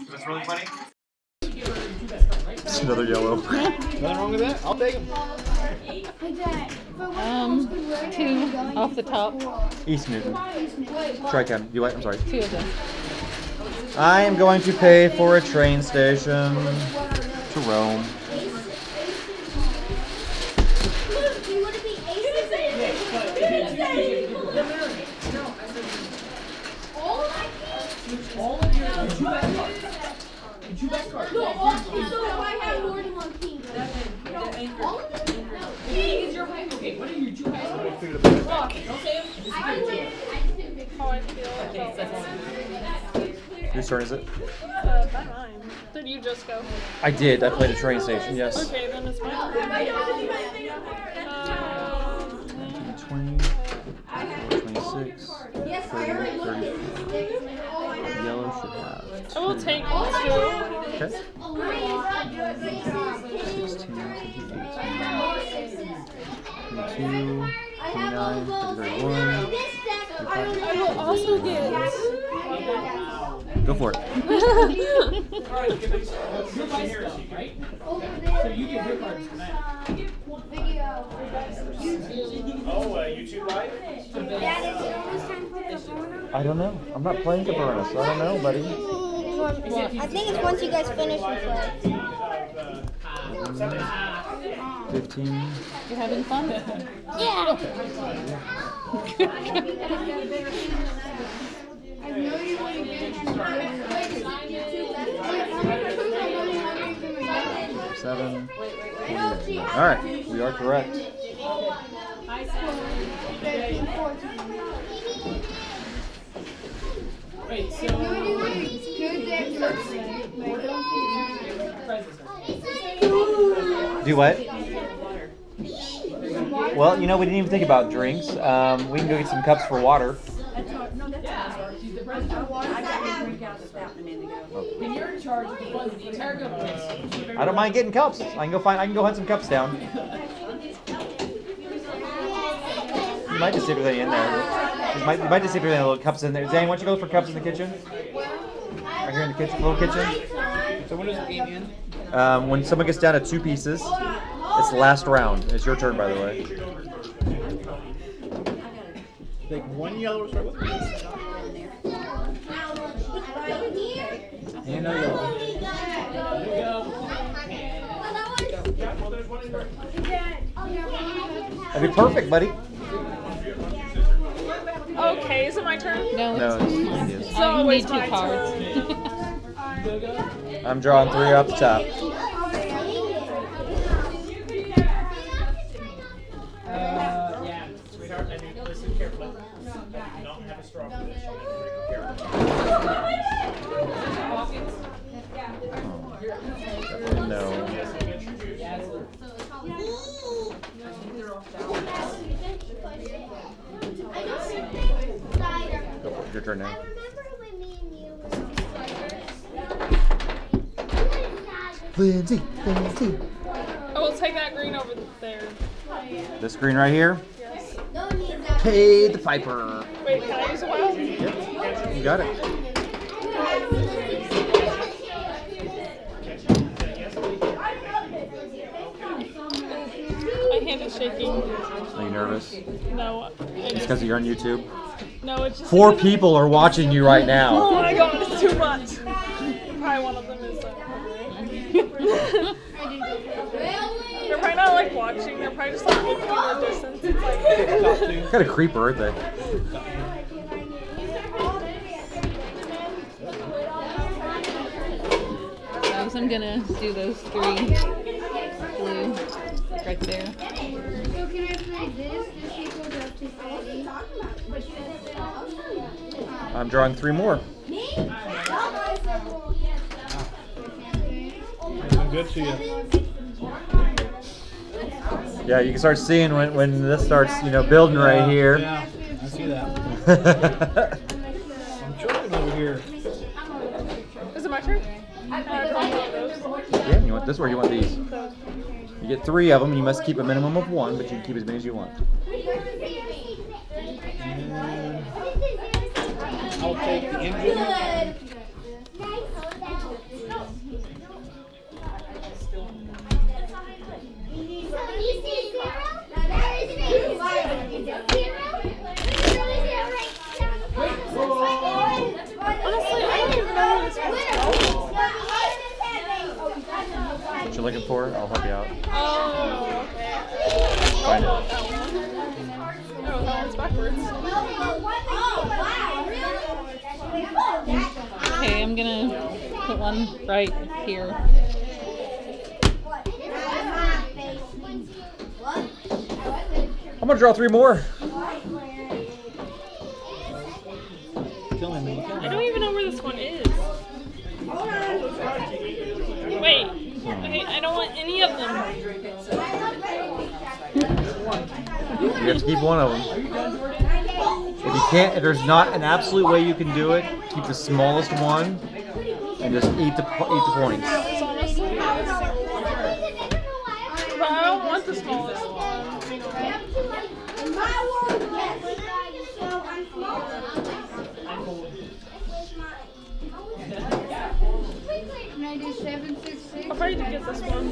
That's really funny. It's another yellow. Nothing wrong with that? I'll take them. 2 off the top. East Newton. Tri-County. You what? I'm sorry. 2 of them. I am going to pay for a train station to Rome. Whose turn is it? Mine. Did you just go? I did. I played a train station, yes. Okay, then it's my turn. 20, 26, 30, 30. Yellow should have. I will take 2. Okay. 16, 18, 22, 29, 31. I will also get. Go for it. YouTube Live? I don't know. I'm not playing Caverna, so I don't know, buddy. I think it's once you guys finish your play. 15. You having fun? Yeah. Seven. All right, we are correct. Do what? Well, you know, we didn't even think about drinks. We can go get some cups for water. I don't mind getting cups. I can go hunt some cups down. You might just see if there's any in there. You might just see if there's any little cups in there. Zane, why don't you go for cups in the kitchen? Right here in the kitchen, little kitchen. So when does the game end? When someone gets down to 2 pieces, it's the last round. It's your turn, by the way. Take 1 yellow to start with. And no yellow. That'd be perfect, buddy. Okay, is it my turn? No, it's mine. Yes. So You always need 2 my cards. I'm drawing 3 off the top. Yeah, sweetheart, I need to listen carefully. You don't have a straw for this. No. Go for it. Your turn now. Lindsay. I will take that green over there. This green right here. Yes. Pay the piper. Wait, can I use a wild? Yep. You got it. My hand is shaking. Are you nervous? No. It's because you're on YouTube. No, it's just 4 people are watching you right now. Oh my god, it's too much. Probably one of them is they're probably not like watching, they're probably just like looking in the distance. It's like What kind of creeper, aren't they? So I'm gonna do those 3 blue right there. So can I play this? This equals up to 30. I'm drawing 3 more. Good to you. Yeah, you can start seeing when this starts, building right here. Yeah, I see that. I'm choking over here. is it my turn? I draw one of those. Yeah, you want this or you want these? You get 3 of them. You must keep a minimum of 1, but you can keep as many as you want. I'll take the engine. looking for, I'll help you out. Oh, okay. Find Oh, it. that one. Oh, that one's backwards. Okay, I'm gonna put one right here. I'm gonna draw 3 more. Killing me. I don't even know where this one is. Wait. Okay, I don't want any of them. You have to keep one of them. If you can't, if there's not an absolute way you can do it, keep the smallest one and just eat the points. It's honestly not a single one. But I don't want the smallest one. Can I do 7, 6, 6? I'll probably get this one.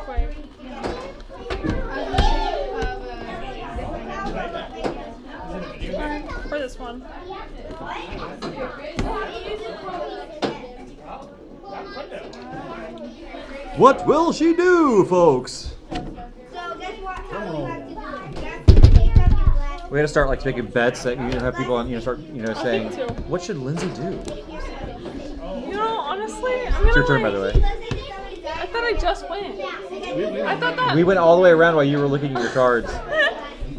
Wait. Or this one. What will she do, folks? We gotta start like taking bets that you have people on, start, saying, what should Lindsay do? You know, honestly, I'm gonna It's your turn, by the way. I thought I just went. I thought that. We went all the way around while you were looking at your cards.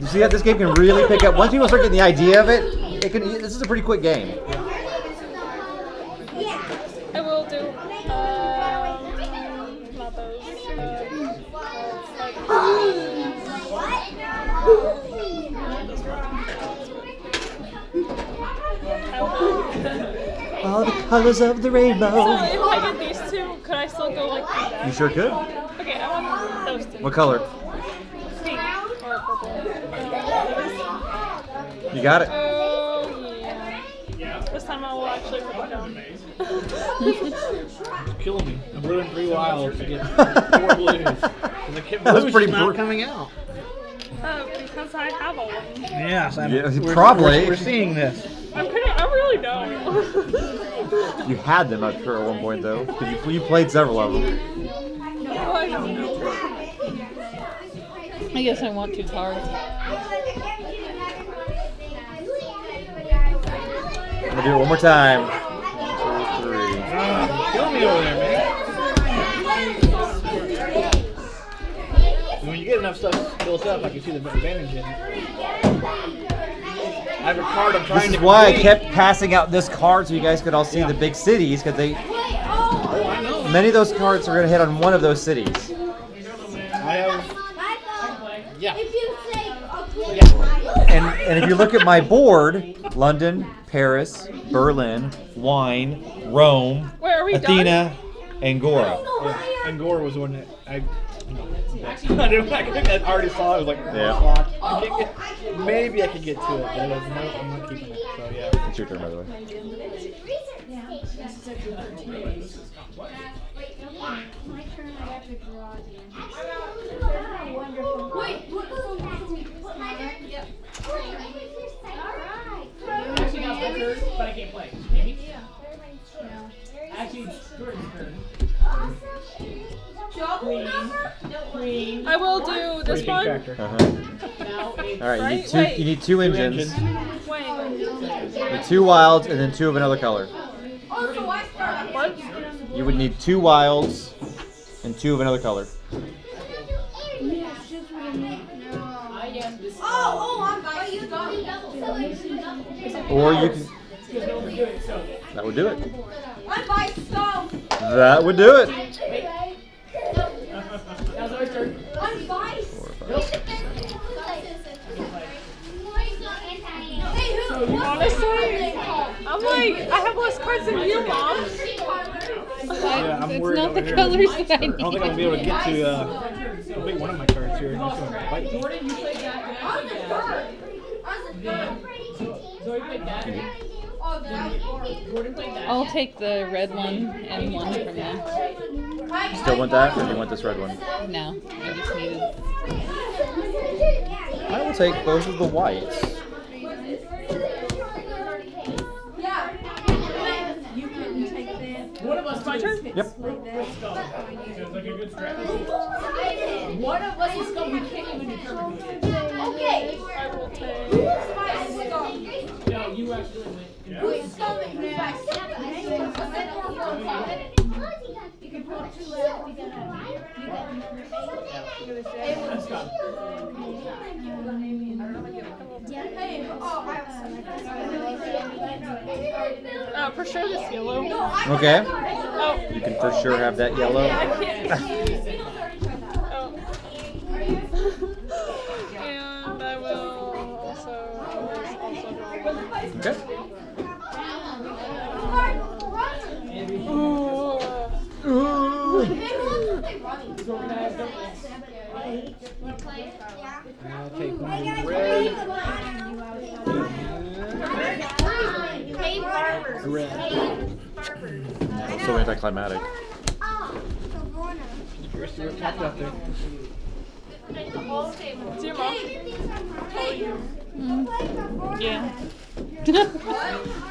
You see that this game can really pick up. Once people start getting the idea of it, this is a pretty quick game. I will do. Not those. All the colors of the rainbow. So if I get these two, could I still go like that? You sure could. Okay, I want those two. What color? Pink or purple. You got it. Oh yeah. This time I will actually put it down. It's killing me. I blew in 3 wilds to get 4 blues. That was pretty not coming out. Because I have all of them. Yes, probably. We're seeing this. I'm kidding. I really don't. You had them up for at one point though. You played several of them. Well, I don't know. I guess I want 2 cards. I'm gonna do it one more time. 1, 2, 3. Kill me over there, man. When you get enough stuff built up, I can see the advantage in it. I have a card I'm trying to This is why I complete. kept passing out this card so you guys could all see the big cities, because Oh, I know. many of those cards are gonna hit on one of those cities. I have. Yeah. And if you look at my board, London, Paris, Berlin, Wine, Rome, Wait, are we Athena, Angora. Yeah. Angora was the one that I already saw. I was like, Yeah. maybe I could get to it, but I was, no, I'm not keeping it. So yeah. It's your turn, by the way. My turn, I have to draw again. Actually, now it's my turn, but I can't play. Maybe? Actually, it's Jordan's turn. Queen. I will do this Breaking one. factor. Now it's All right, Right? you need 2 engines. Wait. You need 2 wilds and then 2 of another color. What? You would need 2 wilds and 2 of another color. Or you can. That would do it. That would do it. Now's always turn. 4, 5, 6, 7. Honestly, I'm like, I have less cards than you, Mom. Yeah, I'm It's worried not over the here. colors that I I don't think I'm need. gonna be able to get to pick one of my cards here. Just gonna bite. Jordan, you played that. Zoe played that. Jordan played that. I'll take the red one and one from that. You still want that, or do you want this red one? No, I just needed. I will take both of the whites. One of us my turn? Yep. Sounds like a good strategy. One of us is going, we can't even determine who it is. Okay. I will take. No, you actually went. Who's coming next? You can put 2 out. Let's go. For sure this yellow. Okay. Oh, You can for sure have that yellow. I can't. Oh. And I will also Okay. I'll take one of the red. Cave Farmers. Red. So anticlimactic. First, you're tapped out there. It's your mom. Yeah.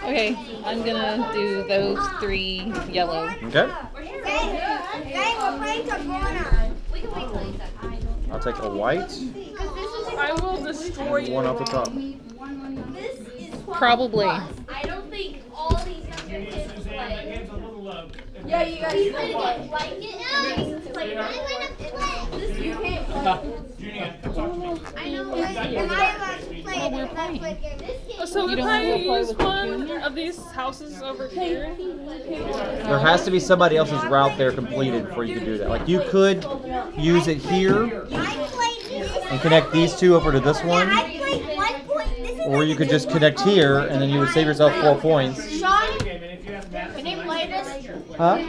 Okay, I'm gonna do those 3 yellow. Okay. we're playing Caverna. I'll take a white. I will destroy you. One off the top. This is Probably. I don't think all these younger kids Suzanne, that play. game's a little low. Yeah, you guys play the game. Like it. This you can't play. Junia, talk to me. I know. Am I allowed to play it? This game. So You if don't I wanna play use with one Junior? of these houses over here, There has to be somebody else's route there completed before you can do that. Like you could use it here I played this. and connect these 2 over to this one, I played 1 point. This is or you could just connect here and then you would save yourself 4 points. Sean, Okay, but if you have math, can you play this? Huh? I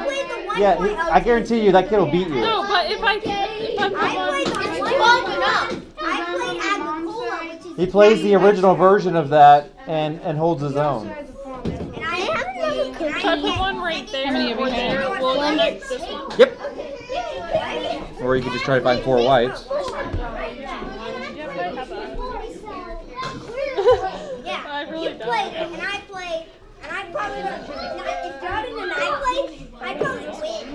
played the 1 Yeah, point. I guarantee you that kid will beat you. no. But if I put I one, played the 1 point. I played Agricola, which is. He plays the original version of that and holds his own. And I have another if I put one right there How many have or you had? there, we'll connect this one. Yep. Or you could just try to find 4 whites. Yep, I have that. Yeah, I really you don't. played, and I played, and I probably if Jordan and I played, I'd probably win.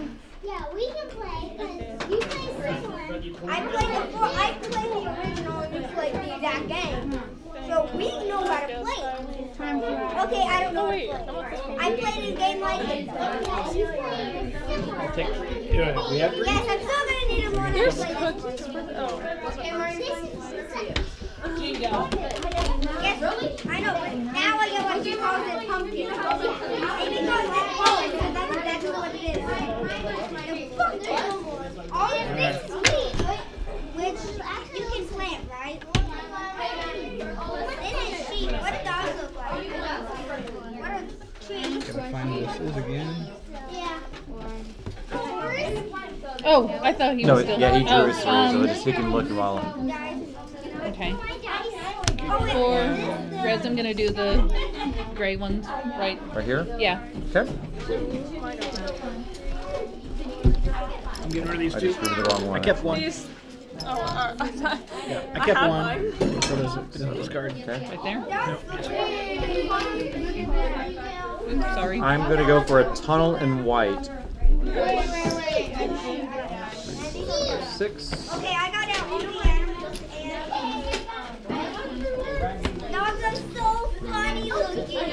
Yeah, we can play. You play similar. I played the original, and you played the exact game. So we know how to play. Okay, I don't know how to play. I played a game like this. I'll take 3. Yeah, we have 3. Yes, I'm still gonna need a more. Here's cookies for the, oh. Yes, I know, but now I get what she calls it pumpkin. Maybe calls it pumpkin because that's exactly what it is. All of this is meat, which you can plant, right? This is sheep. What do dogs look like? What are trees? Gotta find what this is again. Yeah. Oh, I thought he No, was still. yeah, he drew his 3, so um, just he can look while. Okay. Oh, wait. For reds, I'm gonna do the gray ones, right? Right here? Yeah. Okay. I'm getting rid of these I 2. just drew the wrong one. I kept 1. These, I kept have 1. mine. So does it discard. Okay. Right there. Oops, sorry. I'm gonna go for a tunnel in white. 6. Okay, I got out all the animals and dogs are so funny looking.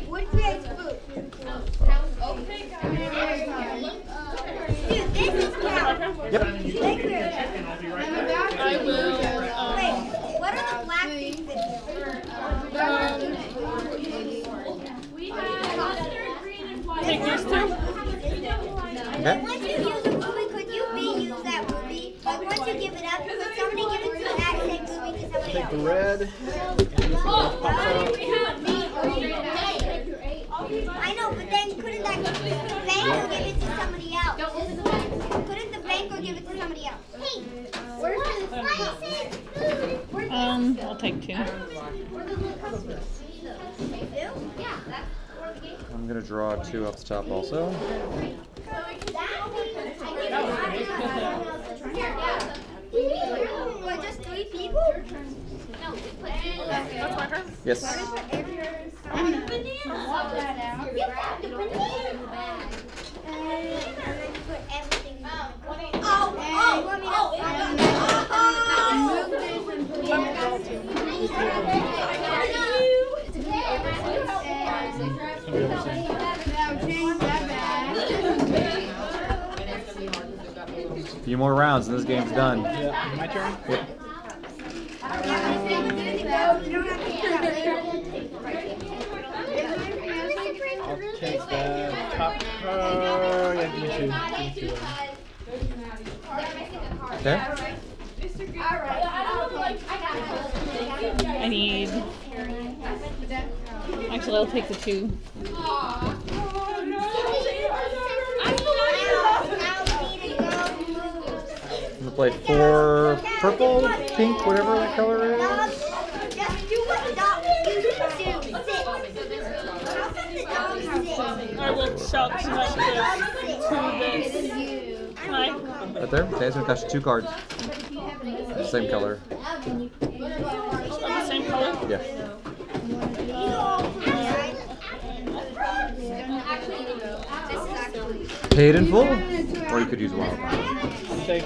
What creates food? Dude, this is cow. Yep. They create. I will, Wait, what are the black things in take these 2. Okay. Once you use a movie, could you reuse that movie? Like once you give it up, could somebody give it to that same movie to somebody Take the else? red. I know, but then couldn't that banker give it to somebody else? Couldn't the banker give it to somebody else? Hey, where's the I'll take 2. I'm gonna draw 2 off the top also. What, just 3 people? That's my turn? Yes. You found the banana. And then you put everything in the oh, let me A few more rounds and this game's done. Yeah, my turn? Yep. I'll take the top card. Yeah, give me two. Okay. I need. Actually, I'll take the 2. I'm gonna play 4 purple, pink, whatever that color is. I will shout tonight to this. Hi. Right there? Okay, it's gonna cost you 2 cards. The same color. The same color? Yeah. Pay it in full, or you could use wild. I'll take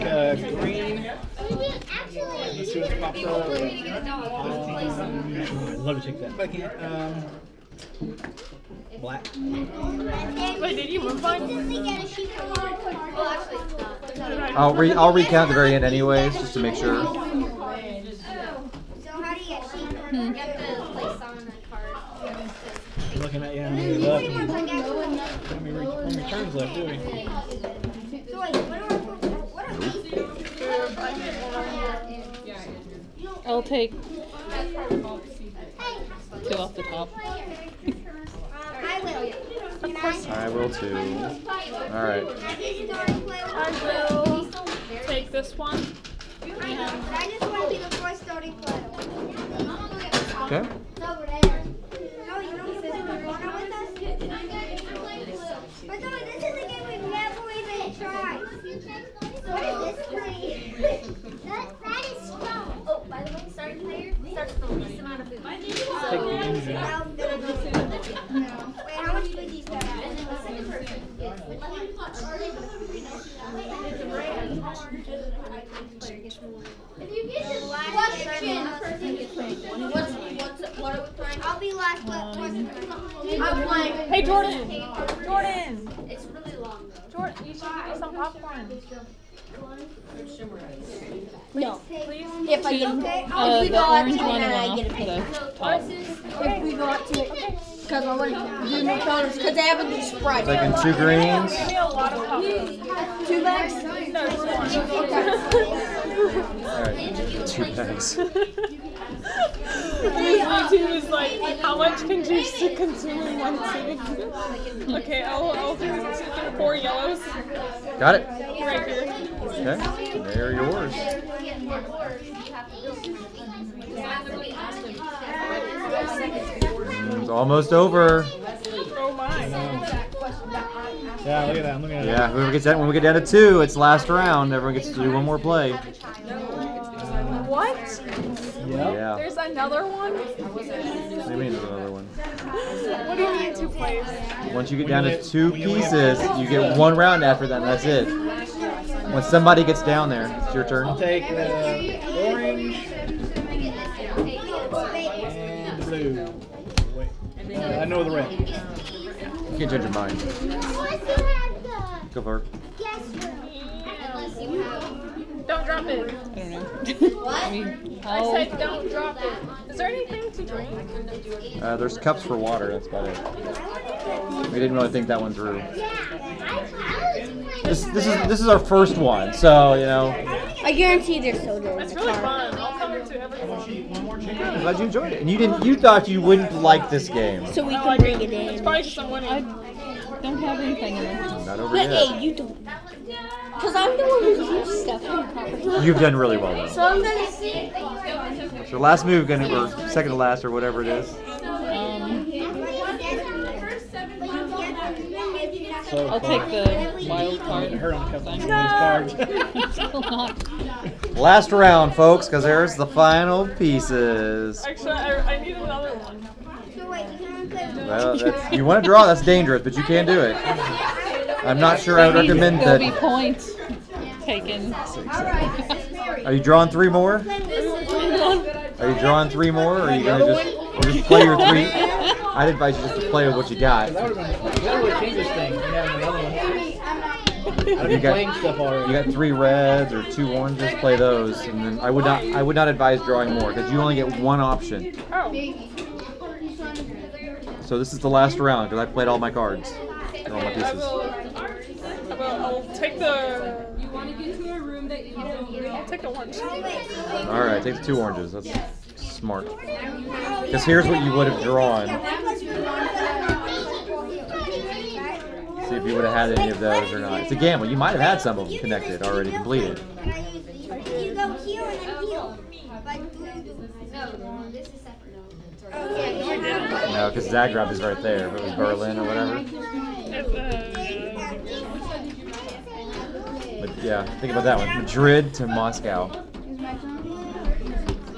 green. Let's see what pops up. I'd love to take that, but I can't. Black. Wait, did you move mine? I'll recount at the very end anyways, just to make sure. So how do you get sheep? You have to place on a card. I'm looking at you. I'm gonna look. How many turns left, do we? So wait, what are these? I'll take 2 off the top. I will. Can I? I will too. Alright. I will take this one. I just want to be the first starting player. Okay. It's over there. No, you don't sit in the corner with us? But no, this is a game we've never even tried. What is this tree? That is strong. Oh, by the way, starting player starts with the least amount of food. Take the engine. Wait, how much food do you start at? If you get the last question, what are we playing? I'll be last. I'm playing. Hey, Jordan! Jordan! It's really long though. Jordan, you should give me some popcorn. No. Please? If I get The orange one and one off for the top. if we go up to it, because I want to do new colors, because they have a new Sprite. Taking 2 greens. Give me a lot of popcorn. 2 bags? No, just one. Alright, 2 bags. YouTube is like, how much can you consume in one sitting? Okay, I'll do 4 yellows. Got it. Right here. Okay, they're yours. It's almost over. Oh my. Yeah, look at that. I'm looking at it. Yeah, whoever gets that when we get down to 2, it's last round. Everyone gets to do 1 more play. What? Yep. Yeah. There's another one? What do you mean there's another one? What do you mean 2 plays? Once you get down to 2 pieces, you get 1 round after that, and that's it. When somebody gets down there, it's your turn. I'll take orange and blue. Wait. I know the red. You can't change your mind. Go for it. Don't drop it. I don't know. I mean, I said don't drop it. Is there anything to drink? There's cups for water, that's about it. We didn't really think that one through. This is our first one, so you know. I guarantee there's soda in It's the really car. fun. I'll come to everything. I'm glad you enjoyed it. And you thought you wouldn't like this game. So we I can like bring it. it It's in. probably just someone I don't have anything in it. Not over But yet. hey, you don't. Because I'm the one who keeps stuff in the car. You've done really well though. So I'm going to see. So last move, or second to last, or whatever it is. So I'll take the wild I card. heard on a couple of these I'm cards. still not Last round, folks, because there's the final pieces. Actually, I need another one. So wait, you can only play with Well, you want to draw, that's dangerous, but you can do it. I'm not sure I would recommend There'll that. be points taken. Are you drawing 3 more? Are you drawing 3 more, or are you going to just play your 3? I'd advise you just to play with what you got. That would have changed this thing. Yeah, another one. I've been playing stuff already. You got 3 reds or 2 oranges, play those, and then I would not advise drawing more because you only get 1 option. Oh. So this is the last round because I played all my cards, all my I pieces. will take the. You want to get to a room that you don't. I'll take the orange. All right, take the 2 oranges. That's smart. Because here's what you would have drawn. See if you would have had any of those or not. It's a gamble. You might have had some of them connected, already completed. You go here and then here. No, because Zagreb is right there. If it was Berlin or whatever. But yeah, think about that one. Madrid to Moscow.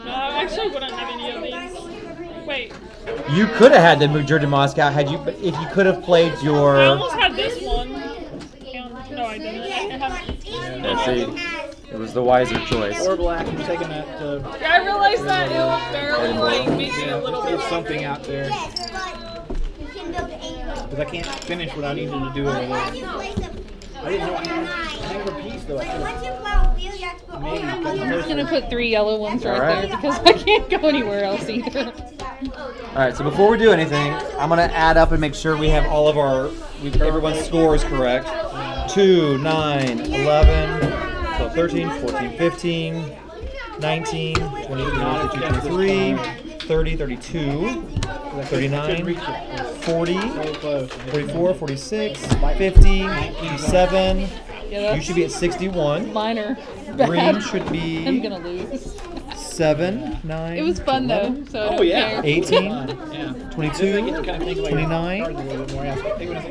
No, I actually wouldn't have any of these. Wait. You could have had the Madrid to Moscow had you, but if you could have played your. I almost had this one. No, I didn't. Yeah, see, it was the wiser choice. Or black. I'm taking that. Yeah, I realized that it will barely like make me a little bit. There's something out there. Because I can't finish what I needed to do over there. I didn't know I had a piece though. I'm just gonna put 3 yellow ones right there because I can't go anywhere else either. Alright, so before we do anything, I'm going to add up and make sure we have all of everyone's scores correct. 2, 9, 11, 12, 13, 14, 15, 19, 20, 21, 22, 23, 30, 32, 39, 40, 44, 46, 50, 57. You should be at 61. Mine are Green bad. should be I'm gonna lose. 7, 9. It was fun though, so I don't care. 18, 22, 29,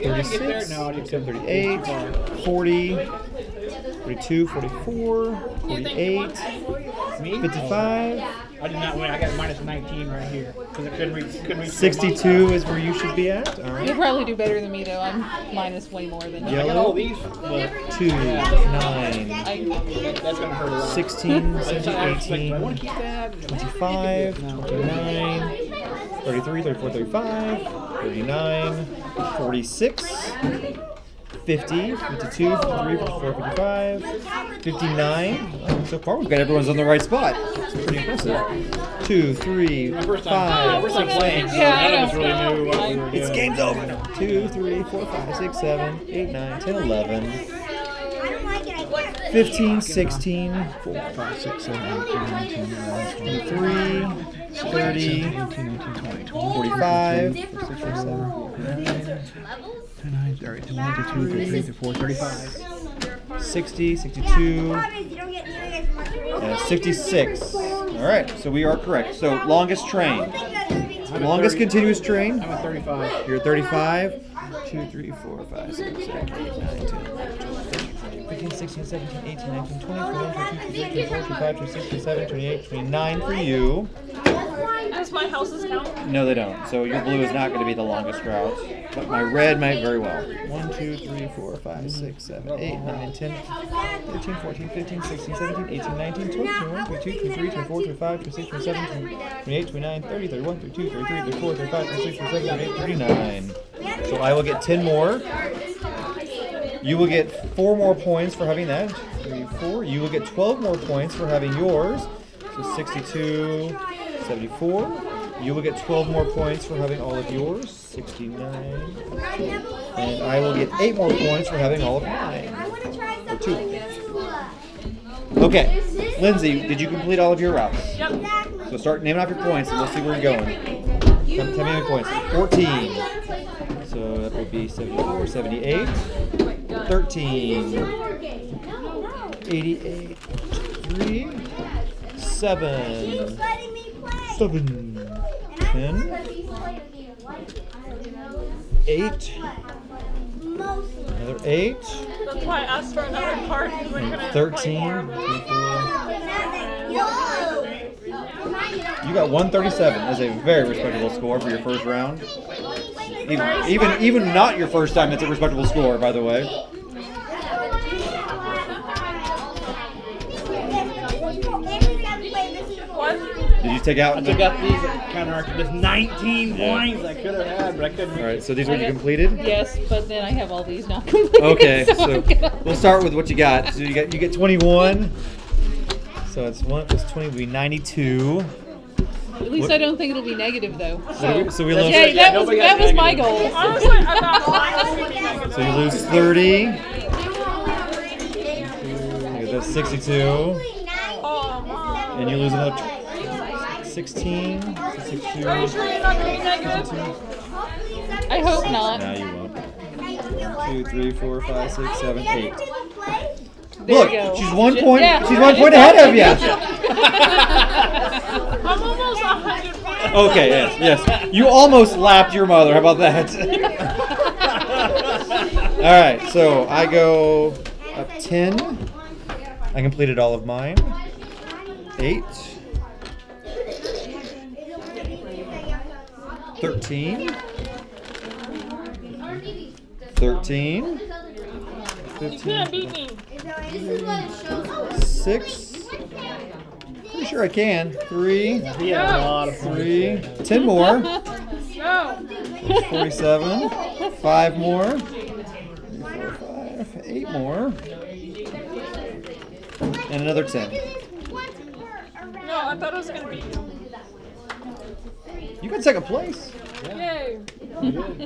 36, 38, 40, 42, 44, 48, 55. I did not win. I got minus 19 right here because I couldn't reach. 62 is where you should be at. All right. You'll probably do better than me though. I'm minus way more than you. I got all these. 2, 9, That's gonna hurt a lot. 16, 17, 18, I want to keep that. 25, 29, 33, 34, 35, 39, 46, 50, 52, 53, 54, 55, 59. So far, we've got everyone's on the right spot. It's pretty impressive. 2, 3, 5, First time playing. So Yeah, I none of us know. really knew what we were doing. It's game's over. 2, 3, 4, 5, 6, 7, 8, 9, 10, 11, 15, 16, 4, 5, 6, 7, 8, 9, 10, 11, 23, 30, 45, 46, 47, 60, 62, 66. Alright, so we are correct. So, longest train. Longest continuous train. I'm at 35. You're at 35. 2, 3, 4, 5, 6, 7, 8, 9, 10, 15, 16, 17, 18, 19, 20, 21, 22, 23, 24, 25, 26, 27, 28, 29 for you. Does my houses count? No, they don't. So your blue is not going to be the longest route. But my red might very well. 1, 2, 3, 4, 5, 6, 7, 8, 9, 10, 13, 14, 15, 16, 17, 18, 19, 20, 21, 22, 23, 24, 25, 26, 27, 28, 29, 30, 31, 32, 33, 34, 35, 36, 37, 38, 39. So I will get 10 more. You will get 4 more points for having that. 3, 4. You will get 12 more points for having yours. So 62, 74. You will get 12 more points for having all of yours. 69. And I will get 8 more points for having all of mine. Or 2. Okay. Lindsay, did you complete all of your routes? Yep. So start naming off your points and we'll see where you're going. Tell me how many points. 14. So that would be 74, 78, 13, 88, 3, 7, 10, 8, another 8, That's why I asked for another card. 'Cause I couldn't 13, play more. 24, You got 137. That's a very respectable score for your first round. Even not your first time, it's a respectable score, by the way. Did you take out? I took out these counter. There's 19 points I could have had, but I couldn't. All right, so these are what you completed. Yes, but then I have all these not completed. Okay, so so we'll start with what you got. So you get 21. So it's 1 plus 20 would be 92. At least I don't think it'll be negative though. So we lose. Okay, that was my goal. Honestly, I thought So you lose 30. That's 62. And you lose another 16. 62. Are you sure you're not going to be negative? I hope not. No, you won't. 2, 3, 4, 5, 6, 7, 8. There Look, you go. she's 1 point. Yeah. She's 1 point ahead of you. I'm almost 100 points. Okay, yes. You almost lapped your mother. How about that? All right, so I go up 10. I completed all of mine. 8. 13. 13. 15. 6. Pretty sure I can. 3. He had a lot of 3. 10 more. No. 47. 5 more. 4, 5. 8 more. And another 10. No, I thought it was going to be. You got second place. Yay.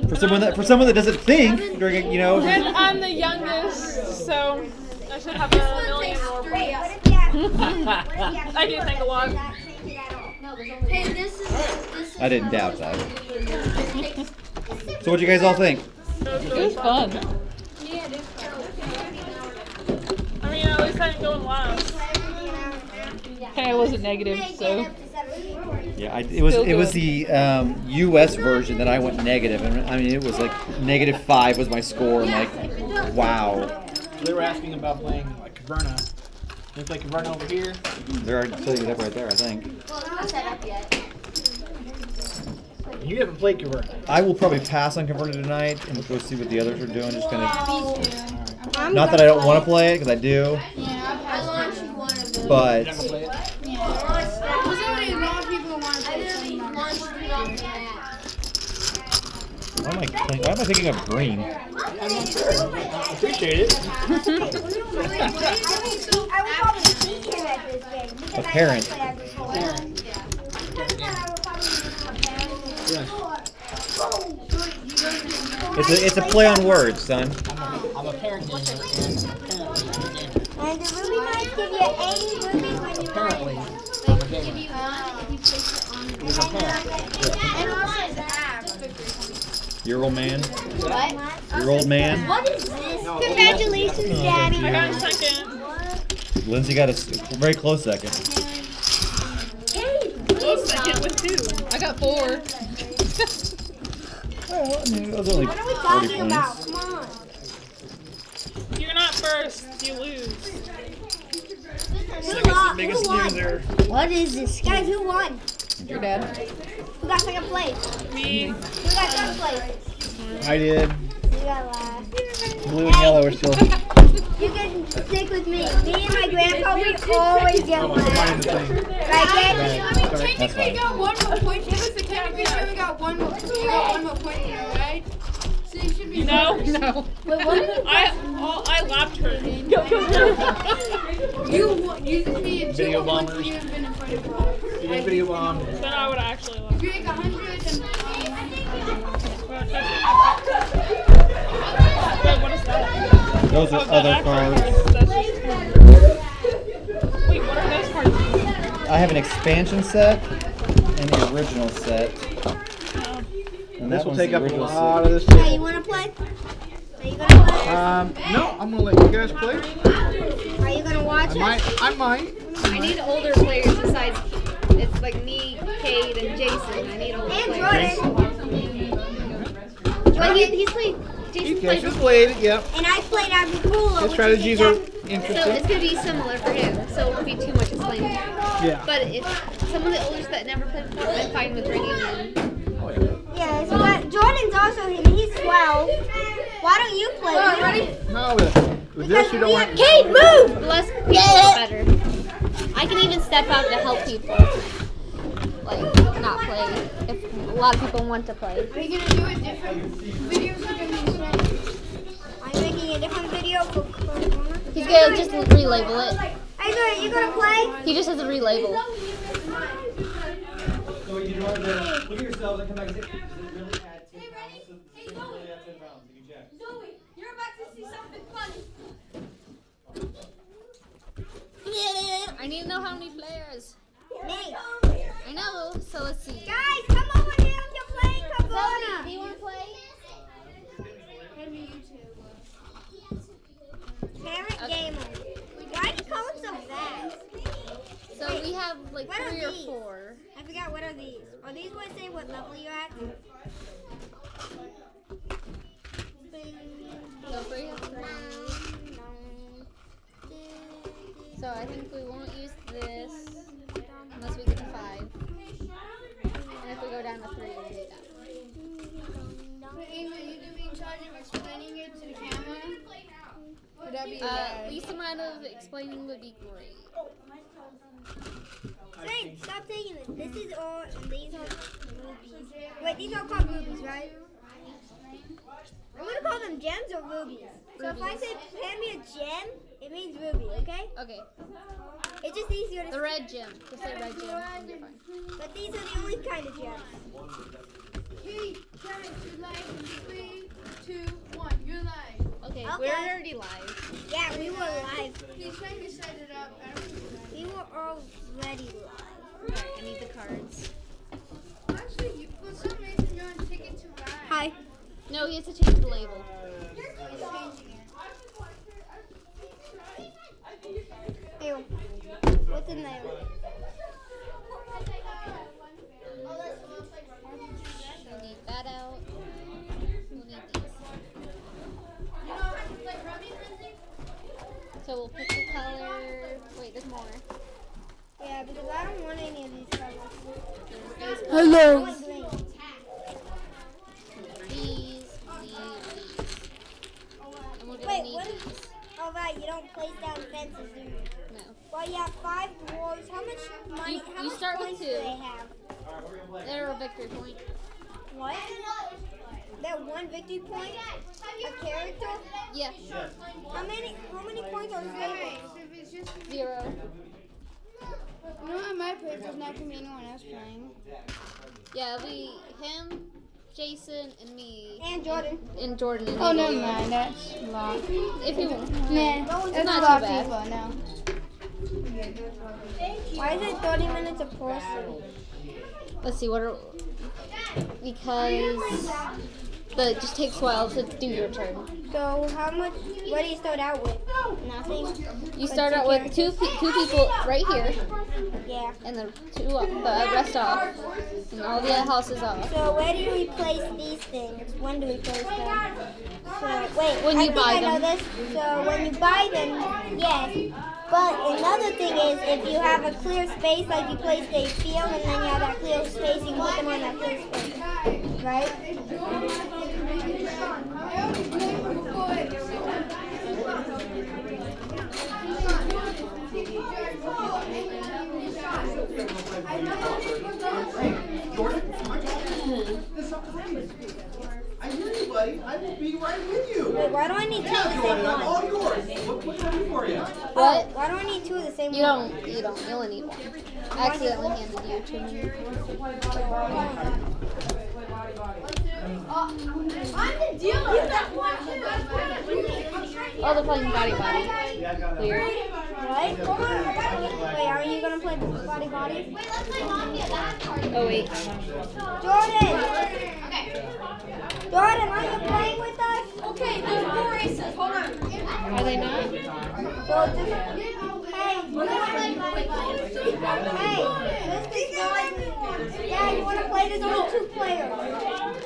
For someone that doesn't think during And I'm the youngest, so I should have a million more points. I do think a lot. I didn't doubt that. So what do you guys all think? It was fun. I mean, at least I didn't go in last. Hey, I wasn't negative, so. Yeah, it was the U.S. version that I went negative, and I mean it was like -5 was my score. I'm like, wow. They were asking about playing like Caverna. They play Caverna over here. They're already setting it up right there, I think. You haven't played Caverna. I will probably pass on Caverna tonight and go see what the others are doing. Just kind of. Not that I don't want to play it, because I do. But. Why am I thinking of green? I'm not sure. I appreciate it. A parent. It's a play on words, son. I'm a parent gamer. And the Ruby might give you 80 rubies when you Apparently. Your old man? What? Your old man? What is this? Congratulations, Daddy. I got a second. Lindsay got a very close second. Close second with 2. I got 4. Well, I mean, it was only What are we 40 talking about? points. Come on. You're not first, you lose. Who won? What is this? Guys, who won? Your dad. Who got second place? Me. Who got third place? I did. You got last. Blue and yellow are still. You can stick with me. Me and my grandpa, we always get last. Right, Dad? That's fine. got one more point. Give us the category. You only got one more. You got one more point here, right? So you should be. No. No. I lapped her. You can be a Video two bombers. you have been in front of her. Video bomb. Then I would actually lap. If you make 100 and Wait, what is that? Those are the other extra cards. That's just Wait, what are those cards? I have an expansion set and the original set. And This that will one's take the up a original lot set. of this. Hey, you want to play? Are you going to play? No, I'm gonna let you guys play. Are you going to watch I might. I need older players besides, it's like me, Cade, and Jason. I need older And players. Jordan. He's played. Jason Yeah, played. just played it. Yep. And I played as a cooler. His strategies are Interesting. it's gonna be similar for him, so it won't be too much explaining. Yeah. But if some of the olders that never played before, I'm fine with bringing in. Yeah, so Jordan's also here. He's 12. Why don't you play? Ready? No, with this you don't want. Kate, move! Less people, the better. I can even step out to help people. Like, not play. If a lot of people want to play. Are you gonna do a different video? I'm making a different video for Corona. He's gonna just relabel it. Hey, Jordan, you gonna play? He just has a relabel. So you want to look at yourselves and come back and say, does it really add 10 pounds? Does it really add 10 pounds? You can check. Zoe, you're about to see something funny. I need to know how many players. Nate. I know, so let's see. Guys, come over here if you're playing Caverna. Do you want to play? Parent gamer. Why do you call them so fast? So we have like What are 3 or these? 4. I forgot, what are these? Are these what say what level you're at? So 3 have 3. So I think we won't use this unless we get to 5. And if we go down to 3, we'll do that. Ava, you gonna be in charge of explaining it to the camera? Would that be Least amount of explaining would be great. Hey, stop taking this. This is all, and these are rubies. Wait, these are called rubies, right? I'm gonna call them gems or rubies. So if I say hand me a gem, it means ruby, okay? Okay. It's just easier to The red gem. Just say red gem and you're fine. But these are the only kind of gems. Hey, Karen, you're live in 3, 2, 1. You're live. Okay, Okay. we're already live. Yeah, we were live. He's trying to set it up. We were already live. Alright, I need the cards. Actually, you, for some reason, you're on Ticket to Ride. Hi. No, he has to change the label. Ew. What's in there? We'll need that out. We'll need these. So we'll pick the color. Wait, there's more. Yeah, because I don't want any of these colors. There's these. I want green. These. And we're gonna Wait, need what is... these. Oh, right, you don't place down fences, do you? No. Well, you have 5 dwarves. How much money, how You much start with points 2. do they have? They're a victory point. What? They're 1 victory point? A character? Yeah. How many points are stable? 0. You know at my place there's not gonna be anyone else playing. Yeah, it'll be him, Jason, and me. And Jordan. And Jordan and Oh, Eagle. never mind. That's a lot. If you want. Nah, It's that's not a lot too of bad. people, no. Why is it 30 minutes a person? Let's see, what are... Because... But it just takes a while to do your turn. So how much, what do you start out with? Nothing? You start out with two people right here, Yeah. and the rest off, and all the houses off. So where do we place these things? When do we place them? So wait, When I you think buy I know them. this. So when you buy them, yes. But another thing is if you have a clear space, like you place a field and then you have that clear space, you put them on that clear space, right? I hear you, buddy. I will be right with you. Wait, why do I need 2 of the same I'm all one? yours. What can I do for you? Oh, why do I need 2 of the same You one? don't. You only need one. I accidentally handed you to me. I'm the dealer. You got one. Oh, they're playing body. Weird. What? Wait, are you gonna play body? Wait, let's play Mafia. That's hard. Oh wait. Jordan! Jordan, are you playing with us? Okay, there's more races. Hold on. Are they not? So just, hey, this is going. Yeah, Dad, you want to play? There's only 2 players.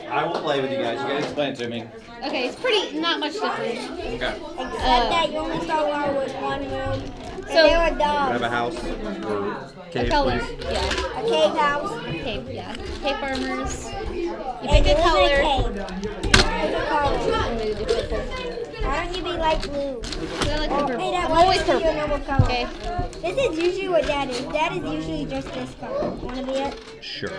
I will play with you guys. You gotta explain it to me. Okay, it's pretty, not much different. Okay. Except that you only start out with 1 room. And So- there are Can I have dogs. a house or A cave, color. please? Yeah. A cave house. Cave, yeah. Cave farmers. You And pick a you live color. in a cave. Pick a color. I'm gonna do purple. Why don't you be light blue? I like Oh, purple. hey, Dad, I'm why always don't you do purple. your normal color? Okay. This is usually what Dad is. Dad is usually just this color. Want to be it? Sure.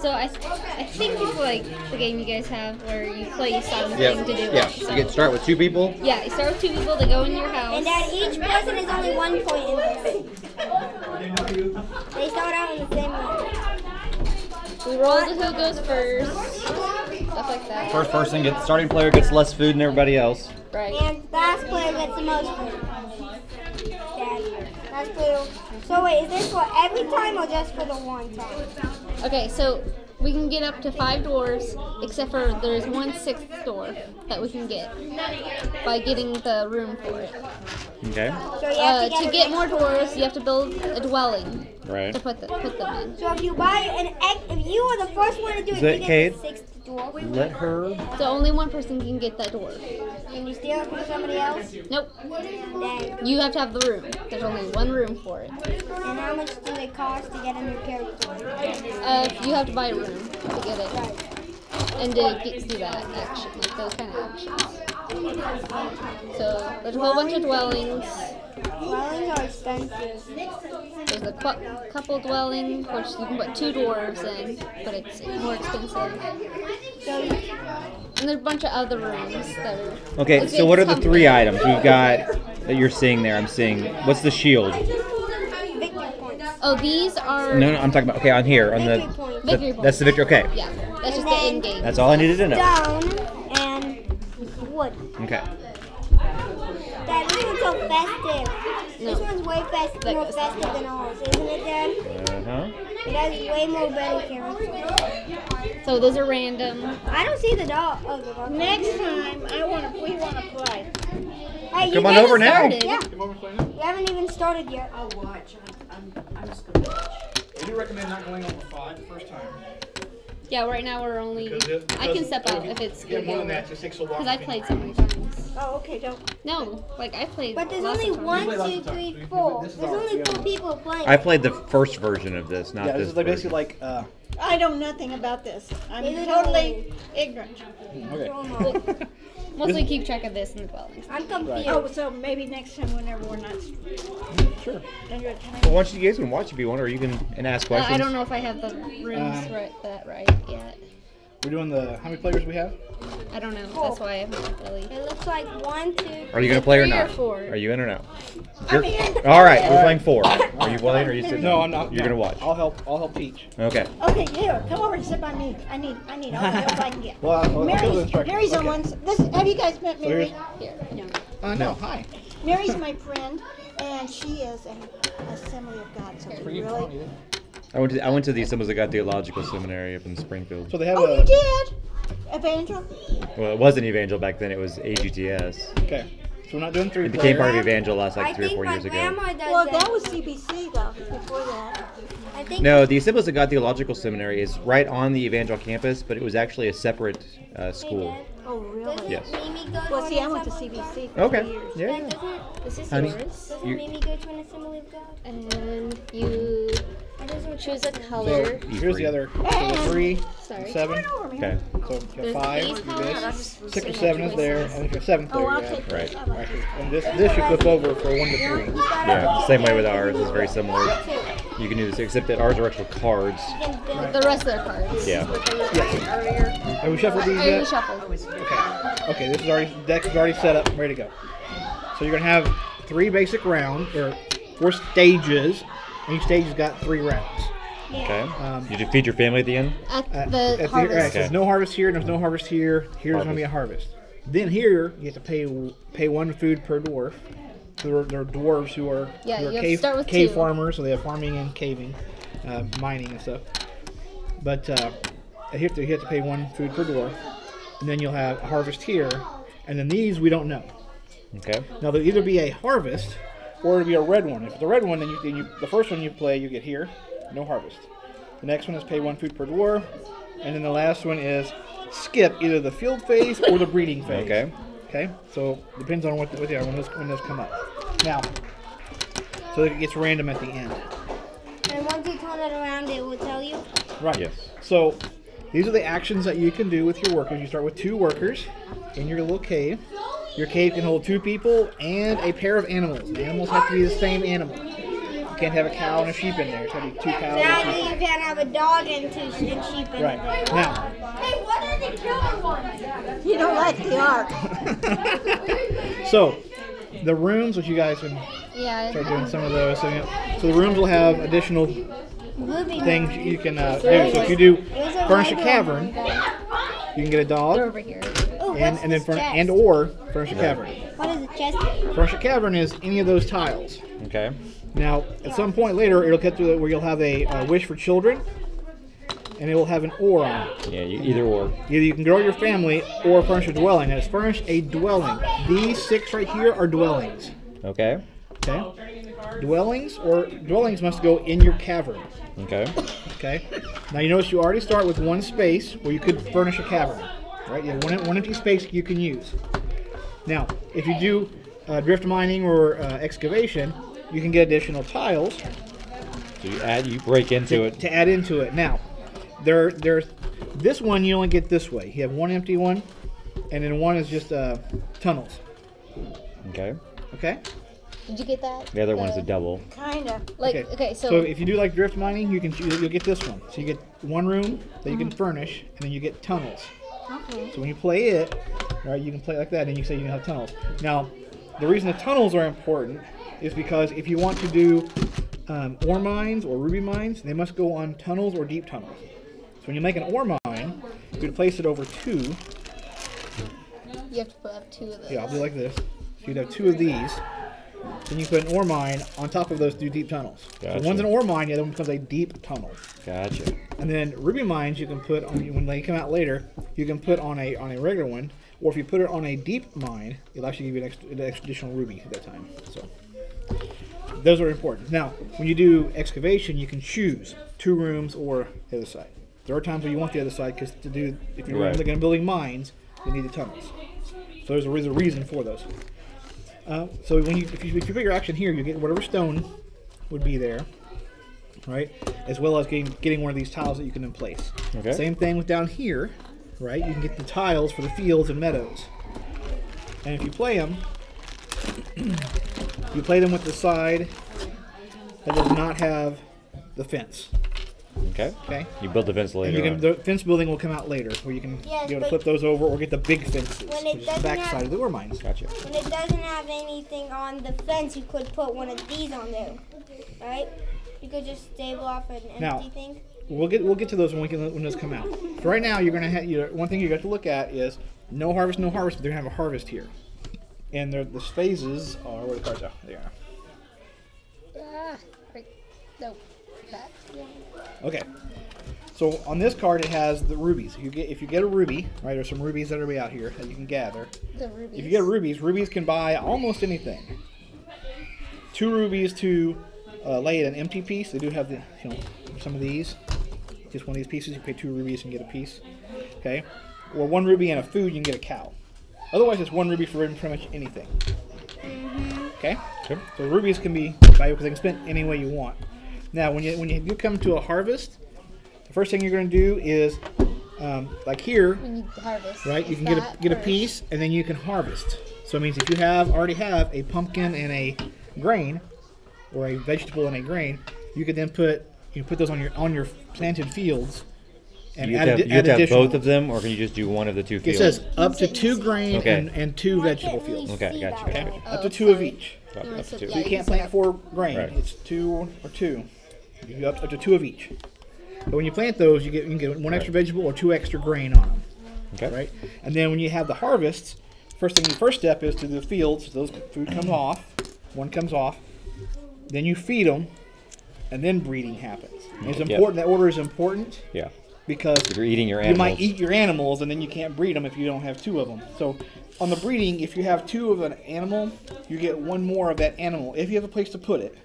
So I think it's like the game you guys have where you place on the Yeah. thing to do Yeah. it. So, You get start with 2 people. yeah, you start with 2 people to go in your house. And Dad, each person is only 1 point in this. They start out in the same way. We roll to who goes first. Stuff like that. First person gets starting player gets less food than everybody else. Right. And last player gets the most food. Dad, last player. So wait, is this for every time or just for the one time? Okay, so we can get up to 5 dwarves, except for there's 1/6 dwarf that we can get by getting the room for it. Okay. So you have To get more dwarves, you have to build a dwarling Right. to put them in. So if you buy an egg, if you are the first one to do it, Is that you get Kate? the 6th dwarf. Let her. So only one person can get that dwarf. Can you steal it from somebody else? Nope. Dang. You have to have the room. There's only 1 room for it. And how much do they cost to get a new character? You have to buy a room to get it. And to do that action, like those kind of actions. So there's a whole bunch of dwellings. Dwellings are expensive. There's a couple dwelling, which you can put 2 dwarves in, but it's more expensive. And there's a bunch of other rooms that are... Okay, it's- so what are it's the 3 company. items we've got that you're seeing there? I'm seeing. What's the shield? Victory points. Oh, these are... No, I'm talking about. Okay, on here on Victory the. points. Victory That's the victory. Okay. Yeah, that's just And the then- end game. That's all I needed to know. Stone and wood. Okay. Dad, this one's so festive. This No. one's way more festive than ours, isn't it, Dad? Uh-huh. It has way more better characters. So those are random. I don't see the dog. Oh, the dog. Next time, we want to play. Hey, Come you on guys over now. started. Yeah. We haven't even started yet. I'll watch. I'm just going to watch. Would you recommend not going over 5 the first time? Yeah, right now we're only... I can step out if it's Yeah, good. more than that, just takes so long. Because I played so many times. Oh, okay, don't. No, like I played But there's lots only of times. 1, 2, 3, 4. There's only 4 people playing. I played the first version of this, not Yeah, this this is like version. basically like. I know nothing about this. I'm Neither do totally ignorant. Okay. Mostly keep track of this and the dwellings. I'm confused. Oh, so maybe next time whenever we're not. Sure. Then you're telling Well, why don't you guys can watch if you want, or you can and ask questions. I don't know if I have the rooms right yet. We're doing the. How many players we have? I don't know. That's why I haven't really. It looks like 1, 2. Are you gonna play or 3 not? or 4? Are you in or no? All right, we're playing 4. Are you playing or are you sitting? No, I'm not. You're gonna watch. I'll help teach. Okay. Okay, here, come over and sit by me. I need all the help I can get. Well, I'll give the instructions. Mary's the Okay. one. Have you guys met So Mary? here's. Here. No. No. Hi. Mary's my friend, and she is an Assembly of God. So we really. I went to the Assemblies of God Theological Seminary up in Springfield. So they have Oh, a. you did, Evangel. Well, it wasn't Evangel back then. It was AGTS. Okay. So we're not doing 3 It became part players. of Evangel last I like 3 or think 4 my years ago. grandma does Well, that. that was CBC though. Before that. I think No, the Assemblies of God Theological Seminary is right on the Evangel campus, but it was actually a separate school. Oh, really? Doesn't Yes. Mimi go Well, to see, an I went to assembly of God? CBC for Okay. 3 years. Yeah. Dad, yeah. doesn't This is Honey. yours. You- Mimi go to an assembly of God? And you I doesn't choose a So color. here's the other. So the 3, Sorry. 7. Okay. So you There's got 5. these You colors. this. 6 or 7 is there, and if you're 7th Oh, player, I'll you take have. this. Right. I like this. And this you flip over for 1 to 3. Yeah, the same way with ours. It's very similar. You can do this, except that ours are actual cards. The rest of their cards. Yeah. Have we shuffled these Are you yet? shuffled? Okay. Okay, this is already deck is already set up, ready to go. So you're gonna have 3 basic rounds, or 4 stages. And each stage has got 3 rounds. Okay. You defeat your family at the end? At the Right, harvest. so there's no harvest here, and there's no harvest here. Here's gonna be a harvest. Then here you have to pay 1 food per dwarf. So they're dwarves who are, Yeah, who are you have to start with cave 2. farmers, so they have farming and caving, mining and stuff. But you have to pay 1 food per dwarf, and then you'll have a harvest here, and then these we don't know. Okay. Now there'll either be a harvest or it'll be a red one. If it's a red one, then you the first one you play you get here, no harvest. The next one is pay 1 food per dwar, and then the last one is skip either the field phase or the breeding phase. Okay. Okay. So depends on what they are when those come up. Now, so it gets random at the end. And once you turn it around, it will tell you. Right. Yes. So these are the actions that you can do with your workers. You start with 2 workers in your little cave. Your cave can hold 2 people and a pair of animals. The animals have to be the same animal. You can't have a cow and a sheep in there. It's got to be 2 cows and a Sadly, sheep. you can't have a dog and 2 sheep in Right. there. Now, Hey, what are the killer ones? You don't like the ark. so the rooms, which you guys can Yeah. start doing some of those. So, so the rooms will have additional Ruby things you can do. So if you do furnish a cavern, you can get a They're dog, over here. Oh, and then chest? or furnish a cavern. What is a chest? Furnish a cavern is any of those tiles. Okay. Now, at some point later, it'll get to where you'll have a wish for children, and it will have an or on it. Yeah, either or. Either you can grow your family or furnish a dwelling. Now, it's furnish a dwelling. These 6 right here are dwellings. Okay. Okay? Dwellings must go in your cavern. Okay. Okay? Now, you notice you already start with 1 space where you could furnish a cavern. Right? You have one empty space you can use. Now, if you do drift mining or excavation, you can get additional tiles. So you break into it. To add into it. Now, there's this one you only get this way. You have 1 empty one, and then 1 is just tunnels. Okay. Okay? Did you get that? The other one is a double. Kinda. Like, okay, so if you do like drift mining, you'll get this one. So you get 1 room that you can furnish, and then you get tunnels. Okay. So when you play it, right, you can play it like that, and you say you can have tunnels. Now, the reason the tunnels are important is because if you want to do ore mines or ruby mines, they must go on tunnels or deep tunnels. So when you make an ore mine, you would place it over 2. you have to put up 2 of those. Yeah, I'll do it like this. So you'd have 2 of these. Then you put an ore mine on top of those 2 deep tunnels. Gotcha. So one's an ore mine, the other one becomes a deep tunnel. Gotcha. And then ruby mines you can put on, when they come out later, you can put on a regular one, or if you put it on a deep mine, it'll actually give you an extra additional ruby at that time. So those are important. Now, when you do excavation, you can choose 2 rooms or the other side. There are times where you want the other side because if you're looking at building mines, you need the tunnels. So there's a reason for those. So if you put your action here, you get whatever stone would be there, right? As well as getting one of these tiles that you can then place. Okay. Same thing with down here, right? You can get the tiles for the fields and meadows. And if you play them, you play them with the side that does not have the fence. Okay. Okay. You build the fence later. And the fence building will come out later, where you can Yes, be able to but flip those over or get the big fences, when which it is the doesn't back have- side of the ore mines. Gotcha. When it doesn't have anything on the fence, you could put one of these on there, right? You could just stable off an empty Now, thing. We'll get to those when those come out. So right now, you're gonna have one thing you got to look at is no harvest, no harvest. But they're gonna have a harvest here, and the phases are where the cards are. They are. Right. No. That. Okay. So on this card, it has the rubies. If you get a ruby, right? There's some rubies that are out here that you can gather. The rubies. If you get rubies can buy almost anything. 2 rubies to lay an empty piece. They do have some of these. Just one of these pieces, you pay 2 rubies and get a piece. Okay. Or 1 ruby and a food, you can get a cow. Otherwise, it's 1 ruby for pretty much anything. Okay. Sure. So rubies can be valuable because they can spend any way you want. Now, when you do come to a harvest, the first thing you're going to do is, like here, When you harvest. right? You is can that get a first. piece, and then you can harvest. So it means if you already have a pumpkin and a grain, or a vegetable and a grain, you could then put those on your planted fields, and You add have additional. both of them, or can you just do one of the 2 It fields? says up to 2 grain Okay. and 2 vegetable fields. Okay, gotcha. Okay, Gotcha. up to Oh, 2 of sorry. each. Up You to said 2. So you Yeah, can't you plant 4 grain. Right. It's 2 or 2. You can go up to 2 of each. But when you plant those, you can get 1 extra vegetable or 2 extra grain on them. Okay. Right? And then when you have the harvests, the first step is to the fields. Those food comes off. 1 comes off. Then you feed them, and then breeding happens. And it's Yep. important. That order is important Yeah. because If you're eating your you animals. might eat your animals, and then you can't breed them if you don't have 2 of them. So on the breeding, if you have 2 of an animal, you get 1 more of that animal if you have a place to put it.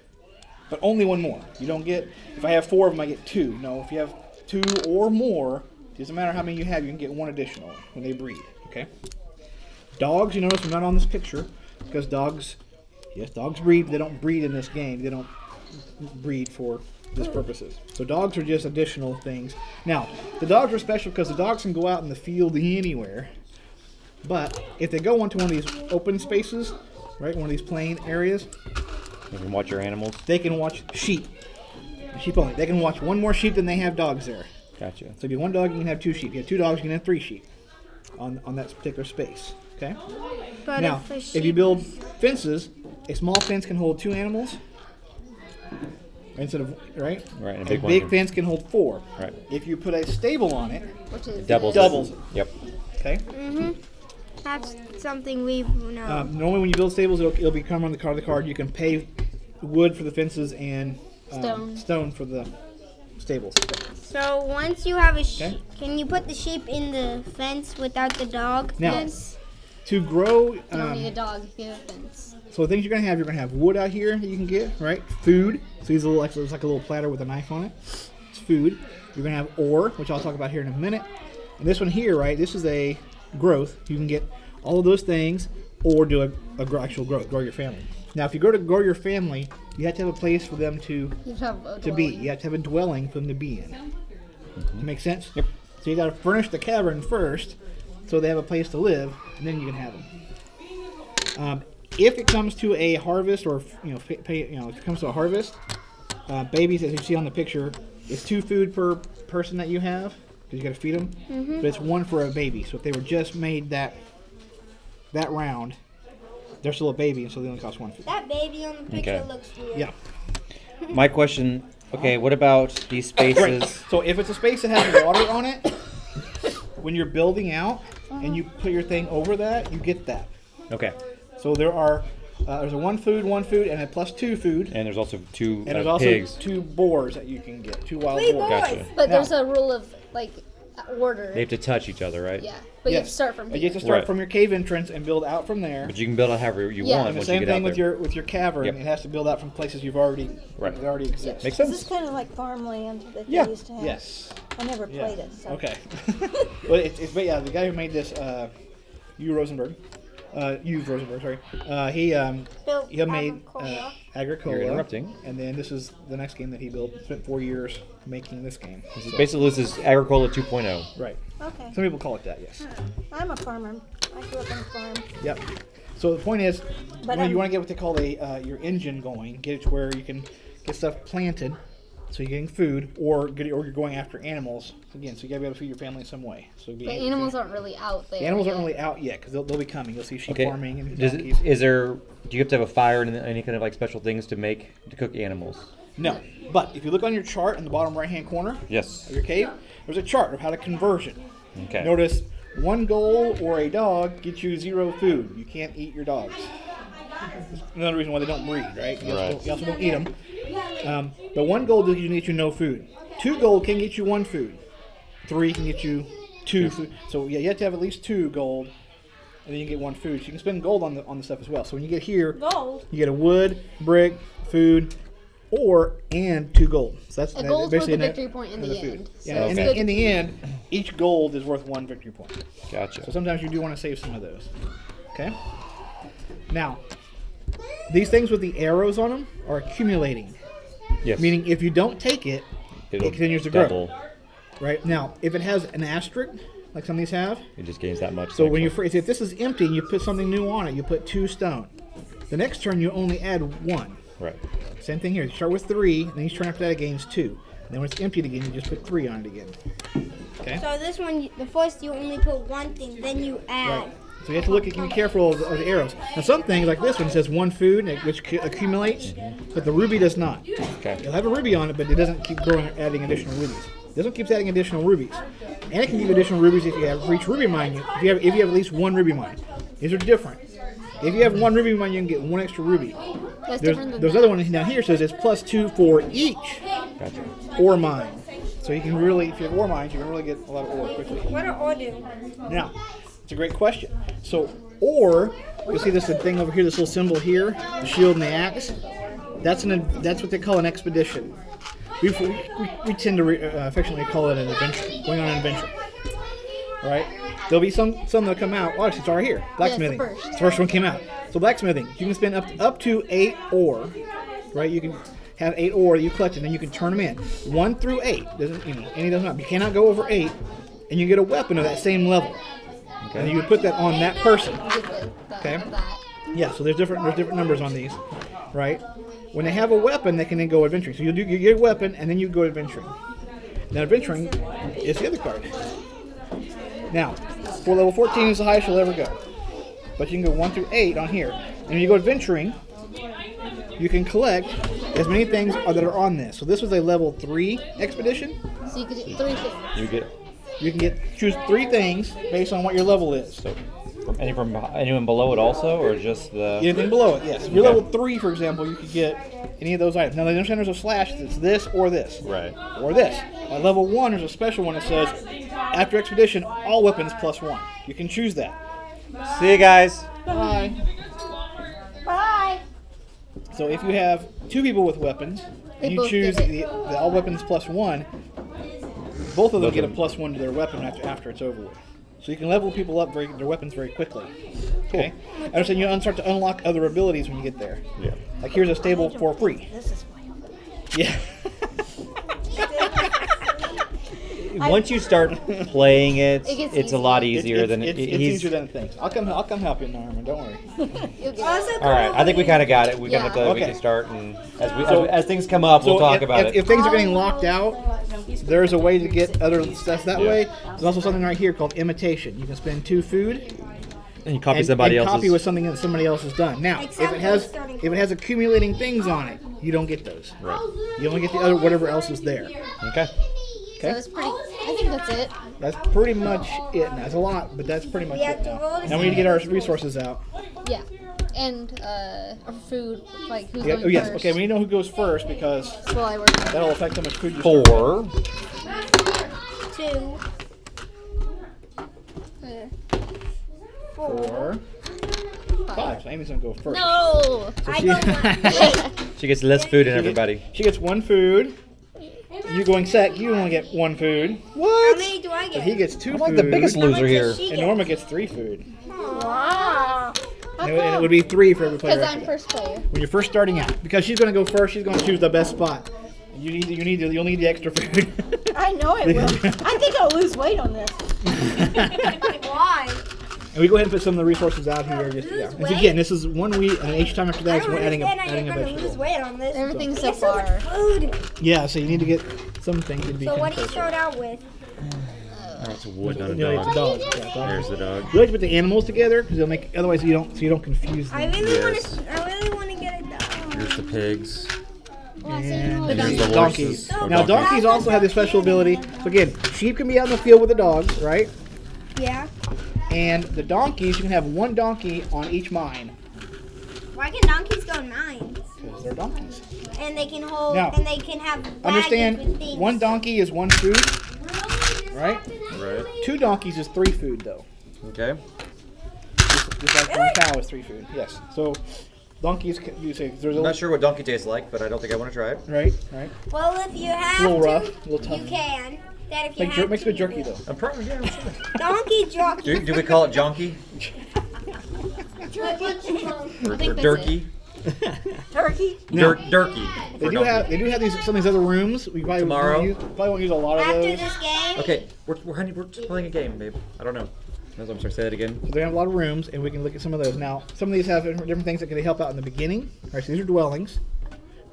but only one more. You don't get, if I have 4 of them, I get 2. No, if you have 2 or more, it doesn't matter how many you have, you can get 1 additional when they breed, okay? Dogs, you notice, are not on this picture, because dogs, yes, dogs breed, but they don't breed in this game. They don't breed for this purposes. So dogs are just additional things. Now, the dogs are special because the dogs can go out in the field anywhere, but if they go onto one of these open spaces, right, one of these plain areas, You can watch your animals. they can watch sheep. Sheep only. They can watch one more sheep than they have dogs there. Gotcha. So if you have 1 dog, you can have 2 sheep. If you have 2 dogs, you can have 3 sheep on that particular space. Okay? But Now, if you build fences, a small fence can hold 2 animals. Instead of, right? Right, and a big fence can hold 4. Right. If you put a stable on it, Which is doubles it. Yep. Okay? That's something we know. Normally when you build stables, it'll become on the card. You can pay wood for the fences and stone for the stables. So once you have a Okay. can you put the sheep in the fence without the dog? Now, fence? to grow, You don't need a dog, you have a fence. so the things you're gonna have wood out here that you can get, right? Food. So these little, it's like a little platter with a knife on it. It's food. You're gonna have ore, which I'll talk about here in a minute. And this one here, right? This is a growth. You can get all of those things, or do actual growth, grow your family. Now, if you go to grow your family, you have to have a place for them to You have a be. dwelling. You have to have a dwelling for them to be in. Make sense? Yep. So you got to furnish the cavern first, so they have a place to live, and then you can have them. If it comes to a harvest, or if it comes to a harvest, babies, as you see on the picture, it's 2 food per person that you have, because you got to feed them. But it's 1 for a baby. So if they were just made that round, they're still a baby, and so they only cost 1 food. That baby on the picture Okay. looks weird. Yeah. My question, okay, what about these spaces? Right. So if it's a space that has water on it, when you're building out and you put your thing over that, you get that. Okay. So there's a 1 food, and a plus 2 food. And there's also 2 And there's also pigs. 2 boars that you can get. 2 wild 3 boars. Gotcha. But Now- there's a rule of, like, order. They have to touch each other, right? Yeah, but you have to Yes. start from You here. have to start Right. from your cave entrance and build out from there. But you can build it however you Yeah. want And the once same you get thing out there. with your cavern. Yep. It has to build out from places you've already Right. that already exist. Makes This sense. is kind of like farmland that Yeah. they used to have. Yes. I never Yeah. played it. So. Okay. Well, but yeah, the guy who made this, Hugh Rosenberg, sorry. He Built made Agricola. Agricola. You're interrupting. And then this is the next game that he built. Spent 4 years making this game. So- Basically, this is Agricola 2.0. right. Okay. Some people call it that. Yes. I'm a farmer. I grew up on a farm. Yep. So the point is, But you want to get what they call your engine going, get it to where you can get stuff planted, so you're getting food, or you're going after animals again. So you got to be able to feed your family in some way. So The animals aren't really out there. The animals aren't yet. really out yet because they'll be coming. You'll see sheep Okay. farming and Do donkeys. you have to have a fire and any kind of like special things to cook animals? No, but if you look on your chart in the bottom right-hand corner Yes. of your cave, there's a chart of how to conversion. Okay. Notice 1 goal or a dog gets you 0 food. You can't eat your dogs. That's another reason why they don't breed, right? You also don't eat them. But 1 gold does get you no food. 2 gold can get you 1 food. 3 can get you 2 food. So yeah, you have to have at least 2 gold, and then you get 1 food. So you can spend gold on the stuff as well. So when you get here, Gold. you get a wood, brick, food, and 2 gold. So that's A gold's worth basically a victory point in the food. end. So Yeah, it's in, good in to the end, each gold is worth 1 victory point. Gotcha. So sometimes you do want to save some of those. Okay? Now, these things with the arrows on them are accumulating. Yes. Meaning if you don't take it, It'll it continues to double. grow. Right? Now, if it has an asterisk, like some of these have, It just gains that much. so when extra. if this is empty and you put something new on it, you put 2 stone. The next turn you only add 1. Right. Same thing here. You start with 3, and then each turn after that it gains 2. And then when it's emptied again, you just put 3 on it again. Okay? So this one, the first you only put 1 thing, then you add. Right. So you have to be careful of the arrows. Now some things like this one says 1 food, which accumulates, but the ruby does not. Okay. It'll have a ruby on it, but it doesn't keep growing, adding additional rubies. This one keeps adding additional rubies, and it can give you additional rubies if you have for each ruby mine. If you have at least 1 ruby mine, these are different. If you have 1 ruby mine, you can get 1 extra ruby. That's different than There's that. other one down here says it's +2 for each Gotcha. ore mine. So you can really, if you have ore mines, you can really get a lot of ore quickly. What do ore do? Now, it's a great question. So, ore, you'll see this thing over here, this little symbol here, the shield and the axe. That's what they call an expedition. We tend to affectionately call it an adventure. Going on an adventure. Right? There'll be some that come out. Oh, actually, it's right here. Blacksmithing. Yeah, it's the first one came out. So blacksmithing, you can spend up to 8 ore. Right? You can have 8 ore that you collect, and then you can turn them in. 1 through 8 doesn't any doesn't matter. You cannot go over 8, and you get a weapon of that same level. Okay. And you would put that on that person. Okay. Yeah. So there's different numbers on these, right? When they have a weapon, they can then go adventuring. So you get a weapon, and then you go adventuring. Now adventuring is the other card. Now, for level 14 is the highest you'll ever go, but you can go 1 through 8 on here. And when you go adventuring, you can collect as many things that are on this. So this was a level 3 expedition. So you could get 3 things. You can choose 3 things based on what your level is. So, anyone below it also, or just the anything below it? Yes. If you're level 3, for example, you could get any of those items. Now, there's a slash. It's this or this. Right. Or this. At level 1, there's a special one that says, after expedition, all weapons +1. You can choose that. See you guys. Bye. Bye. So if you have 2 people with weapons, and you choose the all weapons +1, both of them get a +1 to their weapon after it's over with. So you can level people up their weapons very quickly. Okay. I understand you start to unlock other abilities when you get there. Yeah. Like here's a stable for free. This is wild. Yeah. Once you start playing it, it's a lot easier than it's easier than it thinks. I'll come help you, Norman. Don't worry. All right, I think we kind of got it. We kind of we can start, and as things come up, we'll talk about it. If things are getting locked out, there's a way to get other stuff that way. There's also something right here called imitation. You can spend 2 food. And you copy somebody else's. Copy with something that somebody else has done. Now, if it has accumulating things on it, you don't get those. Right. You only get the other whatever else is there. Okay. So it's pretty. I think that's it. That's pretty much it. That's a lot, but that's pretty much it now. Now we need to get our resources out. Yeah. And our food, like who's Yeah, going oh yes, first. okay, we need to know who goes first because Well, I work. that'll affect how much food you 4. 2. 4. 5. So Amy's gonna go first. No! So I go 1. She gets less food than everybody. She gets 1 food. You going sec, you only get 1 food. How many do I So get? he gets 2 I'm food. like the biggest loser here. And Norma gets 3 food. Wow. And it would be 3 for every player. Because I'm first player. When you're first starting out, because she's going to go first, she's going to choose the best spot. You'll need the extra food. I know it will. I think I'll lose weight on this. Why? And we go ahead and put some of the resources out here. And again, this is 1 week, and each time after that, it's adding a lose vegetable. weight on this. Everything so Get so far. much food. Yeah, so you need to get some things to be. So what do you start out with? That's a wood, not a No, it's a dog. dog. Yeah, dog. There's the dog. We like to put the animals together because they'll make. Otherwise, you don't confuse them. I really Yes. want to get a dog. Here's the pigs. And Here's there's the donkeys. horses. Now donkeys also have this special ability. So again, sheep can be out in the field with the dogs, right? Yeah. And the donkeys, you can have 1 donkey on each mine. Why can donkeys go in mines? Because they're donkeys. And they can hold. Now, and they can have. Baggage with Understand? things. 1 donkey is 1 food, right? Right. 2 donkeys is 3 food, though. Okay. Just like 1 cow is 3 food. Yes. So donkeys, you say there's I'm not sure what donkey tastes like, but I don't think I want to try it. Right. Well, if you have A little to, rough, a little tough. you can. That if you have Makes to. good jerky though. I'm probably Donkey jockey. Do we call it jonky? Or durkey? Turkey? No. Durkey. They do have some of these other rooms. We probably Tomorrow? probably won't use a lot of After those. this game. Okay, we're just playing a game, babe. I don't know. I'm sorry, say that again. So they have a lot of rooms, and we can look at some of those. Now, some of these have different things that can help out in the beginning. Right, so these are dwellings,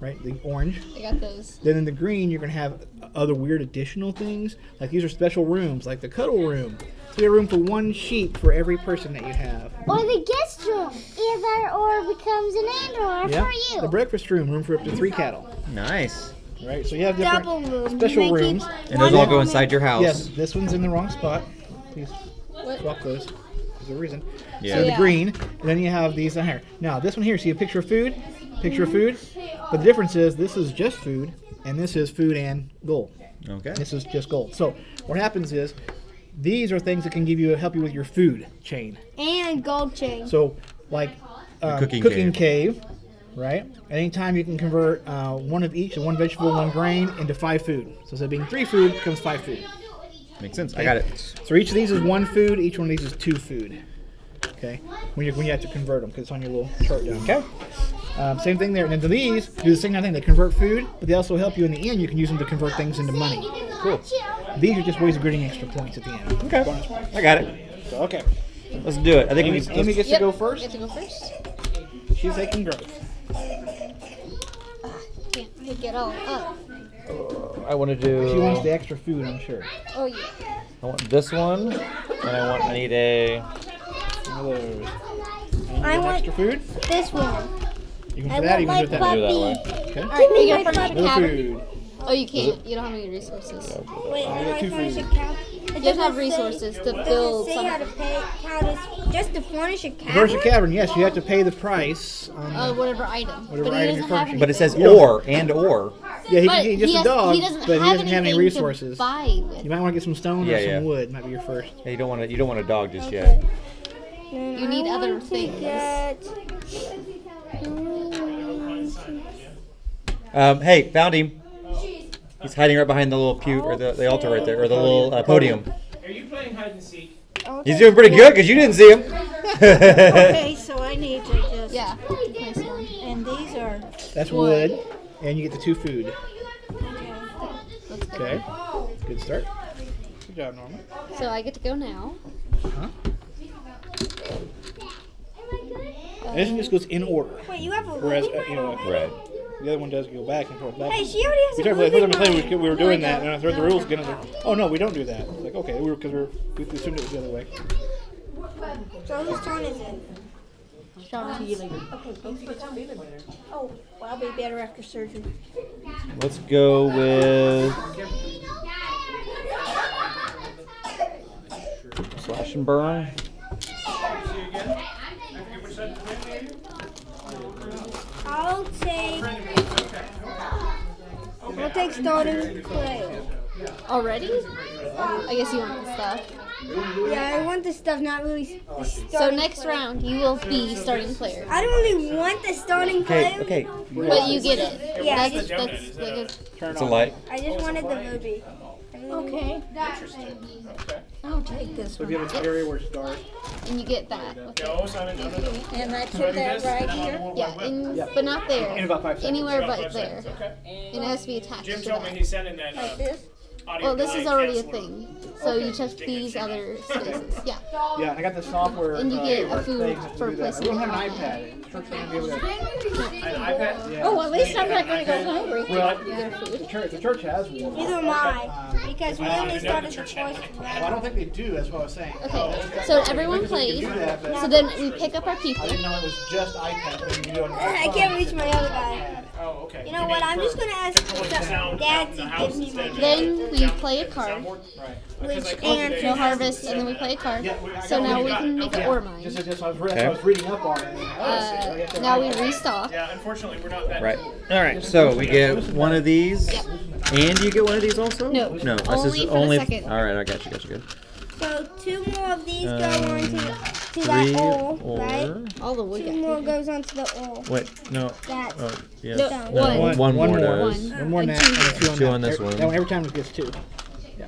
right? The orange. I got those. Then in the green, you're gonna have other weird additional things. Like these are special rooms, like the cuddle room. So you have room for 1 sheep for every person that you have. Or the guest room. Either or becomes an and or for you. The breakfast room for up to 3 cattle. Nice. Right, so you have different Double room. special rooms. And those all go inside your house. Yes, this one's in the wrong spot. Please swap those. There's a reason. Yeah. So the green, and then you have these on here. Now this one here, see a picture of food? Picture of food. But the difference is this is just food, and this is food and gold. Okay. This is just gold. So what happens is these are things that can help you with your food chain. And gold chain. So like Cooking cooking cave, right? Anytime you can convert one of each, one vegetable, one grain, into 5 food. So instead of being 3 food, it becomes 5 food. Makes sense. I got it. So each of these is 1 food. Each one of these is 2 food. Okay. When you have to convert them, because it's on your little chart down. Okay. Same thing there. And then these do the same kind of thing. They convert food, but they also help you in the end. You can use them to convert things into money. Cool. These are just ways of getting extra points at the end. Okay. I got it. So, okay. Let's do it. I think Amy gets to go first. Get to go first. She's taking growth. Can't pick it all up. I want to do. She wants the extra food, I'm sure. Oh yeah. I want this one, and I need a. One of those. I want extra food. this one. You can I do that. want You my can do it that puppy. way. Okay. Give me You're my from puppy. Another Caverna. food. Oh, you can't. You don't have any resources. Wait, how do I two furnish a food. cow? You don't have resources to build Say how to something. pay how to just to furnish a cavern. Furnish a cavern, yes, you have to pay the price on Whatever item. Whatever but item he you're doesn't have furnishing. But it says anything. or and or. Yeah, But he's just he a dog, he doesn't but he have doesn't have any anything resources. to buy with. You might want to get some stone Yeah, or some yeah. wood. Might be your first. Yeah, you don't want a dog just yet. You need other things. Hey, found him. He's hiding right behind the little pew or the altar right there, or the little podium. Are you playing hide and seek? He's doing pretty good because you didn't see him. Okay, so I need to just. Yeah. Nice one. And these are. That's wood, and you get the 2 food. That's good. Okay, good start. Good job, Norma. So I get to go now. This one just goes in order, Wait, you have a whereas ruby? Right. the other one does go back and forth. Back. Hey, she already has We a tried to ruby. play, we were doing that, and I threw the rules again. And I was like, oh no, we don't do that. It's like, okay, we assumed it was the other way. So whose turn is it? Oh, well, I'll be better after surgery. Let's go with slash and burn. I'll take starting play. Already? I guess you want the stuff. Yeah, I want the stuff, not really the So starting next player. round, you will be starting player. I don't really want the starting player. Okay. But you get it. Yeah, That's like a, It's a light. I just wanted the ruby. Okay. I'll take this So if one. you have an area where it's dark. and you get that. with it. No, Simon, And I put that right here. Yeah, but not there. In about 5 seconds. Anywhere About but 5 there. seconds, okay. And it has to be attached Jim to told me that. he's sending that Like this. audio. Well, this is guide already a cancel. thing. So you check these other spaces. Yeah. Yeah, I got the software. And you get a food things to for do that. placing We don't have an it. iPad. Church can't be able to. An iPad? Yeah. Oh, at least I'm not going to go hungry. Well, You get a food. the church has one. Neither am I, because we only started the choice. Well, I don't think they do. That's what I was saying. Okay, so everyone plays. Do that, but So then we pick up our people. I didn't know it was just iPad. But you can do it on your I phone. can't reach my other guy. Oh, okay. You know what? I'm just gonna ask Dad to give me my Then we play a card, which no answers. harvest, and then we play a card. So now we can make it ore mine. Just I was reading up on it. Now we restock. Yeah, unfortunately, we're not that. Right. All right. So we get one of these, and you get one of these also. No. No. This Only is for the only. second. All right. I got you. Good. So 2 more of these go on to 3 that ore, right? or All the wood 2 more goes on to the ore. wait. No. That. Oh yeah. No, No, one. one more One does. One more on that. And And 2 on that. this one. That one. Every time it gets 2. Yeah.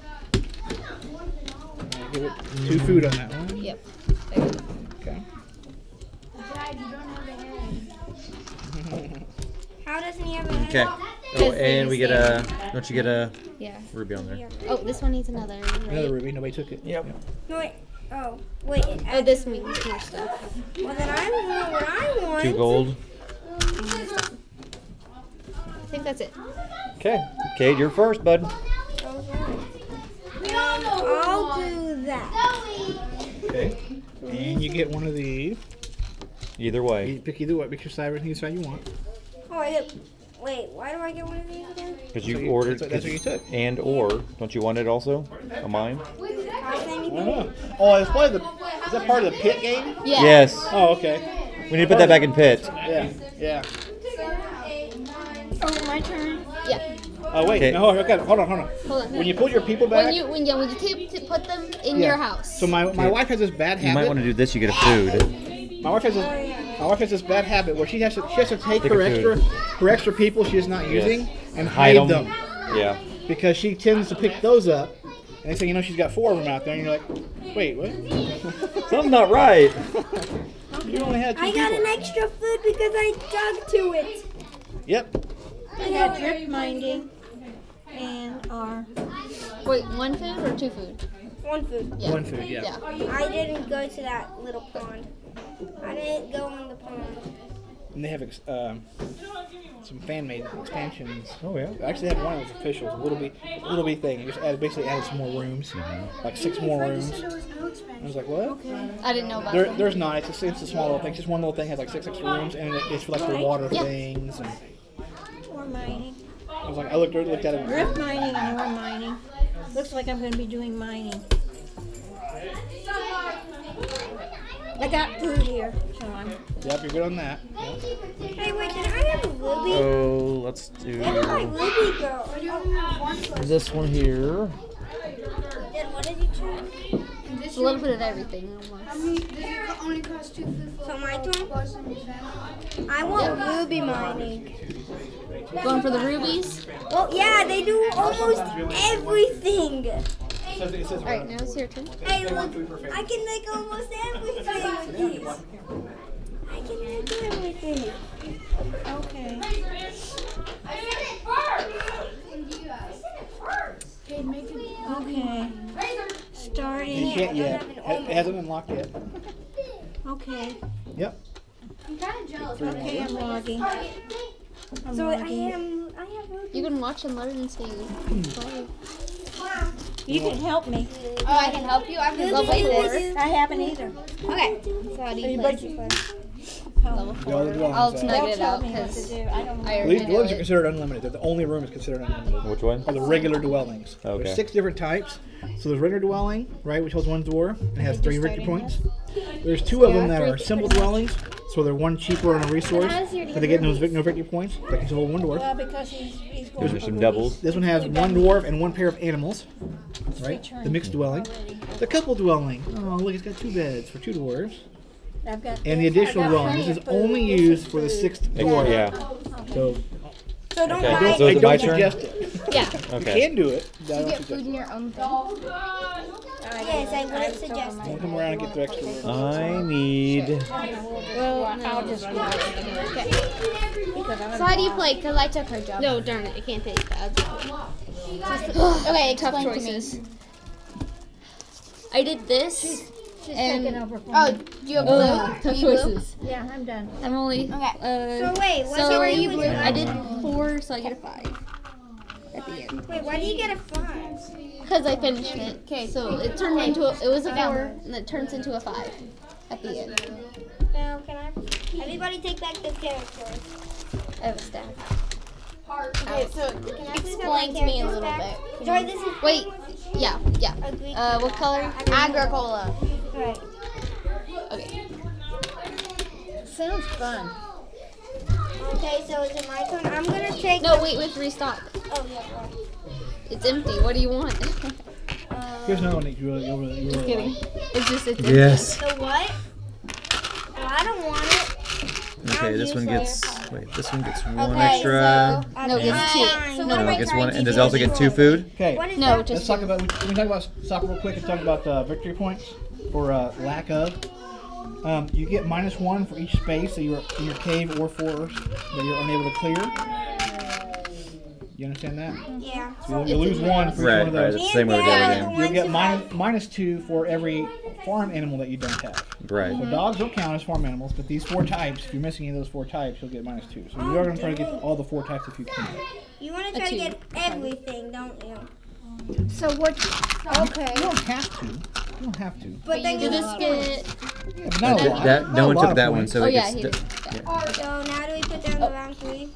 Give it 2 food on that one. Yep. Okay. How doesn't he have a head? Okay. Oh, and we get a. Don't you get a Yeah. ruby on there? Oh, this one needs another. Right? Another ruby. Nobody took it. Yep. No, wait. Oh, wait. Oh, this means more stuff. Well, then I want what I want. 2 gold. I think that's it. Okay. Cade, you're first, bud. I'll do that. Okay. And you get one of these. Either way. You pick either way. Pick your side, any side you want. Oh, wait, why do I get one of these again? Because So you you- ordered. that's what you took. And or don't you want it also? A mine? Cost anything? Oh, it's part of the. Is that part of the pit game? Yeah. Yes. Oh, okay. We need to put that back in pit. Yeah. Yeah. Oh, my turn. Yeah. Oh wait. Okay. No, okay. Hold on. Hold on. When you pull your people back. When you put them in Yeah. your house. So my wife has this bad habit. You might want to do this. You get a food. My wife has this. My wife has this bad habit where she has to take Take her her extra people she's not using and Hide hide 'em. them. Yeah. Because she tends to pick those up. And next thing you know, she's got 4 of them out there, and you're like, wait, what? Something's not right. You only had 2 I got people. an extra food because I dug to it. Yep. I got drift minding and our. Wait, 1 food or 2 food? 1 food. Yeah. 1 food, yeah. I didn't go to that little pond. I didn't go in the pond. And they have some fan-made expansions. Oh yeah. I actually had one that was official, a little bitty thing. It just basically added some more rooms, like 6 more rooms. I was like, what? I didn't know about that. There's not. It's a small little thing. Just one little thing has like 6 extra rooms, and it's for like the water things. And Ore mining. I was like, I looked at it. Drift mining and ore mining. Looks like I'm going to be doing mining. I got food here, so I'm. Yep, you're good on that. Yep. Hey, wait, did I have a ruby? Oh, let's do Where did my ruby go? this one here. Then what did you choose? It's a little bit of everything almost. Only cost 2 food. So my turn? I want ruby mining. Going for the rubies? Well, yeah, they do almost everything. Alright, now it's your turn. Hey, look, I can make almost everything with these. I can make everything. Okay. Okay. Starting. You can't yet. It hasn't been locked yet. Okay. Yep. Okay, I'm logging. So I have ruby. You can watch and learn until you play. You can help me. Oh, I can help you? I'm level 4. I haven't either. Okay. So how do you play? Level 4. Go to the dwelling I'll site. snug They'll it tell out me what to because do. I don't know. I These already know dwellings are it. considered unlimited. They're the only room is considered unlimited. Which one? Are the regular dwellings. Okay. There's 6 different types. So there's regular dwelling, right, which holds 1 door and has 3 victory points. There's 2 of them that are simple dwellings, so they're 1 cheaper on a resource, but they get no victory points. They can hold 1 dwarf. Well, because he's going There's for some rubies. doubles. This one has 1 dwarf and 1 pair of animals, right? The mixed dwelling. The couple dwelling. Oh, look, it's got 2 beds for 2 dwarves. I've got And the this. additional I've got dwelling. This is plenty of only food. used for the 6th dwarf. Yeah. So So don't Okay. buy So I is it my don't turn? suggest it. Yeah. You Okay. can do it. but I don't You get suggest food it. in your own thing. Yes, I wouldn't suggest Don't it. come around and get the extra room. I need. Well, I'll just read it. Okay. Because I'm So how do you play? Because I took her job. No, darn it. I can't take that. Okay, Tough explain choices. to me. I did this. She's and taking over for oh, me. do you have blue? Tough Are you blue? choices. Yeah, I'm done. I'm only. Okay. So wait, what So are are you you blue? doing? I did 4, so I get a 5 at the end. Wait, why do you get a 5? Because I finished it. Okay, so it turned into it was a 4, and it turns into a 5 at the end. Now, can I? Everybody take back the characters. I have a stack. Okay, so can I please have Explain my to me a characters little back? bit. Joy, this is Wait, yeah. Agreed. What color? Agricola. right. Okay. Sounds fun. Okay, so is it my turn? I'm gonna take. No, wait, we have to restock. Oh yeah, right. It's empty. What do you want? Here's another one that you really Just kidding. like. It's just it's empty. Yes. The what? Oh, I don't want it. Okay, this one gets. Wait, this one gets 1 Okay, extra. No, and- it's 2. So No, it gets 1, and does it also get 2 food? Okay. What is No, that? just Let's talk 2. about. We can talk about stop real quick and talk about victory points or lack of. You get -1 for each space that you're in your cave or forest that you're unable to clear. You understand that? Yeah. So you lose 1 for each Right, one of right. those. It's the same way with the other game. You'll get -2 for every farm animal that you don't have. Right. So dogs don't count as farm animals, but these 4 types, if you're missing any of those 4 types, you'll get -2. So you are going to try to get all the 4 types if you can. You want to try to get everything, don't you? So what? Okay. You don't have to. You don't have to. But then You just get. Yeah, but not a lot. That, Not no a one lot took of that one, points. so Oh it yeah, gets. he did. So now do we put down the round 3?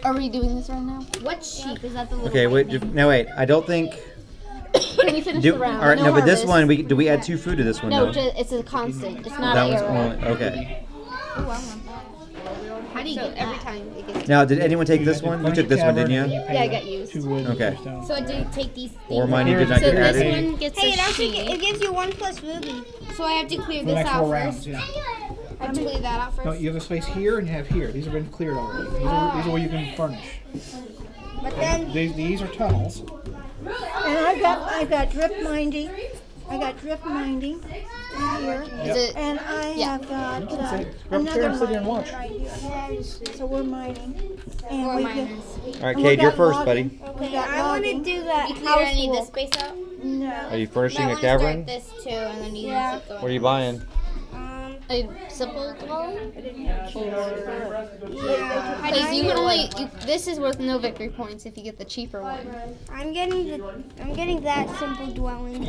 Are we doing this right now? What sheep is that? The little. Okay, wait. Now wait. I don't think. Can we finish Do, the round? all right, no, but this harvest. one, do we add 2 food to this one? No, though? it's a constant. It's not That an one's arrow. only okay. How do you get every time it gets? Now, did anyone take this one? You took this one, didn't you? Yeah, I got used. 2 wood. Okay. stone. So I did take these. Or mine did not So get this added. one gets Hey, a it actually sheep. it gives you 1 plus ruby. So I have to clear For the this next out 4 rounds, first. yeah. I have to clear that out first. No, you have a space here and you have here. These have been cleared already. These are where you can furnish. But then These are tunnels. And I've got drip minding. I got drip minding in here. Is it? And I have got Go upstairs another and sit here and mining watch. right here. So we're mining. And We're we miners. All right, Cade, you're first, buddy. Okay, I want to do that. You You clear any of this space out? No. Are you furnishing I a want to start cavern? this too, and then you Yeah. keep going. What are you buying? A simple dwelling? Yeah. Because you can only this is worth no victory points if you get the cheaper one. I'm getting that simple dwelling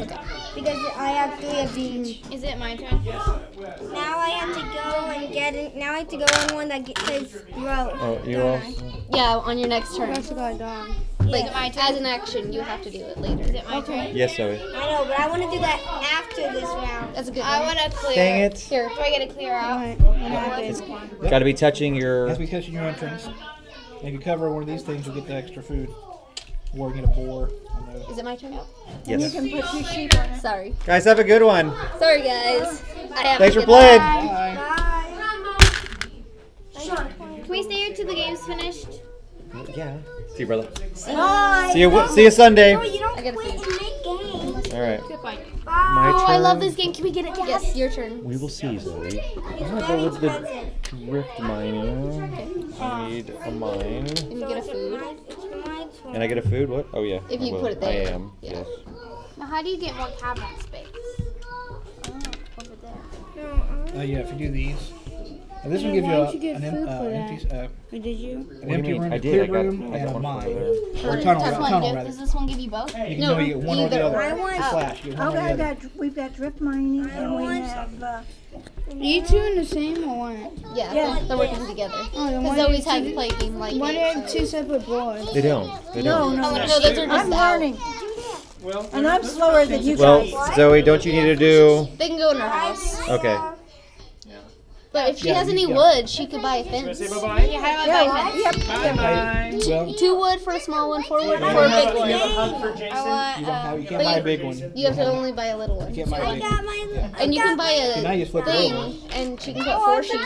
because I have 3 of each. Is it my turn? Now I have to go and get it. Now I have to go on one that says grow. Oh, you all? Yeah, on your next turn. That's what I done. Like Is it my turn? as an action, you have to do it later. Is it my turn? Yes, Zoe. I know, but I want to do that after this round. That's a good I one. want to clear. Dang it. Here. Do I get to clear out? It's got to be touching your. Has to be catching your entrance. And if you cover one of these things, you'll get the extra food. Or get a boar. Is it my turn now? And you Yes. can put your sheep on it. Sorry. Guys, have a good one. Sorry, guys. I have Thanks to for get playing. Can we stay here till the game's finished? Yeah. See you, brother. Bye. See you Sunday. No, you don't I gotta quit see. and make games. All right. Bye. My Oh, I turn. love this game. Can we get it, Dad? Yes, your turn. We will see, Zoe. It's I'm gonna very go with the expensive. drift mining. I need a mine. And you get a food. It's my turn. And I get a food? What? Oh, yeah. If I you will. put it there. I am. Yeah. Yes. Now, how do you get more cavern space? Oh, over there. Yeah, if you do these. And this one gives you an empty room, I a did. clear I got room, and a one mine. over there. Or a tunnel rather. Does this one give you both? You can No, only get one or the either. other. I want. Slash. You get one or Okay, the other. we've got drip mining and we have. You two in the same or what? Yeah, they're working together. Oh, then Because why Zoe's do had to play a game like why do you have it. two separate boards? They don't. They No, don't. no, Oh, no. no, those are just I'm out. learning. Well, And I'm slower than you Well, guys. Zoe, don't you need to do? They can go in her house. Okay. But if she Yeah, has any yeah. wood, she could buy a should I fence. say bye-bye? Yeah, how do I buy fence? Yep. Bye-bye. Well, 2 wood for a small one, 4 wood Do for you a have big a one. hug for Jason? you can't But buy a you- big one. You have to only buy a little You one. can't buy a I big got one. my. And you can buy So now you a flip it over. thing, and she can put 4 sheep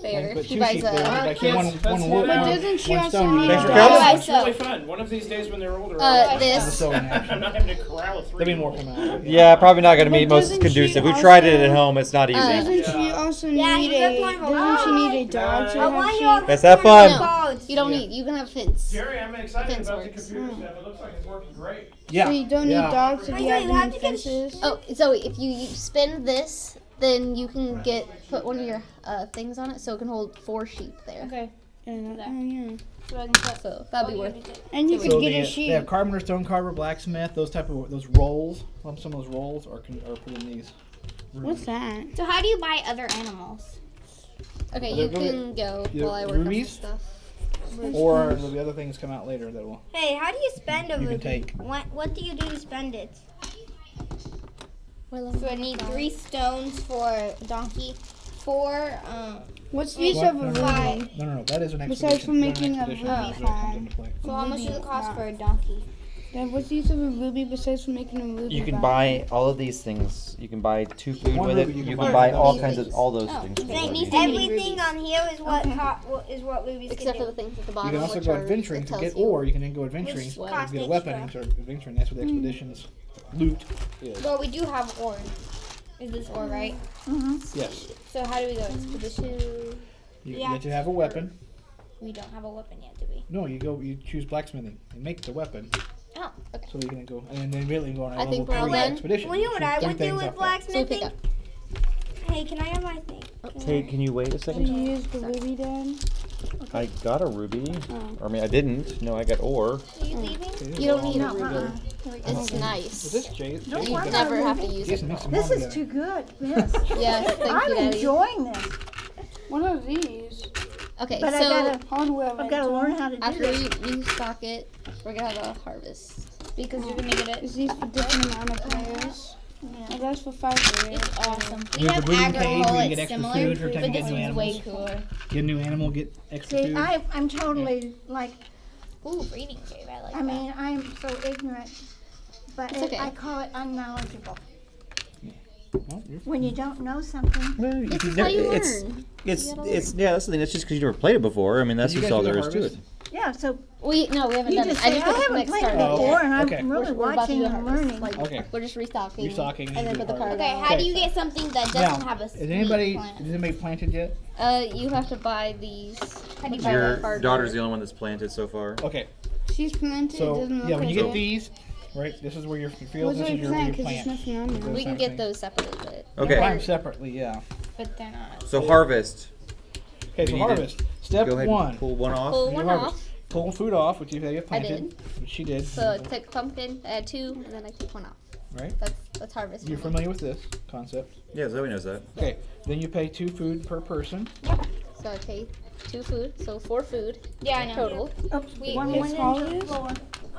there. But She two buys sheep there, a. like one Kids, let's wood, head out. one Doesn't she one also stone. You need can Thanks do for that. coming. It's really fun. One of these days when they're older. The This. sewing action. I'm not having to corral 3. There'll be more come out. Yeah, probably not going to be But most doesn't conducive. she We tried it also- at home. It's not easy. Doesn't she also Yeah, need you a? look like Doesn't she need a dog to I have want sheep? your. Let's have fun. No, you don't need. You can have a fence. Jerry, I'm excited Fence about the works. computer stuff. It looks like it's working great. Yeah. So you don't need yeah. dogs if I you know, have you them have in to get fences. Oh, Zoe, if you spin this, then you can put one of your things on it, so it can hold 4 sheep there. Okay. Yeah. So that'd be worth it. And you So could get they a have sheep. carpenter, stone carver, blacksmith, those type of those rolls. Some of those rolls are put in these. What's that? So how do you buy other animals? Okay, Well, you they're can go either while I work on rubies? some stuff. Or there'll be other things come out later that will. Hey, how do you spend a You can ruby? take. What do you do to spend it? Well, So I need 3 stones for a donkey, 4 What's the use What? of a No, ruby? No, that is an expedition. Besides for You're an making a expedition. ruby That's what comes farm. into play. So how much does it cost for a donkey? Dad, what's the use of a ruby besides for making a ruby? You can farm? buy all of these things. You can buy 2 food One with it. ruby, You can buy all kinds of all those Oh, things. so with it. needs everything on here is what is what rubies except can for do. the things at the You bottom. can also which go are- adventuring it to tells get, you. or you can then go adventuring Which to cost get a weapon and start adventuring. That's what the expeditions loot is. Well, we do have ore. Is this ore right? Yes. So how do we go expedition? You Yeah. get to have a weapon. We don't have a weapon yet, do we? No, you choose blacksmithing and make the weapon. Oh, okay. So you can go and then really go on a I think level we're all 3 done. expedition. Well, you know what I Choose would do things with off that. So we pick blacksmithing? up. Hey, can I have my thing? Kate, can you wait a Do second? you use the ruby, Dad? I got a ruby. Oh. Or, I mean, I didn't. No, I got ore. Are you leaving? You don't need a All ruby. together. It's Is nice. this Jay? Don't You worry never about have to use it. Jason, mix them This all is together. too good. Yes. Yes, thank I'm you, Daddy. enjoying this. What are these? Okay, But so Hardware. I've got to learn how to do after this. you stock it, we're gonna have a harvest. Because you're gonna get it. Is these for different amount of players? Oh, that's for 5 players. It's awesome. We Here's have the breeding cage where agro you get it's extra similar, food for but taking this new one's way animals. cooler. Get a new animal, get extra See, food. I'm totally like, Ooh, breeding cave. I like I that. mean, I'm so ignorant, but It's okay. I call it unknowledgeable. When you don't know something. Well, if This you is how never- you it's, learn. it's, You gotta it's, yeah, that's the thing. It's just because you never played it before. I mean, that's You just guys all do there the is to it. harvest? Yeah, so We haven't you done just it. I say, just I put the haven't next played card. it Oh, okay. before, and I'm Okay. really We're about to watching do and harvest. learning. Like, Okay. we're just restocking. Restocking And then and put the do card harvest. out. How do you get something that doesn't Now, have a is seed anybody plant? planted yet? You have to buy these. How do you buy Your that? card daughter's board. the only one that's planted so far. Okay. She's planted. So doesn't look yeah, when you like get it. these, right? This is where your field. What's This our is your where you plant? Because there's plant. nothing on there. We can same get thing. those separately, but You Okay. buy them separately, yeah. But they're not. So harvest. Okay, We so need to harvest. Step Go ahead one. and pull one off. pull You one harvest. off. Pull food off, which you have I planted. did. Which she did. So I take pumpkin, add 2, and then I take 1 off. Right. That's harvest. You're familiar with this concept. Yeah, Zoe knows that. Okay. Then you pay 2 food per person. So I take 2 food, so 4 food. Yeah, I know. Total. Oops, We- one it's went small into the it is? floor.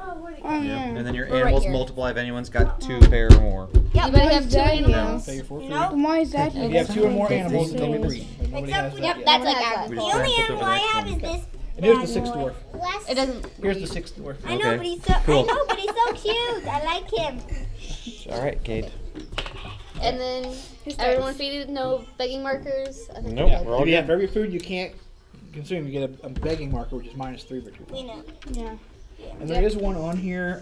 Oh, yeah. And then your We're right animals here. multiply if anyone's got 2 pair or more. Anybody have 2 that animals? Pay your 4 food. Nope. Why is that? If you have 2 or more animals, then you agree. But nobody Except has for- that Yep, yet. that's like has that. The agriculture. only Flip animal the I next have one. is this. And here's the bad 6th boy. dwarf. It doesn't. Here's the 6th dwarf. I know, Okay. but he's so. Cool. I know, but he's so cute. I like him. All right, Cade. And then everyone feed no begging markers. I think Nope, we're good. we're all If you good. have every food you can't consume, you get a begging marker, which is -3 victory We points. know. Yeah. And there is one on here.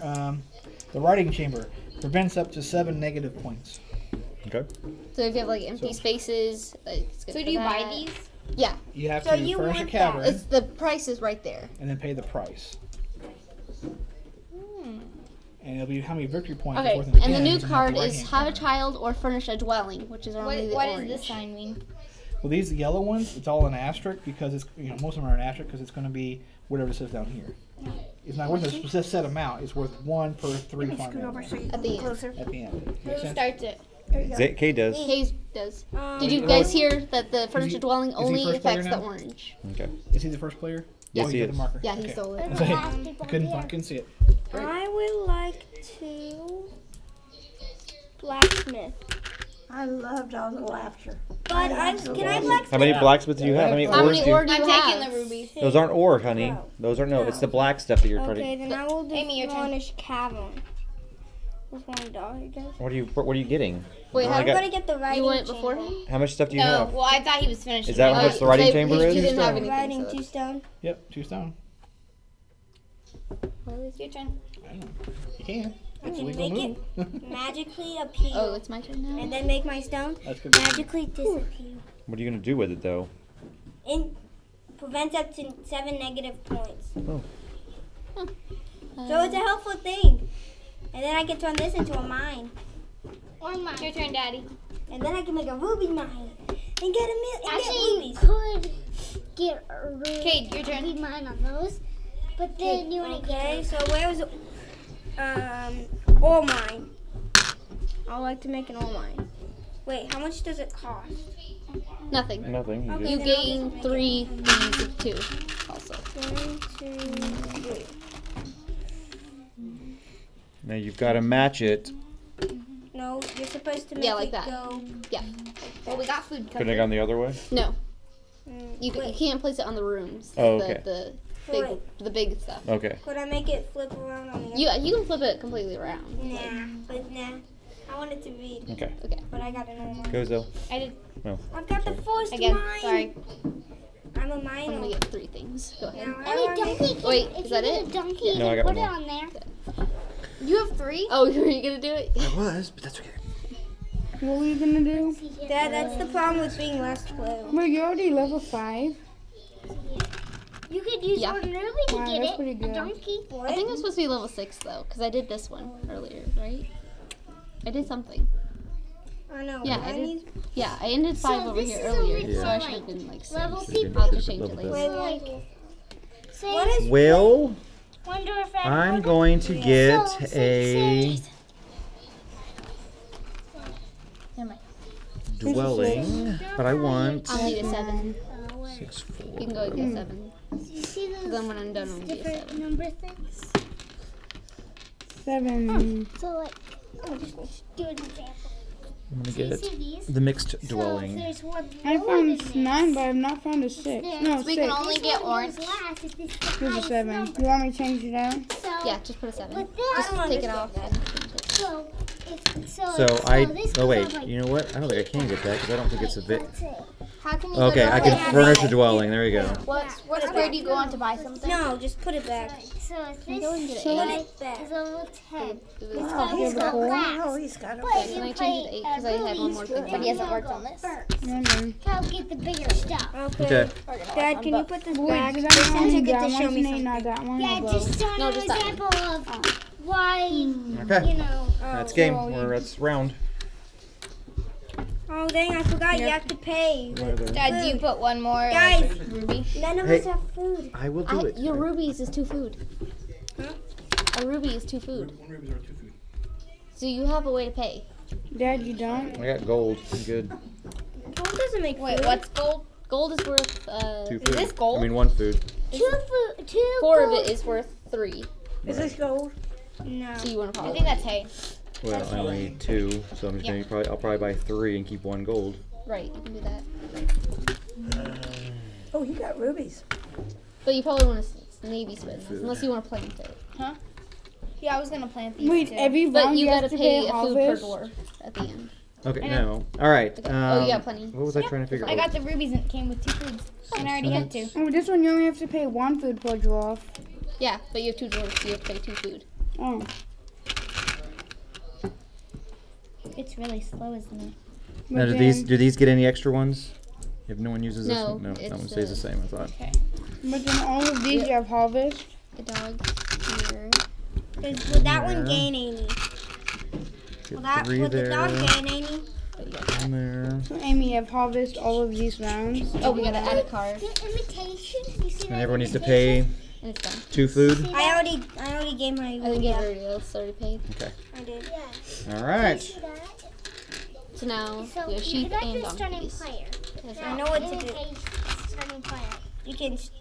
The writing chamber prevents up to 7 negative points. Okay. So if you have like empty spaces, it's good So for do you buy that. these? Yeah, You have So to you furnish a want cavern it's the price is right there. and then pay the price. And it'll be how many victory points Okay, are worth in the and the new games, and card the is right-hand have a corner. child or furnish a dwelling, which is only the What orange. does this sign mean? Well, these yellow ones, it's all an asterisk because it's most of them are an asterisk because it's going to be whatever it says down here. It's not worth a specific set amount. It's worth 1 per 3 farm Scoot over animals so you At can the be end. closer. at the end. Make Who sense? starts it? Cade does. Hayes does. Did you Is- guys hear that the furnish a dwelling he only first player affects the now? orange? Okay. Is he the first player? Yes, oh, he you got is. the marker. Yeah, he Okay. stole it. Couldn't see it. I would like to blacksmith. I loved all the laughter. But can I blacksmith? How many blacksmiths do you have? How many How ores many do you ore do you I'm have? taking the rubies. Those aren't ore, honey. Those are no. It's the black stuff that you're trying Okay, to. then I will do Amy, your turn. furnish cavern. With $1, I guess. What are you getting? Wait, Oh how, my I'm God. gonna get the writing you went chamber. before him? How much stuff do you No, have? well, I thought he was finished. Is that how much the writing chamber he is? didn't have Stone. anything. Writing So 2 stone. Yep, 2 stone. Your turn. I don't know. You can. I It's a can legal make move. it magically appear. oh, it's my turn now. And then make my stone That's good. magically disappear. What are you gonna do with it though? It prevents up to 7 negative points. Oh. So it's a helpful thing. And then I can turn this into a mine. Or mine. Your turn, Daddy. And then I can make a ruby mine. And get Actually, you rubies. could get a really Kate, your turn. big mine on those, but then you want to Okay, so where's ore mine? I like to make an ore mine. Wait, how much does it cost? Nothing. Nothing. Okay. You then I'll gain just 3 these of 2 also. 1, 2, 3. Now you've got to match it. No, you're supposed to make Yeah, like it that. go. Yeah. Well, we got food Couldn't have gone the other way. No. Mm, You wait, can't place it on the rooms. Oh, okay. The big stuff. Okay. could I make it flip around on the other? You can flip it completely around. Nah. I want it to read. Okay. Okay. But I got another one. Go Zoe. I did. I've got the first Again. mine. Sorry. I'm a I'm miner. gonna get 3 things. Go ahead. Now, I Any wanna donkey can, Wait, if is that you get it? a donkey, No, I you got put one it more. on there. You have 3? Oh, were you gonna do it? I was, but that's okay. What were you gonna do? That's the problem with being last blue. Well, you're already level 5. You could use Yeah. ordinarily to Wow, get that's it. pretty A good. donkey. I think I'm supposed to be level 6 though, because I did this one earlier, right? I did something. I know. Yeah, but I I did. need. Yeah, I ended 5 So over this here is earlier, only so I for, should have been like 6. level I'll just change it later. Wait, Like, say, what is? Well, wonder if I'm going to get So, a Never mind. dwelling, but I want I'll need a 7. 6, You can go and get 7. You see those Then when I'm done, I'll get different 7. number things? 7. So like, I'll just do an example. I'm gonna So you get see these? the mixed So if dwelling. there's one I lower found than 9, but I've not found a 6. No, We 6. can only this get one orange. goes last if it's the Here's a highest 7. number. You want me to change it out? So, Yeah, just put a 7. But then, Just take it off and change it. so if So this oh goes wait, up like you know what? I don't think I can get that because I don't think it's a bit. That's it. How can you Okay, go I down can like furnish a that? dwelling. There you go. What square do you go on to buy something? No, just put it back. So is Can I go and get this an Put eight? it back. is a little 10. Oh, he's got oh, he's got But Can you I change it play to 8 because I had one more thing? but he hasn't worked on this. I'll get the bigger stuff. Okay. Dad, can you put this back? Does Since that you mean get to that show one's me name, something. not that one? Yeah, or just both? an No, just that one. example of why, Okay. you know. That's game. Or that's round. Oh dang, I forgot you have to pay. Dad, do you put one more Guys, ruby? none of Hey. us have food. I will do it. Your rubies is 2 food. Huh? A ruby is 2 food. One rubies are 2 food. So you have a way to pay. Dad, you don't? I got gold. I'm good. Gold doesn't make Wait, food. what's gold? Gold is worth 2 food. this gold? I mean 1 food. 2 food. 2 4 gold. of it is worth 3. Is this gold? No. So you want to I follow. think that's hay. Well, I only need 2, so I'm just gonna I'll probably buy 3 and keep 1 gold. Right, you can do that. Oh, you got rubies. But you probably want to navy smith unless you want to plant it. Huh? Yeah, I was gonna plant these Wait, too. every But round you have gotta to pay pay a food per harvest? door at the end. Okay, no. All right. Okay. Oh, you got plenty. What was I trying to figure out? I got the rubies and it came with 2 foods. And I already had 2. Oh, this one you only have to pay 1 food per dwarf. Yeah, but you have 2 doors, so you have to pay 2 food. Oh. It's really slow, isn't it? Now, do these get any extra ones? If no one uses this No, one? No, that it's, one stays the same, I thought. Okay. But then all of these you have harvest. The dog here. Would that one gain any? Get 3 Would the there. dog gain any? One there. So Amy, you have harvest all of these rounds. Oh, we gotta add a card. The imitation. You see And that everyone needs to imitation? pay And it's done. 2 food? I already gave my. I think everybody else already paid. Okay. I did. All right. So now So we have sheep that's and the starting donkeys. player. I know what to do. Starting player.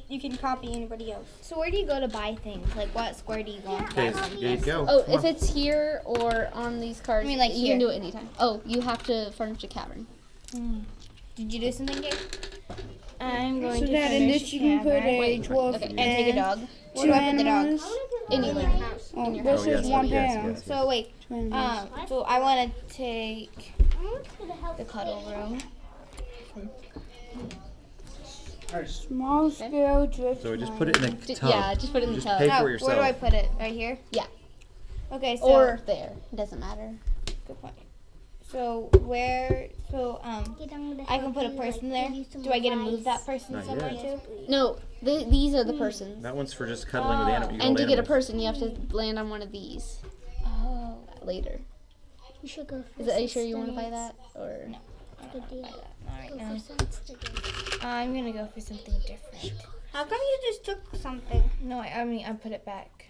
You can copy anybody else. So where do you go to buy things? Like what square do you go on to buy Okay, things? there you go. Oh, Come if on. it's here or on these cards, I mean, like you here. can do it anytime. Oh, you have to furnish a cavern. Did you do something, Gabe? I'm going So to that in finish this you can put a Wait, dwarf okay. and take a dog. Where 2 do I put the dog? animals. Anywhere. Oh, your this Oh, is yes, 1 yes, pound. yes. So wait, 2 animals. so I want to take the cuddle room. Small scale drift. So just put it in a Ju- tub. yeah, just put it in the Just tub. pay No, for where yourself. do I put it? Right here? Yeah. Okay, so Or there. It doesn't matter. good point. So where? So I can put a person there. Do I get to move that person Not somewhere yet. too? No, these are the persons. That one's for just cuddling with animals. And to get a person, you have to land on one of these Oh, later. you should go. Are you sure you want to buy that? Or No. Good deal. All right, now No. I'm gonna go for something different. How come you just took something? No, I mean I put it back.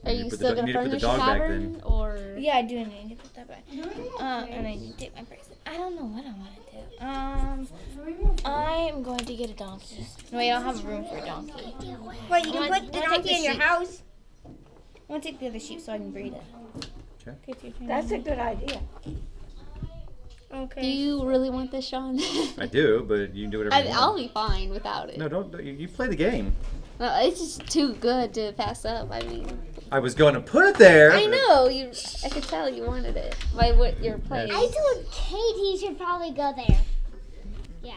are You you put the still do- gonna you need to put the furnish a dog back cavern? then. Or Yeah, I do need to put that back. And I need to take my person. I don't know what I want to do. I am going to get a donkey. No, I don't have room for a donkey. Wait, you I can want- put the I wanna take donkey the in your sheep. house. I want to take the other sheep so I can breed it. Okay. it's your turn. That's a good idea. Okay. do you really want this, Sean? I do, but you can do whatever you I'll want. be fine without it. No, don't. You play the game. No, it's just too good to pass up. I mean, I was going to put it there. I know you. I could tell you wanted it by what you're playing. I told Kate he should probably go there. Yeah.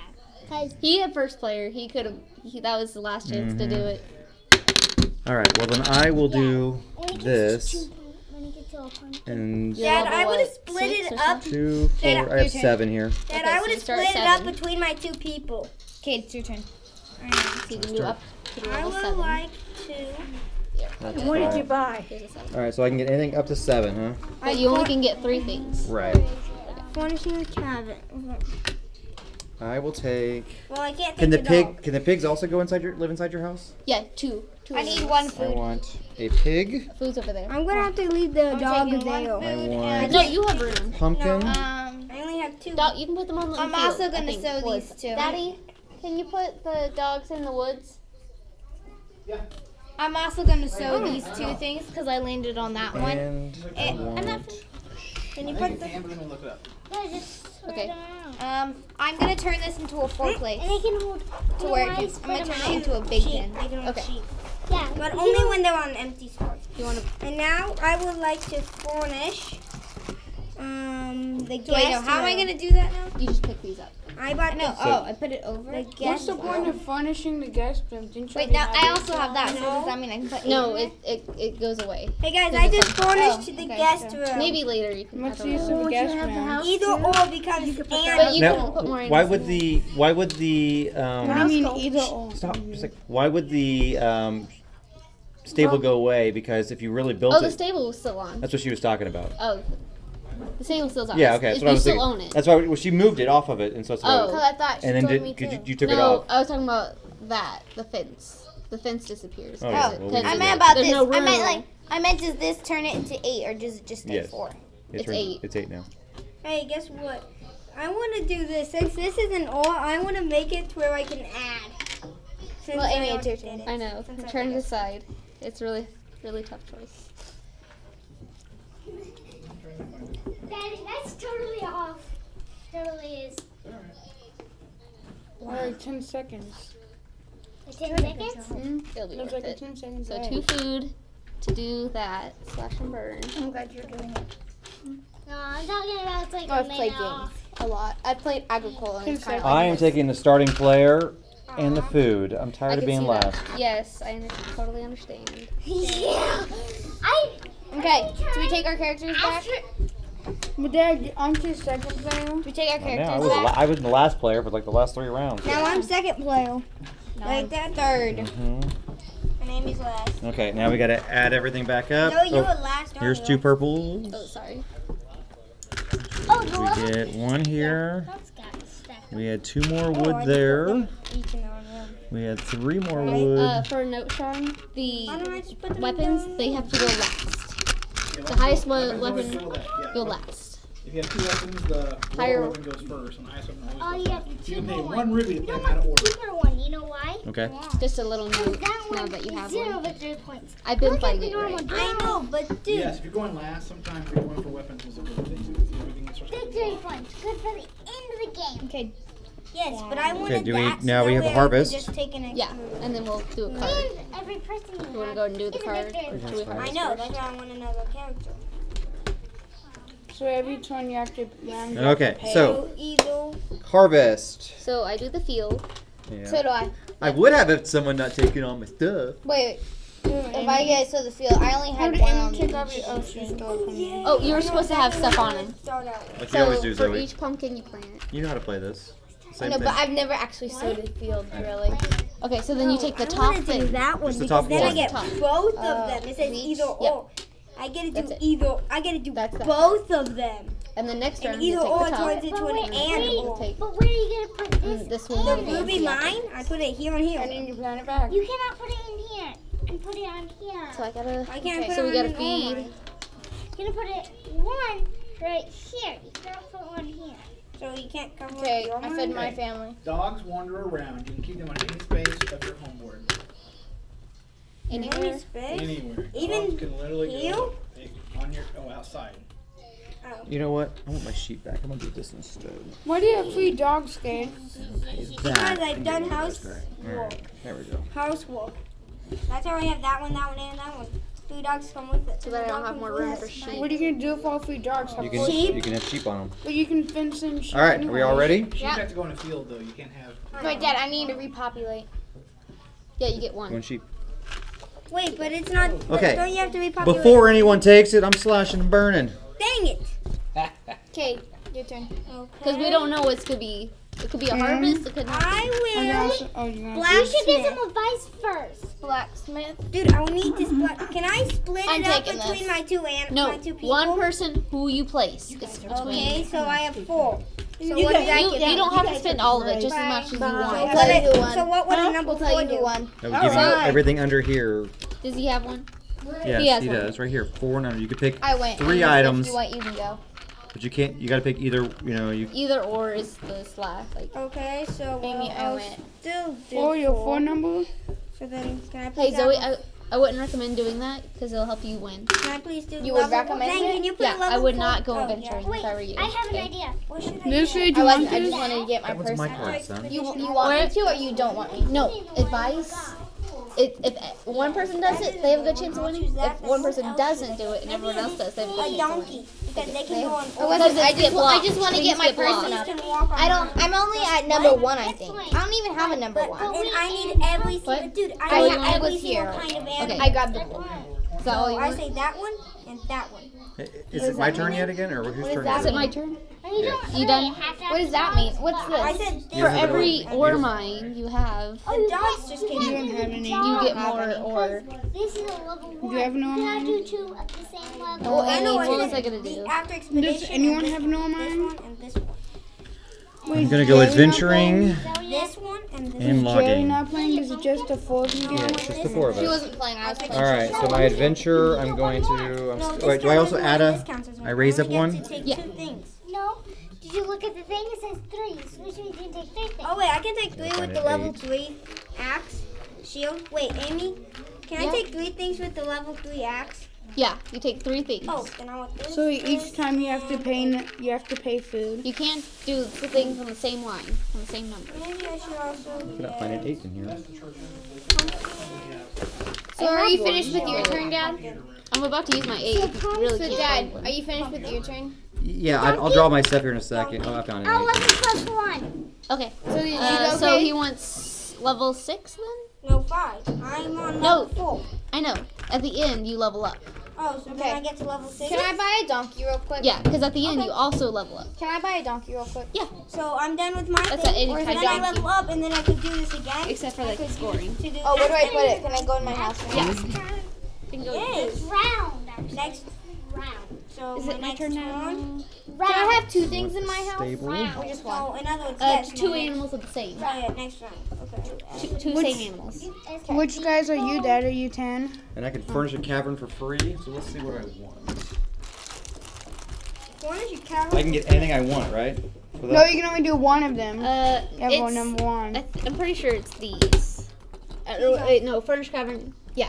Cause He had first player. He could have. That was the last chance to do it. All right. Well, then I will do when he gets this to when he gets to a point. and You're Dad, level I would have what, split 6 it or up. something? 2, 4. Dad, I your have turn. 7 here. Dad, Okay, I so would you have start split at it up 7. between my 2 people. Okay, it's your turn. So you can do up to the I level would 7. like to. That's What did 5. you buy? Here's a 7. All right. So I can get anything up to 7, huh? But you only can get 3 things. Right. Furnishing the cabin. I will take. Well, I can't Can take the the pig? dog. Can the pigs also go live inside your house? Yeah, 2. I need one I food. want a pig. Food's over there. I'm gonna have to leave the dog taking one there. I food want No, you have room. pumpkin. I only have 2. Dog, you can put them on the I'm field, also I gonna think, sow woods. these 2. Daddy, can you put the dogs in the woods? I'm also gonna sow these 2 things because I landed on that one. And I want. Can you put the? Let me look it up. Yeah, just Okay. I'm gonna turn this into a 4 place And they can hold. to where it can, I'm gonna turn it into a big pen. Okay. Yeah. But only when they're on empty spots. You want to? And now I would like to furnish the guest Wait, no, how am I room. gonna do that now? You just pick these up. I bought No, this. I put it over. The What's guest the point of furnishing the guest room? Didn't you Wait, already now have I it? also have that. So does that mean I can put No, eight in it goes away. Hey guys, Because I it's just on- furnished the okay, guest so room. Maybe later you can. What's I the don't use know. of the guest room? Either or because and But you Now, can put more in. why would the What do you mean either or? stop? Just like, why would the stable go away? Because if you really built Oh, the it, stable was still on. that's what she was talking about. Oh, the stable's still on. Yeah, okay, that's what I You was still thinking. own it. That's why well, she moved it off of it, and so that's why. Oh. Because I thought she And then told did me to. you took it No, off? I was talking about that, the fence. The fence disappears. Oh, yeah. 'cause Well, it- we 'cause I did meant that. about there's this. no I meant room. I meant does this turn it into 8 or does it just stay Yes. 4? It's 8. It's 8 now. Hey, guess what? I want to do this. Since this is an or, I want to make it to where I can add. Since Well, Amy, I it's your already turn. did it. I know. Since I'm I trying to did it. decide. It's really tough choice. Daddy, that's totally off. Totally is. Alright, 10 seconds. 10 seconds? It'll be Looks worth like a it. 10 seconds. So ahead. 2 food to do that slash and burn. I'm glad you're doing it. No, I'm talking about like I've a played minute games off. a lot. I've played Agricola and it's kind of I am taking the starting player and the food. I'm I tired of can being see last. that. Yes, I totally understand. Yeah. Okay, do we take our characters back? But Dad, aren't you second player? Do we take our Yeah, I characters was, back? I was the last player for like the last 3 rounds. Now I'm second player. No, Like I'm that. third. hmm My name is last. Okay, now we got to add everything back up. No, you Oh, were last. here's 2 purples. Oh, sorry. We get 1 here. That's got stuff. We had 2 more wood there. Each and on them. We had 3 more wood. For note shine, the Why don't I just put them weapons down? they have to go last. The highest weapon Yeah. go last. If you have 2 weapons, the Higher- lower weapon goes first, and the highest weapon Oh, always you goes have second. the You can cheaper name one. 1 ruby to put No, them out of order. cheaper one. You know why? Okay. Just a little note That now one that you is have 0 one. victory points. I've been Look at playing the it normal right. I know, but dude. Yes, if you're going last, sometimes if you're going for weapons is a good thing too. If you can start Victory points. Good for the end of the game. Okay. Yes, but I wanted do we- that. now so we that have a way I could harvest. Just take an Yeah, extra move. and then we'll do a card. And every person you You want to have go and do the is a card? victory Or point. do we I harvest know. first? That's why I want another character. So every turn you have to round up Okay, the pay. so Eagle. harvest. So I do the field. Yeah. So do I. I would have if someone not taking all my stuff. Wait. If I get so the field, I only How had did 1 Amy on take the off your ocean store from you? Oh, you were supposed to have stuff on them. Start out with. Like you always So do, for Zoe. each pumpkin you plant. You know how to play this. I Same know, thing. but I've never actually sowed a field, really. Okay, so then you take the I top want to do thing. that one Just the because top then I one. get Top. both of them. It says reach? either Yep. or. I get to That's do it. either. I get to do That's that both of them. And the next turn And you either take or the top. turns into an and or. Take But where are you going to put this? this one. The over here. ruby mine, I put it here and here. I need to plant it back. You cannot put it in here. And put it on here. So I gotta. I can't put So it we on gotta an or feed. mine. You're going to put it one right here. You cannot put one here. So you can't cover Okay, your I mine? fed my family. Dogs wander around. You can keep them on any space of your home board. Anywhere. Any space? Anywhere. Even Dogs can literally here? go on your outside. You know what? I want my sheep back. I'm gonna do this instead. Why do you have 3 dogs, Kate? Because I've done house Alright, there we go. housework. That's how I have that one, and that one. 3 dogs come with it. So that I don't have more room for sheep. What are you going to do if all 3 dogs have You 4 can you can have sheep on them. But you can fence in sheep. All right, are we all ready? Sheep Yeah. have to go in a field though. You can't have. Wait, Dad, I need to repopulate. Yeah, you get one. One sheep. Wait, but it's not. Okay. Don't you have to repopulate? Before anyone takes it, I'm slashing and burning. Dang it. Okay, your turn. Because we don't know what's gonna be. It could be a harvest. It could not. I will. Oh, you're gonna You should get Blacksmith. some advice first. Blacksmith. Dude, I will need to split. Can I split I'm it up taking between this. my No, two people? one person who you place. It's between. Okay, so I have 4. So You what guys- does that You, give you me? don't have to spend all of it, just as much as you So want. I'll what tell you it- who won. So what would a number We'll tell 4 you do? who won. That would give you Alright. everything under here. Does he have one? Yes, has he one. does. Right here, 4 and under. You could pick I went. 3 and items, If you want, you can go. but you can't. You got to pick either. You know, you. Either or is the slash. Like. Okay, so Amy, I I'll went. still do 4, your 4. 4 number? So then, can I Hey please Zoe, have- I wouldn't recommend doing that because it'll help you win. Can I please do You would level recommend Zane, it? Can you put Yeah, a level I would 4? not go Oh, adventuring Wait, if I were you. I have an okay? idea. What should I This do? way, do I you want wasn't. I this? just wanted to get my That was my person. card, son. You want me to or you don't want me? No advice. if one person does it, they have a good chance of winning. If one person doesn't do it and everyone else does, they have a good chance of winning. Because they can go on. I just want to get my person up. I'm only at number 1, I think. I don't even have a number 1. And I need every single dude. I need every single kind of animal. Okay, I grabbed the pool. So I say that one and that one. Is it my turn yet again, or whose turn? Is it my turn? Yeah. You done? What does that mean? What's I this? said For every ore mine you have, the dogs just came. You don't have any. you get more ore. This is a level 1. Do you have no Can I mine? do 2 at the same level? Well, I know what what was I gonna do? After expedition. Does anyone have no This mine? one and this one. I'm gonna go adventuring This one and this and one. Jerry logging. not playing? Is it just the 4 of you? Yeah, it's just the 4 of She us. wasn't playing. I was playing. All right, so my adventure, I'm going to. Wait, do I also add a? I raise up one. Yeah. No. Did you look at the thing? It says 3. So which means you can take 3 things. Oh wait, I can take 3 with find the it level 8. 3 axe, shield. Wait, Amy, can I take 3 things with the level 3 axe? Yeah, you take 3 things. Oh, then I want this. So each time you have to pay food. You can't do the things on the same line, on the same number. Maybe I should also. Could I find an 8 in here? So are you finished with your turn, Dad? I'm about to use my 8. If you really So, can't Dad, find one. are you finished with your turn? Yeah, I'll draw my stuff here in a second. Oh, I found Oh, an 8. 11 plus 1. Okay. So did you So okay? he wants level 6 then? No, 5. I'm on No. level 4. I know. At the end, you level up. Oh, so then I get to level 6? Can I buy a donkey real quick? Yeah, because at the end, you also level up. Can I buy a donkey real quick? Yeah. So I'm done with my That's at thing, any or kind then I of level up and then I could do this again? Except for like scoring. Oh, where do I put it? Can I go in my house? Yes. Yay! Round. Next Round. So Is it my next turn now? one. Can I have 2 things in my house? Stable. Or just one? Oh, in other words, yes. 2 no. animals are the same. Oh, yeah, next round. Okay. 2 same animals. Which guys are you, Dad? Are you 10? And I can furnish a cavern for free, so let's see what I want. One is your cavern. I can get anything I want, right? For No, that? you can only do one of them. You have It's, number 1. I'm pretty sure it's these. Wait, no, furnished cavern. Yeah,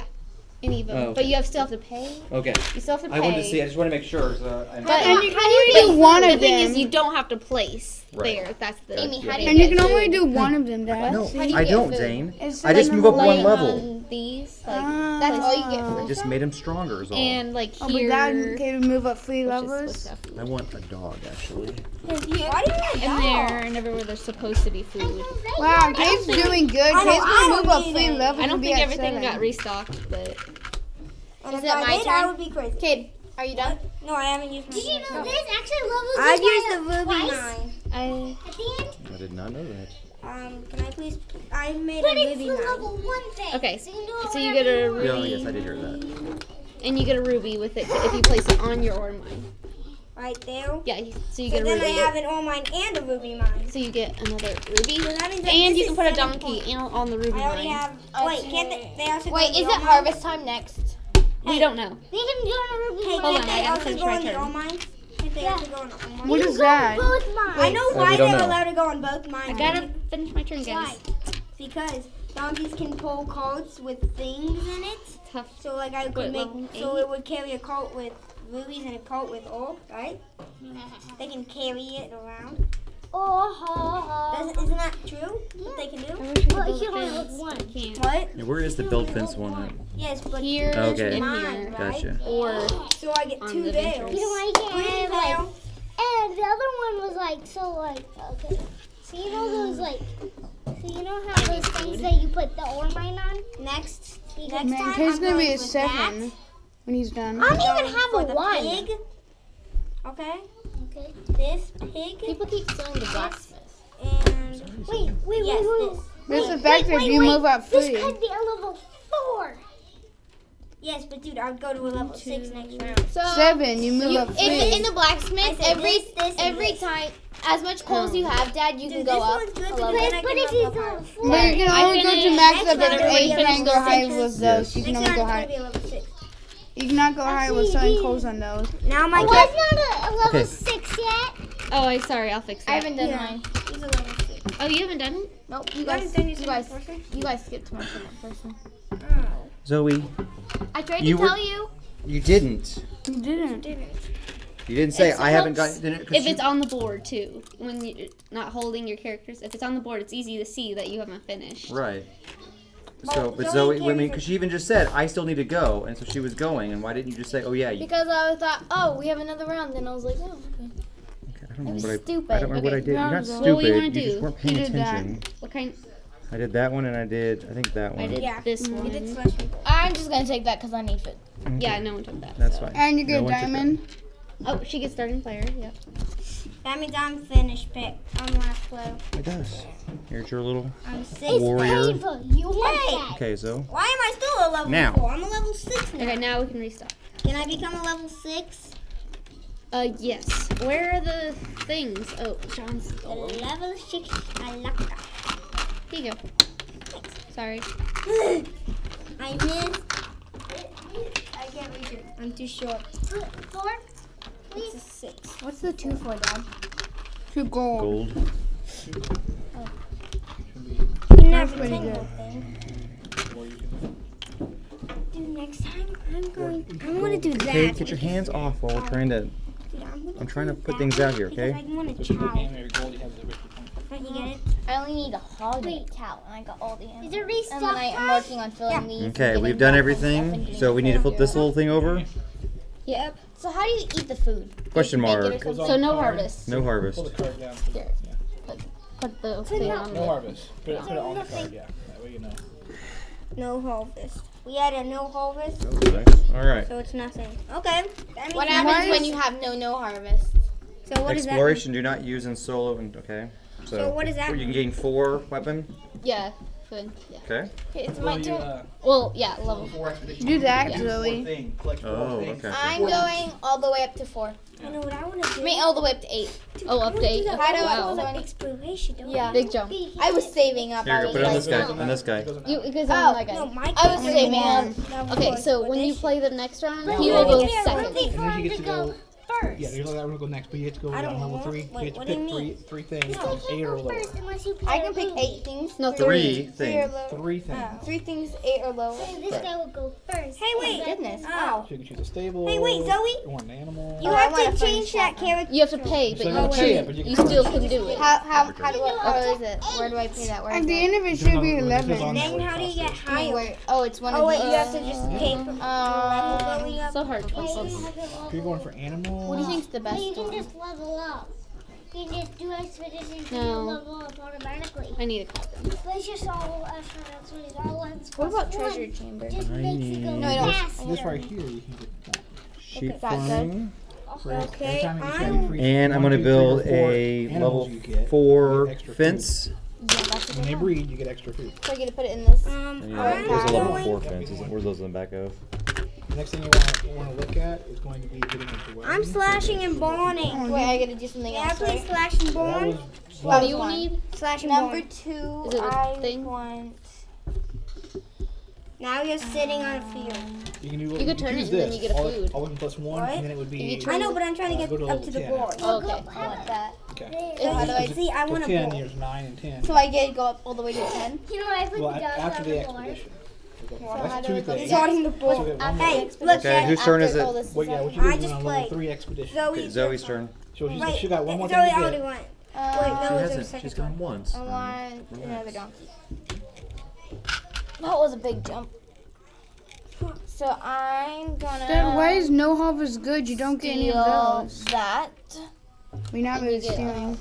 any of them. Oh, But okay. you still have to pay. Okay. You still have to pay. I wanted to see. I just want to make sure. But And you can only do one the of thing is, them. you don't have to place Right. there. That's the. Amy, how do And you get can only food? do one of them, Dad. No, See? do you I get don't, food? Zane. It's I just like move up number one Like level. on these, like That's all you get I food. just made him stronger is all. and like Oh, but here. that can move up 3 which is levels. supposed to have food. I want a dog, actually. Why do you want And there, and everywhere there's supposed to be food. Wow, Kate's doing good. I know, Kate's I gonna don't move up need 3 it. levels. I don't and be think at everything 7. got restocked, but And Is if it I my did, I turn? would be crazy. Kid, are you done? No, I haven't used my Did you know this actually levels I've you used by the ruby twice mine. I at the end? I did not know that. Can I please? I made But a it's ruby the mine. level 1 thing. okay. So you know So you get a Yeah, ruby, yes, I did hear that. and you get a ruby with it if you place it on your ore mine. Right there. Yeah, so you So get a then I ruby. have an ore mine and a ruby mine. So you get another ruby, So that means that and this you is can put a 7 donkey points. on the ruby I already mine. have. Wait, can't they also Wait, go in the is ore it mine? harvest time next? We don't know. They can go on a ruby Hey, mine. Hold can't on, I they gotta also finish go my in the turn. ore mines? Can't they also go in the ore mines? What is that? Both mine. I know we why don't they're know. allowed to go on both mines. I gotta finish my turn, guys. Because donkeys can pull carts with things in it. Tough. So like I What, could make, level so 8? it would carry a cart with rubies and a cart with ore, right? They can carry it around. Isn't that true? What they can do? Well, you only have one. What? Yeah, where is the build fence one at? Yes, but Here Okay. and mine, here, right? Gotcha. or So I get on 2 the there. ventures. You know why you Three can't there. have like, and the other one was like, so like, okay. So you know those like, so you know how those things that you put the ore mine on? Next Man, time Kate's I'm gonna be going a with 7 when he's done. I don't Going even have for a the 1. pig. Okay. Okay. This pig people keep stealing the blacksmith. and Wait, yes, this. There's the fact that if you move up 3. This could be a level 4. Yes, but dude, I'll go to a level 6 next round. So 7, you move up 3. in the blacksmith, I said every this, and this. time, as much coal as you have, Dad, you can Dude, go this up one's good a because level. then I But can if he's level up level higher. 4, But you can only go to max up Next if round, 8 we're can gonna go go high six. with those. Yes. You can Next only go round it's high. gonna be a level 6. You cannot go high with selling coals on those. Now my oh, turn. it's not a level Okay. 6 yet. Oh, I'm sorry. I'll fix that. I haven't done Yeah. mine. He's a level 6. Oh, you haven't done it? Nope, You guys done your second person? you guys skipped my second person. Oh. Zoe, I tried You to were- tell you. you didn't. You didn't. You didn't say It I haven't helps got. Didn't, If it's on the board too, when you're not holding your characters, if it's on the board, it's easy to see that you haven't finished. right. So, but Zoe, I mean, because she even just said, I still need to go, and so she was going, and why didn't you just say, oh yeah, you... Because I thought, oh, we have another round, then I was like, oh, okay. I don't remember stupid. I don't remember what I did. You're not stupid. What do you want to You do? just weren't paying attention. What kind? I did that one, and I did, I think that one. I did this one. I'm just gonna take that because I need food. Okay. Yeah, no one took that. That's so. fine. And you get No a one took diamond. Oh, she gets starting player. Yeah. That means I'm finished pick on last clue. It does. Here's your little I'm 6. warrior. You Yay! Okay, so. Why am I still a level Now. 4? I'm a level 6 now. Okay, now we can restart. Can I become a level 6? Yes. Where are the things? Oh, Sean's stole them. Level 6. I like that. Here you go. Sorry. I missed. I can't reach it. I'm too short. 4? It's a 6. What's the 2 for, Dad? 2 gold. Gold. That's pretty good. Dude, next time I'm going to do that. Okay, get your hands off while we're trying to. I'm trying to put things out here, okay? I want a Especially the towel. game where you're gold, you have the victory point. Don't you get it? I only need a hog and a cow, and I got all the animals. Is it restock And then I'm working on filling these. and Okay, getting we've done back and everything, stuff and so we need to flip this little thing over. Yep. So how do you eat the food? Question Make it or mark. something? So no harvest. No harvest. Pull the card down. Here. Put the thing on No the. harvest. Put it on the card, yeah. That way you know. No harvest. We had a no harvest, Alright. so it's nothing. Okay. That means What happens when you have no harvest? So what is that? Exploration do not use in solo, and okay. So what does that You mean? can gain 4 weapon. Yeah. Good. Yeah. Okay. Okay, it's my turn. Well, yeah, level 4. Do that, Yeah. Zoe. Oh, okay. I'm going all the way up to 4. I know what I want to do. I mean, all the way up to 8. Oh, up to 8. How do I Wow. go Exploration, don't Yeah. Big jump. I was saving up. Here, I go. was Put it on like, this guy. On this guy. You because Oh, I'm that guy. No, my I was saving up. Okay, so when you play the next round, But he you will go get to second. really And then fun you get to to go. first. Yeah, you're like, I'm gonna go next, but you get to go I on don't level know. 3. Wait, You get to what do you pick mean? three things, You 8 or lower. first unless you play I can pick a 8 things. No, 3 3 or things. lower. 3 things. 3 things, 8 or lower. So this guy will go first. Hey, wait. Oh, goodness. Oh. So you can choose a stable. Hey, wait, Zoe. Or an animal. You Oh, I have wanna to change finish that that character. You have to pay, So but you you gotta pay it, but you you can still finish can do it. How do I, oh, is it? Where do I pay that? Where At is the it? end of it should be Depends 11. on Then what how do you get cost is. higher? Where, oh, it's one Oh, of wait, these. you have to just pay for level going up. So hard. If you're going for animal. What do you think's the best You can one? just level up. You can just do expeditions and No. you'll level up automatically. I need a copy. But it's just all astronauts when it's all lens. What about treasure chamber? Just makes it go No, I don't. faster. This right here, you can get Sheep Got good. farming. Okay, And I'm going to build a level 4 fence. Yeah, that's a When they good one. breed, you get extra food. So I get to put it in this. And there's a level 4 fence. Where's those in the back of? The next thing you want to look at is going to be getting into weapons. I'm slashing and boning. Wait, I gotta do something Yeah, else, please right? slash and That bone. was What do you one. need? Slash and Number bone. 2, Is it a I thing? want... Now you're sitting on a field. You can do. You could turn choose it and then this. you get a All- food. All weapon plus 1, What? and then it would be. I know, but I'm trying to get go to up to the level 10. board. Oh, okay. I want that. Okay. So how do I... See, I So want a 10, board. there's 9 and 10. So I get to go up all the way to 10? You know, I put Well, the dogs after on the the board. expedition. how That's do I 2 go things. Starting the So board. we have one Hey, more. look, Okay, whose turn is it? all this Well, yeah, what I you do is just on played. level 3 expedition. Zoe. Zoe's turn. So Wait, she got one more Zoe thing to already get. went. Wait, She no, it's the hasn't. second She's gone once. I want another donkey. That was a big jump. So I'm gonna... Dad, why is no harvest good? You don't get any of steal those. that. We're not And really you get stealing.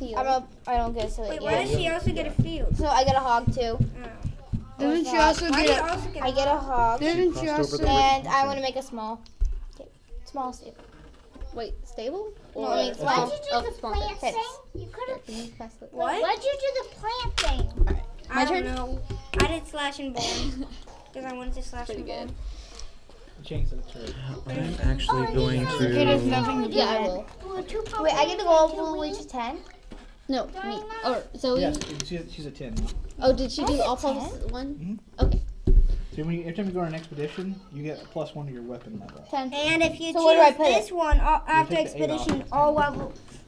I don't get so Wait, why does she also get a field? So I get a hog too. Doesn't she also Why do you get a... also get I get a hog. Didn't she crossed over also... the- And I want to make a small. Okay, small stable. Wait, stable? No, I mean Or- small. Why'd you do Oh, the small plant fence. thing? You could have. Can you pass it? What? Why'd you do the plant thing? I don't know. I did slash and bone. Because I wanted to slash Pretty and bone. good. Change that to. I'm actually going Okay, there's to. nothing to do. Yeah, I will. Wait, I get to go all the way to 10? No, me. Or Zoe. Yes, she's a 10 now. Oh, did she do get all 10? plus one? Mhm. Okay. So when every time you go on an expedition, you get a +1 to your weapon level. 10. And if you So where do I choose put it? this one after take the 8 expedition, off. all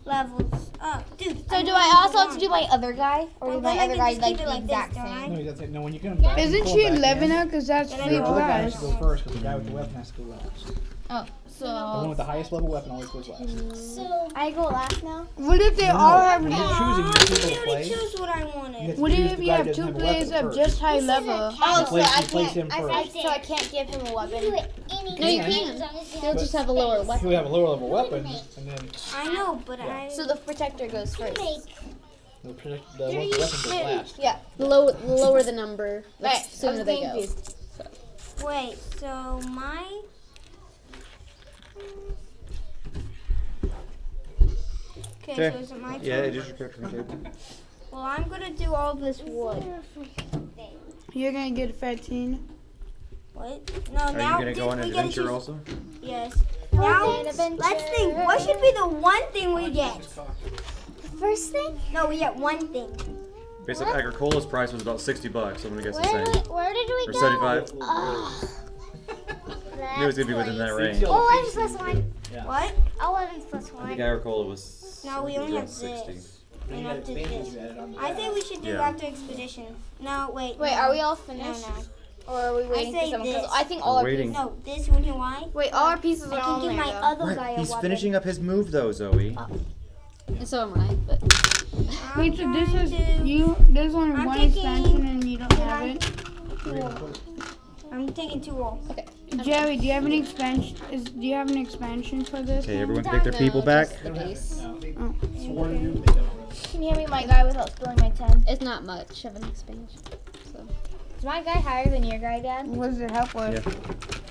levels up. Dude, So do I also have to do my other guy? Or Well, is my then I other can guy just like keep it the like this, exact don't I? same? No, that's it. No, when you come back. Isn't pull she back 11 in, now? Because that's Then I free your other guy has prize. to go first because the guy with the weapon has to go last. Oh, The one with the highest level weapon always goes last. So I go last now. What if they all have? When you're choosing your people to play, choose what I wanted. What if you have 2 players of just high level? Oh, so I place him can't. first. So I can't give him a weapon. No, you can. He'll just have a lower He weapon. would have a lower level weapon, and then I know, but I. So the protector goes first. the one with the weapon goes last. Yeah. The lower the number, the Right. sooner they go. Wait, so my. Okay, so is it my turn? Yeah, it is your character. Well, I'm gonna do all this wood. You're gonna get a 13. What? No, Are now you gonna go on an we gotta adventure choose- also? Yes. Now, let's think. What should be the one thing we get? First thing? No, we get one thing. Basic Agricola's price was about $60. I'm gonna guess the same. Where did we Or go? 75. Oh, Knew it was gonna be within that range. 11 plus 1. What? 11 plus I think 1. Agricola was. No, we only have 60. this. And up to this. I think we should do Yeah. after expedition. No, wait. Wait, no. are we all No, finished? no. Or are we waiting say for someone? 'Cause this. I think all our waiting. pieces. No, this one here. Why? Wait, all our pieces I are on can give there. my though. other guy a He's weapon. finishing up his move though, Zoe. And so am I. But Wait, so this is there's only I'm one taking- expansion and you don't have it. I'm taking 2 wool. okay. Jerry, do you have an expansion? Do you have an expansion for this? Okay, one? everyone pick their people back. Just the base. Can you hand me my guy without spilling my 10? It's not much of an expansion. So. Is my guy higher than your guy, Dad? What does it help with? Yeah.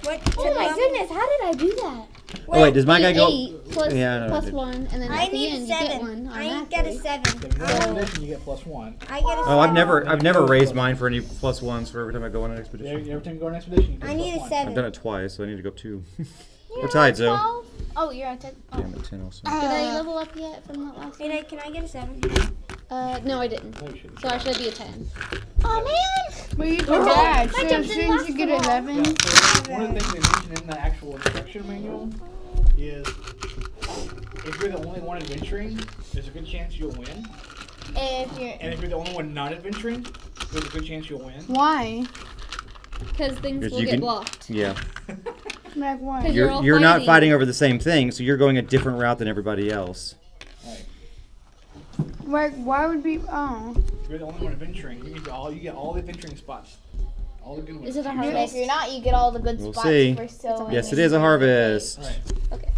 What? Oh my goodness, how did I do that? Oh wait, does my guy go? 8 plus, Yeah, no, plus I did. 1, and then I at the need end 7. you get one. I get a 7. You get plus 1. I get a 7. Oh, I've never raised mine for any +1s for every time I go on an expedition. Every time you go on an expedition, you get I need a plus 1. 7. I've done it twice, so I need to go up 2. We're tied, Zoe. Oh, you're on 10. Yeah, I'm at 10 also. Did I level up yet from that last one? Can I get a 7? No, I didn't. So I should be a 10. Oh man! But you did that. I So jumped as in soon as you get last 11. One of the things they mention in the actual instruction manual is if you're the only one adventuring, there's a good chance you'll win. And if you're the only one not adventuring, there's a good chance you'll win. Why? Because things Because will you get can- blocked. Yeah. Like what? 'Cause you're all You're not fighting. fighting over the same thing, so you're going a different route than everybody else. Like, why would be? Oh. If you're the only one adventuring, you get all the adventuring spots. All the good ones. Is it a And harvest? if you're not, you get all the good We'll spots see. for sewing. Yes, it is a harvest. Right. Okay.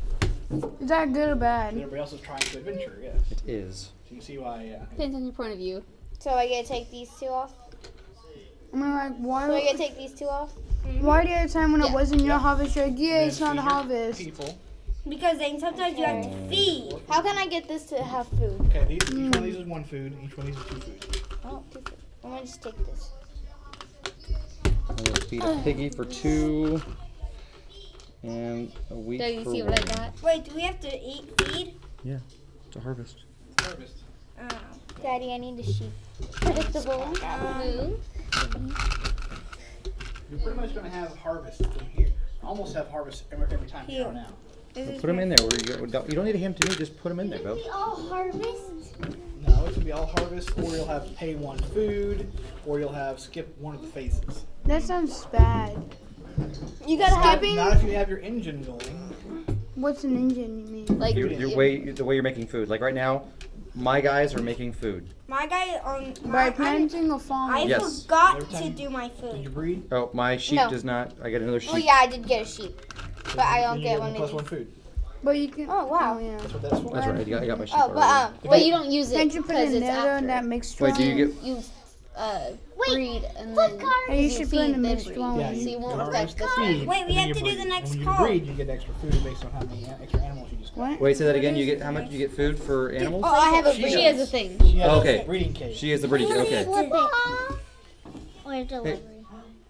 Is that good or bad? Everybody else is trying to adventure, yes. It is. So you can see why, yeah. Depends on your point of view. So I get to take these 2 off? I mean, like, why? So I get to take these 2 off? Why the other time when it Yeah. wasn't your harvest, you're like, yeah, it's Then not a feed your harvest. People. Because then sometimes you have to feed. How can I get this to have food? Okay, each one of these is 1 food, each one of these is 2 food. Oh, 2 food. I'm gonna just take this. I'm gonna feed a piggy for 2, and a wheat Doug, you for see 1. what I got? Wait, do we have to feed? Yeah, it's a harvest. Harvest. Daddy, I need a sheep. Predictable. Move. You're pretty much going to have harvest from here. Almost have harvest every time here on out. Put them in there. You don't need a hint to me. Just put them in there, Bo. all harvest? No, it's going to be all harvest, or you'll have pay 1 food, or you'll have skip 1 of the phases. That sounds bad. You gotta have. Not if you have your engine going. What's an engine? You mean? Like, The way you're making food. Like right now, my guys are making food. My guy By planting or farming? I Yes. forgot Every to time do my Did you food. breed? Oh, my sheep No. does not. I get another sheep. Oh yeah, I did get a sheep, but I don't Then you get give one them of +1 these. food. But you can. Oh wow. yeah. That's what that's for. That's right. I got my sheep Oh, already. but you don't use it Can't you put because it in it's there and after. that makes strong? Wait, do you get? You Wait, breed and then Hey, you you should put in feed a then mixed breed. one. Yeah, So you won't harvest affect this feed, Wait, we and then have you to do breed. the And next when you call. breed, you get extra food based on how many extra animals you just got. What? Wait, say that again. You get how much? You get food for animals? Oh, I have a She breed. She has a thing. She has Okay. a breeding cage. She is the breeding. Okay. Flip it. Or delivery.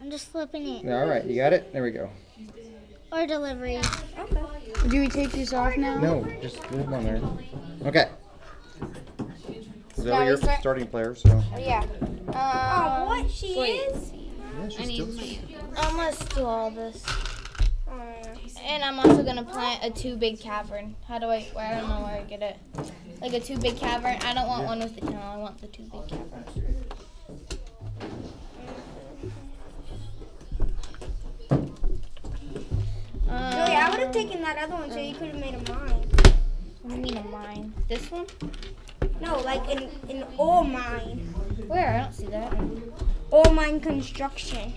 I'm just flipping it. All right, you got it. There we go. Or delivery. Do we take this off now? No, just leave them on there. Okay. Now Zoe, we you're start- starting player, so. Oh yeah. Oh, what? She Wait. is? Yeah, I she's need still. my. I'm gonna do all this, and I'm also gonna plant a 2 big cavern. How do I? I don't know where I get it. Like a 2 big cavern. I don't want one with the tunnel. I want the 2 big caverns. Joey, I would have taken that other one so you could have made a mine. What do you mean a mine? This one? No, like an ore mine. Where? I don't see that. Ore mine construction.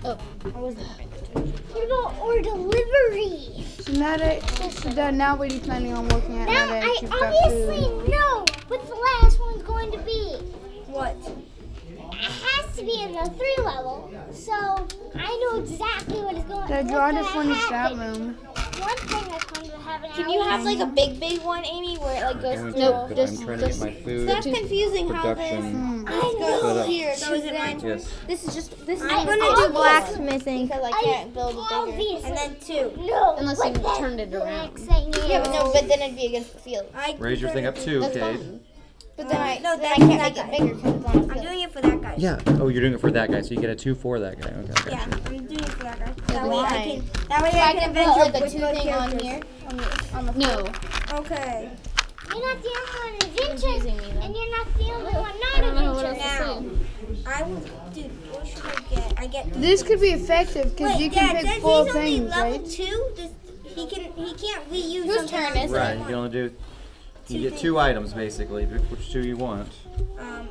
Oh, I wasn't. What about ore delivery? So now what are you planning on working at Now now that I you've got obviously food? know what the last one's going to be. What? It has to be in the 3 level, so I know exactly what is going. So draw to furnish that room. One thing that's going to happen. Can you have like a big one, Amy, where it like goes through? Nope, I'm trying to get my food. That's confusing how production. this goes here. So is it mine? Yes. This is I'm gonna do blacksmithing because I can't build a bigger. and then 2. No, Unless you turned it around. Yeah, but no, but then it'd be against the field. Raise your thing up too, That's Cade. fine. But then I no, can't that's make that it guy. bigger because it's on a I'm field. doing it for that guy. Yeah. Oh, you're doing it for that guy, so you get a 2 for that guy. Okay. Yeah, I'm doing it for that guy. That way Why? I can. That way So I can put like adventure a with 2 both thing on characters. here on the No. Okay. You're not the only one adventure, confusing me, though. and you're not the only one I don't know not what else adventure. to Now, say. I will. Dude, what should I get? I get. This could be effective because you can Dad, pick since 4 he's only things, level right? 2, he can't reuse. Whose something turn else. is it? Right. You can only do. You get 2 items basically. Pick which 2 you want. I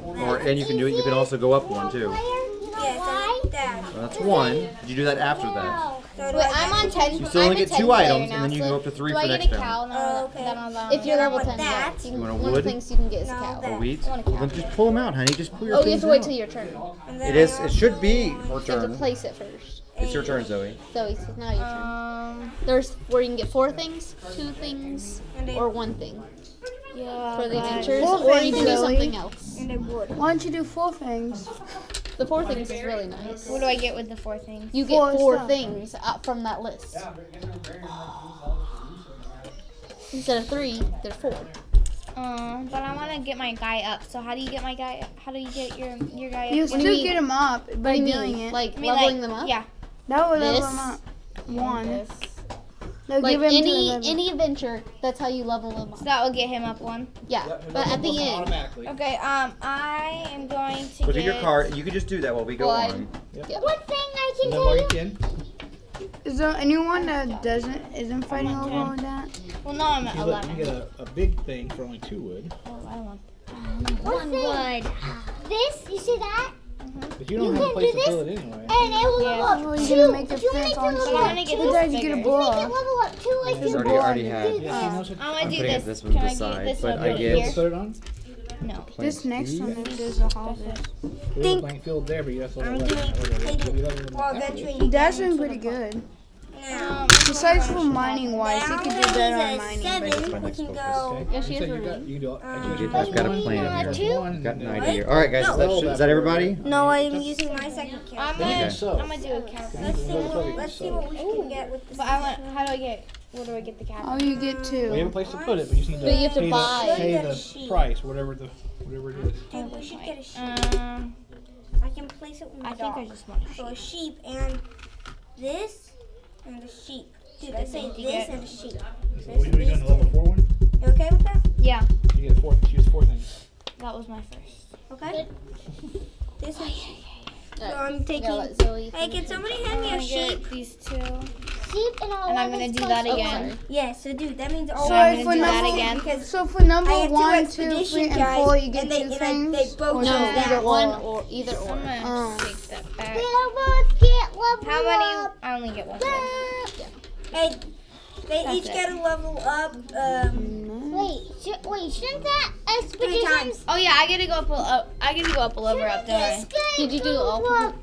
want. And you can do it. You can also go up 1 too. Yeah, so that. Well, that's 1. Did you do that after that? So do Wait, I I'm on 10. You still only I'm a get 10 2 player items, now, and then you so go up to 3 do for I next get a turn. cow? Oh, okay. Then I'll If you're I level want 10, that. yes. You want a One of wood? the things you can get is a No, cow. that. A wheat? I want a Well, then cow. just pull them out, honey. Just pull your Oh, you things have to wait out. till your turn. And then It is. I It should be her You have to turn. place it first. It's your turn, Zoe. So it's now your turn. There's where you can get 4 things, 2 things, or 1 thing Yeah. for the but- adventures, Four or you things, can do Zoe. something else. And I would. Why don't you do 4 things? The 4 things is really nice. What do I get with the 4 things? You get 4 4 stuff. things from that list. Instead of 3, there's 4. But I want to get my guy up. So how do you get my guy? How do you get your guy up? You What do you still mean? get them up by What do you doing mean? it. Like I mean, leveling like, them up? Yeah. That would level This? them up. 1. This. No, Like give him to any 11. adventure, that's how you level them So up. that will get him up 1. Yeah, but at the end, Automatically. Okay. I am going to Look get at your card. You can just do that while we go Well, on. One thing I can And then tell while you. you can, Is there anyone that isn't fighting over with that? Well, no, I'm at you 11. get a big thing for only 2 wood. Oh, I don't want. One thing. This, you see that? But you don't You have a can place do to build it anyway. And it will Yeah. level up Well, 2. you're gonna make a If you fence make it on level top. up I'm gonna get 2, this Dad, you get a bigger. make ball. it level up 2 like He's you already had. do. Yeah, she knows what I'm gonna I'm do putting this. this one Can I beside, get this but one I right get- here? put it on. No. This next one, if there's a harvest. There's a blank field there, but you have to level that. Well, veteran. That's been pretty good. Now, Besides for mining wise, you could do better on he's mining. at But 7. We can go. yeah, she is You running. can do I've got a plan here. one. Got an idea here. All right, guys. Is that everybody? No, I'm using my second I'm character. gonna. I'm gonna do a cow. Let's see what we can get with this. But I want. How do I get? Where do I get the cow? Oh, you get Well, you have a 2. place to put it, but you just need to, But you have to pay, buy. the, pay Get a the sheep. price, whatever it is. Dude, we should get a sheep. I can place it with my I think dog. I just want a So a sheep and this and a sheep. Dude, I say this and a sheep. So what are you doing on the level 4 one? You okay with that? Yeah, You get 4. Choose 4 things. that was my first. Okay. This is. So I'm Yeah, taking. let Zoe Hey, can somebody hand me a I'm gonna sheep? get these 2. Sheep and all And I'm gonna do that again. Yeah. So dude, that means all. So I'm I'm gonna gonna do do that again. because So for number I have 1, 2, 2 3, expedition and guys, 4, you get and 2 they things. both or chose No, that. either one or either I'm or. gonna take that They back. both get level How many? up. I only get 1. Hey, they That's each it. get a level up. Wait, shouldn't that 3 expedition? times. Oh yeah, I get to go up. I get to go up a level up, don't I? Did you do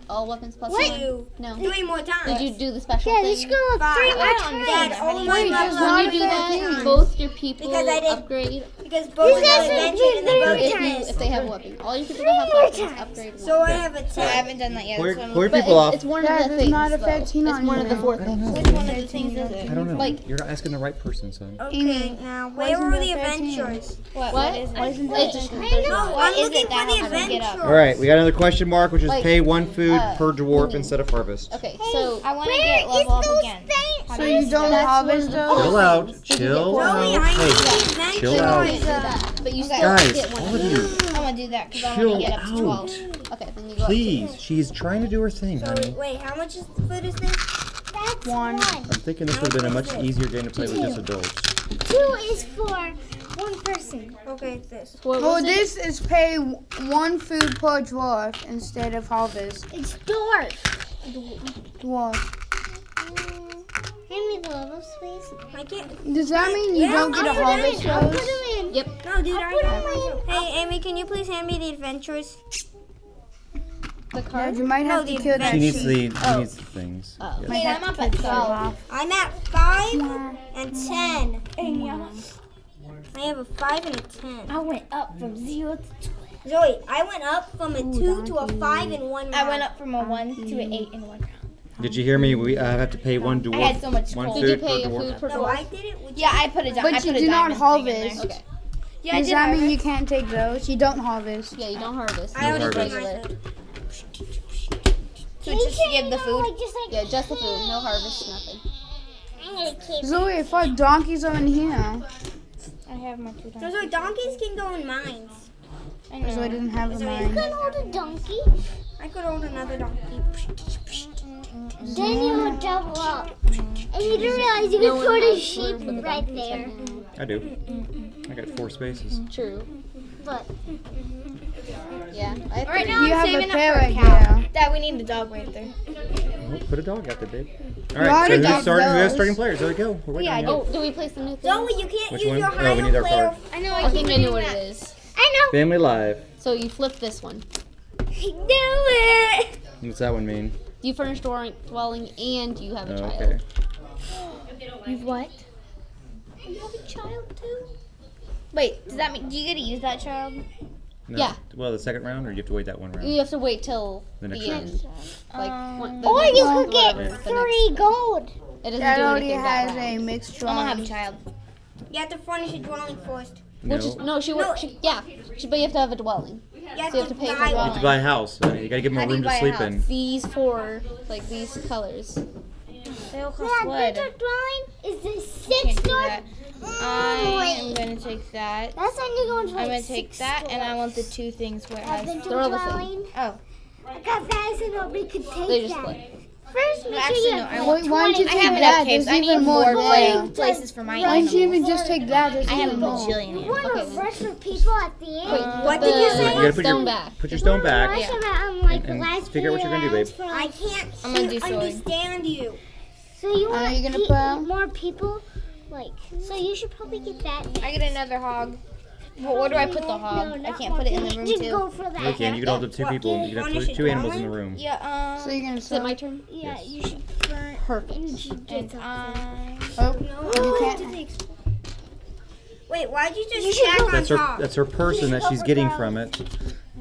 all weapons plus Wait. 1? No. 3 more times. Did you do the special Yeah, thing? let's go up 3 5. more I don't times. understand. Dad, all my Wait, levels just up When you do that, 3 times. both your people Because I did- upgrade. Because both These guys have are adventure and they doing both three times. If they have weapons. All your people that have weapons upgrade So one. I have a I 10. haven't done that yet. Clear, That's one clear of But people off. it's one of That the does things, not though. affect It's Tina one of the now. 4 I don't things. know. Which one of the things is it? I don't know. Like- You're asking the right person, son. Okay, now where isn't are there the 13? adventures? What is it? Why isn't It's that? just- No, What I'm is looking it for that the I don't get adventures. up? All right, we got another question mark, which is Like- pay 1 food per dwarf women. instead of harvest. Okay, so I want to get level up again. So you don't harvest those? Chill out. Chill Zoe, out. I Hey, need the chill adventures. out. you can't do that, but you still Guys, get one all of of these. you, I'm gonna do that because I want chill to get up to 12. out. Okay, then you go Please, she's trying to do her thing, So honey. wait, how much is the food is this? That's One. I'm thinking this would have been a much easier game to play with just adults. 2 is for 1 person. Okay, it's this. Well, this is pay 1 food per dwarf instead of harvest. It's dwarf. Dwarf. Hand me the levels, please. I can't. Does that mean you don't get a harvest I'll put rose? them in. Yep. No, dude, I'll put them in. Hey, Amy, can you please hand me the adventures? The card? You might have No, to kill that She needs sheep. the needs the things. Oh. Yes. Wait, I'm up at 12. I'm at 5 and 10. I have a 5 and a 10. I went up from 0 to 12. Zoe, I went up from a 2 to a 5 in 1 round. I went up from a 1 to an 8 in 1 round. Did you hear me? We have to pay 1 dwarf. I had so much one coal. food Did you pay per a dwarf. food per No, dwarf? I did it with Yeah, I put a But you do not harvest. Okay. Yeah, I Does did that mean harvest. you can't take those? You don't harvest. Yeah, you don't harvest. I already harvest. did my food. So just to give the food? Yeah, just the food. No harvest, nothing. I'm gonna keep Zoe, I thought donkeys are in here. I have my 2 So Zoe, donkeys can go in mines. I know. Zoe didn't have a Zoe, mine. You can hold a donkey. I could hold another donkey. Then you would double up. And you didn't realize you could put a sheep right there. I do. I got 4 spaces. True. But Yeah. Right now You I'm have saving a up pair for a right cow. there. Dad, we need a dog right there. Oh, put a dog out there, babe. All You right. So already who's got starting? Who has those. starting players? There we go. We're waiting on you. Oh, do we place the new thing? Zoe, you can't Which use one? your Oh, we high need our player. card. I know. I think I knew what it is. I know. Family Live. So you flip this one. Do it. What's that one mean? You furnish dwelling and you have a Oh, child. okay. You what? You have a child too? Wait, does that mean do you get to use that child? No. Yeah. Well, the second round, or you have to wait that one round? You have to wait till The next the round. end. Like, the Or next you round, could get whatever, the 3 gold. next- It doesn't That do already anything that has a round. mixed I'm gonna have a drawing. child. You have to furnish a dwelling first. Which is, no, she would, yeah. But you have to have a dwelling. You So you have to pay for buy You dwelling. have to buy a house. You gotta give them How a do you room to buy a sleep house? in. These 4, like these colors. They all cost Yeah, wood. winter dwelling is the Can't 6 do north. that. I am gonna take that. That's when you're going to I'm like gonna take 6 that, and I stores. want the 2 things where it That has. winter They're all the same. dwelling. Oh, I got that so nobody could take They just that. flip. First, make actually, sure you no, I have want- Why don't you I take have that? enough caves. There's I need even more more there. places for my Why don't you animals. even just take that? There's I have a even more. bajillion You animals. want Okay, to then. rush for people at the end. What did you say? You gotta put Stone your back. put your stone back. Rush them at, like, and last figure out what you're gonna do, babe. rounds for, I like, can't I'm gonna do sword. understand you. So you Are want you gonna put 'em? more people, like. So you should probably get that. I get another hog. Well, where do I put the hog? I can't put it in the room Just go too. for that. You can. You can hold up 2 people. You can have 2 animals in the room. Yeah. So you're gonna Is it my sell. turn? Yeah, Yes. you should burn. Perfect. You should get And Oh, you Oh, can't. Wait, why'd you just You should stack go- on That's her. top? That's her person that she's getting from it.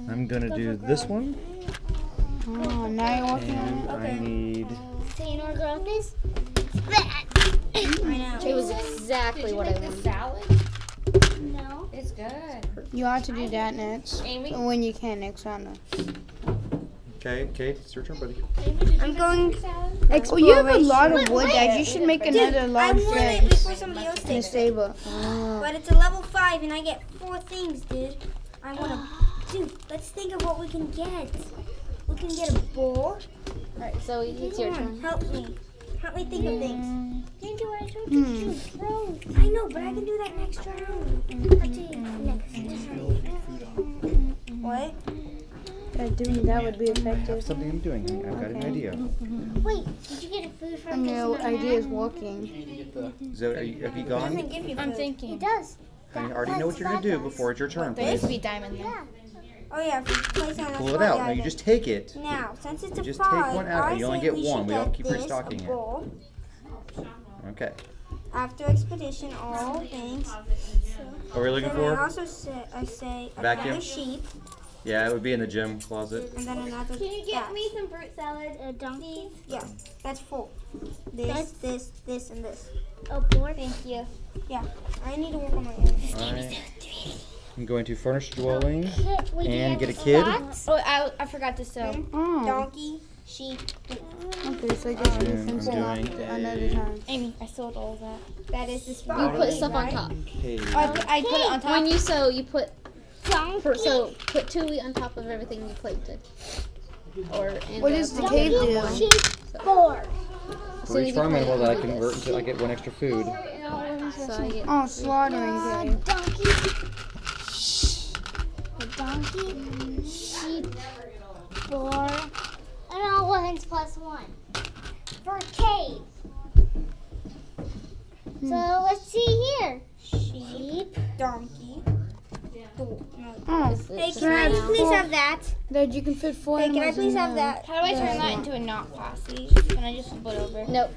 I'm gonna do this one, Oh, now you're walking on and it. I need. So you know what girl is? I know. It was exactly what I wanted. Salad? No. It's good. You ought to do that next. Amy? When you can next round. Okay, Kate, it's your turn, buddy. I'm going. Oh, you have a lot of wood, Dad. You should make another I large won it fence before somebody else in a did. stable. But it's a level 5 and I get 4 things, dude. I want to. Dude, let's think of what we can get. We can get a bowl. Alright, so it's your Come on, turn. help me. Help me think of things. You can do what I told you to do. Throw. I know, but I can do that next round. I'll do it next time. What? Doing that would be effective. Something I'm doing. I've got an idea. Wait, did you get a food from And your this idea is working. Zoe, have you It doesn't gone? give you I'm food. thinking. It does. I already know what you're gonna do before it's your turn, There used to please. be diamond there. Yeah. Oh yeah, if you place it on the Pull it spot, out. yeah, No, I you did. just take it. Now, since it's You a just 5, take one out. I You only say get we one. should We don't get keep this, restocking a it. bowl. Okay. After expedition, all things. What are we looking Then I for? also say, Vacuum? another sheep, Yeah, it would be in the gym closet. and then another. Can you get cat. me some fruit salad? A donkey? Yeah, that's 4. This, this, and this. A board? Thank you. Yeah, I need to work on my own. Alright. I'm going to furnish a dwelling Wait, do you and have get a the kid. spots? Oh, I forgot to sew. Oh. Donkey, sheep. Okay, so I guess you And can I'm sell doing another time. Amy, I sewed all of that. That is the spot. You put stuff on right? top. Okay. Oh, I put it on top. When you sew, you put Donkey. so put 2 on top of everything you planted. Or and What does the cave Donkey, do? sheep, board. for each farm animal that I convert until I get one extra food. So I get Oh, slaughtering. Donkey. A donkey, sheep, boar, and all weapons +1 for a cave. So let's see here. Sheep, donkey. Oh, Hey, can I please have that? That you can fit 4 Hey, can I animals please in have there. that? How do I turn that into a knot posse? Can I just flip it over? Nope.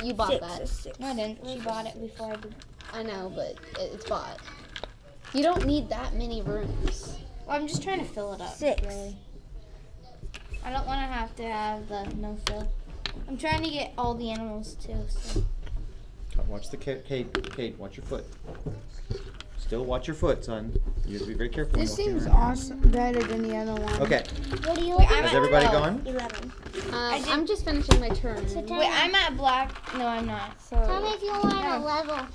You bought Six, that. No, I didn't. She bought it before I did. I know, but it's bought. You don't need that many rooms. Well, I'm just trying to fill it up. 6. Really. I don't want to have the no fill. I'm trying to get all the animals too. So. Watch the Kate, watch your foot. Still watch your foot, son. You have to be very careful. This seems awesome, better than the other one. Okay. What do you Wait, Has everybody gone? 11. I'm just finishing my turn. So tell Wait, me, I'm at black. No, I'm not. So. tell me if you want a level.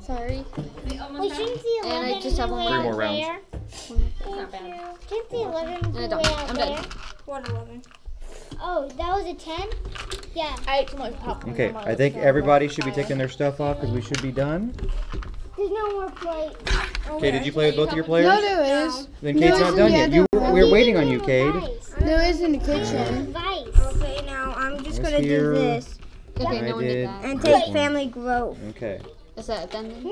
Sorry. Wait, shouldn't the 11 And I just have be one way more. 3 out more rounds. there? Not bad. Shouldn't the 11 be And way I'm done. out I'm there? done. What 11? Oh, that was a 10? Yeah. I ate too much popcorn. Okay, I think everybody should be taking their stuff off because we should be done. There's no more plates. Okay, did you play with both of your players? No, there is. Then Kate's not done yet. We're waiting on you, Kate. There is in the kitchen. Okay, now I'm just What's gonna here? do this Okay, no one did did. that. and This take one. family growth. Okay. Is that done then?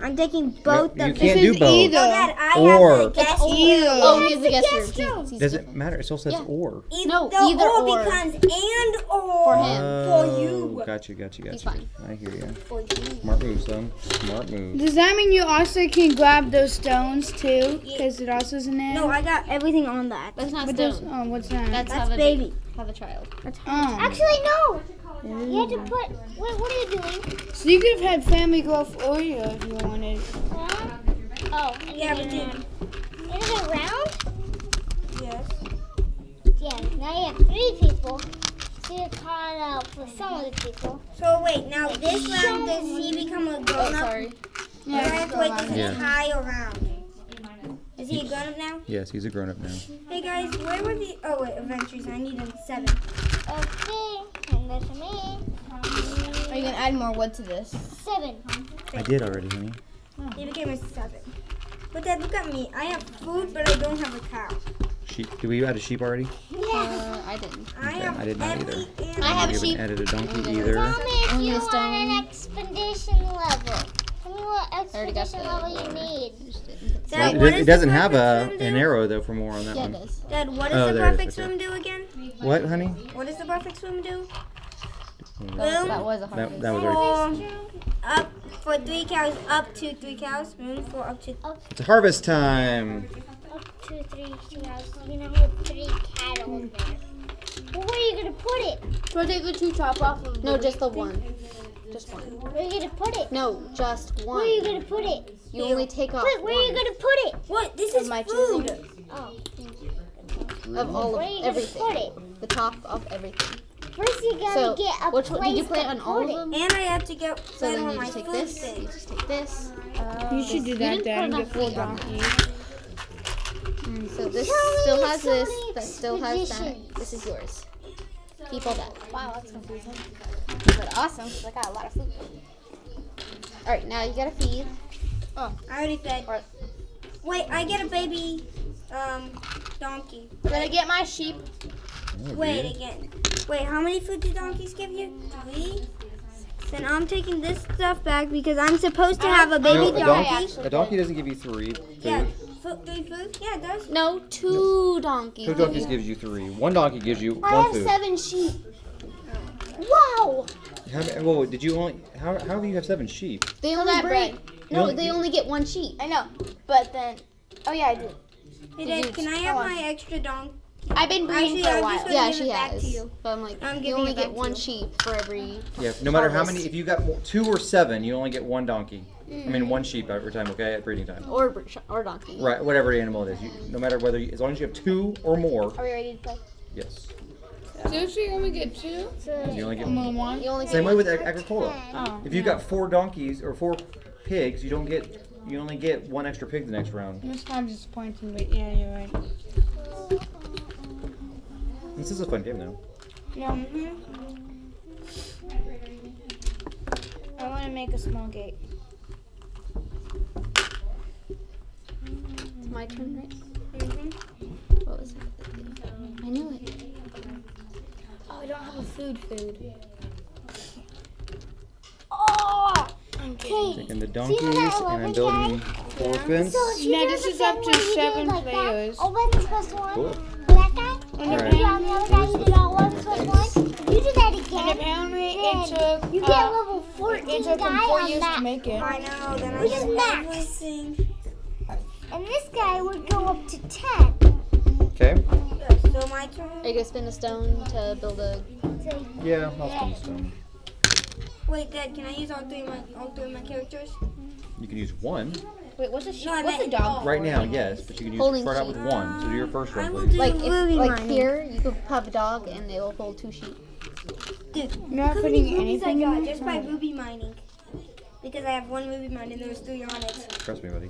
I'm taking both No, you of can't them. do both. either. Dad, I Or. have the guest room. Oh, he has the guest guest room. room. He's Doesn't different. matter. It still says Yeah. or. No, The either or or. becomes and or For him. for you. Gotcha. He's fine. I hear you. For you. Smart move, son. Smart move. Does that mean you also can grab those stones too? Because it also is in there? No, I got everything on that. That's not But those, stone. oh, what's that? That's That's have baby. Have a child. Oh. Actually, no. You had to put. What are you doing? So you could have had family growth Oreo if you wanted. Oh, yeah, but dude. Is it round? Yes. Yeah, now you have 3 people. So you're caught up with some of the people. So wait, now this round, does he become a grown-up? Oh, sorry. Yeah, I have to wait this Yeah. entire round. Is he a grown-up now? Yes, he's a grown-up now. Hey guys, where were the... Oh wait, adventures. I need 7. Okay, and that's me. Are you gonna add more wood to this? 7. I did already, honey. He became a 7. But Dad, look at me. I have food, but I don't have a cow. Sheep. Did we add a sheep already? I didn't. I Okay, have I did not either. every animal. I have a We sheep. haven't added a donkey Okay. either. Tell me if Only you a want stone. an expedition level. Tell me what already got expedition the level you one. need. It, what it does doesn't the have perfect swim an do? arrow though for more on that Yeah, one. it does. Dad, what Oh, does the there it is, perfect okay. swim do again? What, honey? What does the perfect swim do? That was a hard That was already. Up for 3 cows, up to 3 cows. Room for up to It's harvest time. up to 3 cows. You know, have 3 cattle in there. Well, where are you gonna put it? So I take the 2 top off of No, just the one. Just one. Where are you gonna put it? No, just Where are you one. gonna put it? You only take off Wait, where are you one gonna put it? What? This is my food. choosing. Oh. of all Where are of you gonna everything. put it? The top of everything. First, you gotta So, get a which place one did you to plant on all put of them? And I have to get So put then on you my just take food this. thing. You just take this. You should do You that, didn't Dad, and put get 4 enough weight on donkeys. So this Tell me still has some this. That still has that. expeditions. This is yours. Keep all that. Wow, that's confusing. But awesome, because I got a lot of food. All right, now you gotta feed. I already fed. Wait, I get a baby donkey. Gonna get my sheep. Wait again. Wait, how many food do donkeys give you? 3? Then I'm taking this stuff back because I'm supposed to have a baby No, a donkey doesn't give you 3 food. Yeah, 3 food? Yeah, it does. No, 2 donkeys. 2 donkeys gives you 3. 1 donkey gives you I 1 have food. 7 sheep. Wow! Whoa, did you only? How do you have 7 sheep? They only that breed. bread. No, You- they only get 1 sheep. I know, but then, oh yeah, I do. Hey, Did Dad, you- can I have my extra donkey? I've been breeding Actually, for a I'm while. just gonna Yeah, give she it back has. to you. But I'm like, I'm you giving only it back get to 1 you. sheep for every. Yeah, no matter how harvest. many. If you got 2 or 7, you only get 1 donkey. I mean 1 sheep every time. Okay, at breeding time. Or donkey. Right, whatever animal it is. No matter whether, as long as you have 2 or more. Are we ready to play? Yes. Seriously, you only get 2? You only get. Only 1? You only Same get way with Agricola. Oh. If you got 4 donkeys or 4 pigs, you don't get. You only get 1 extra pig the next round. This kind of disappointing, but yeah, you're right. This is a fun game, though. No. I want to make a small gate. It's my turn, right? What was it? I knew it. Oh, I don't have a food. Oh! Taking the donkeys and I'm building 4 fence. Now this is up to 7 players. Open this plus 1. Cool. That guy. And Alright. then on the other guy, you did all 1 plus 1. You do that again. And apparently it then took you get level 14 it took guy him 4 on years that. to make it. I know. Then Which I is get max. everything. And this guy would go up to 10. Okay. So my turn. Are you gonna spin a stone to build a? Yeah, I'll spin the stone. Wait, Dad, can I use all three of my characters? You can use 1. Wait, what's a sheep? No, I What's a meant dog? Right now, yes, but you can Holding start out sheep. with 1. So do your first one, I will please. do Like ruby mining. here, you could have a dog and it'll hold 2 sheep. Dude, You're not look how putting many rubies I anything in got there? just by ruby mining. Because I have 1 ruby mine and there was 3 on it. Trust me, buddy.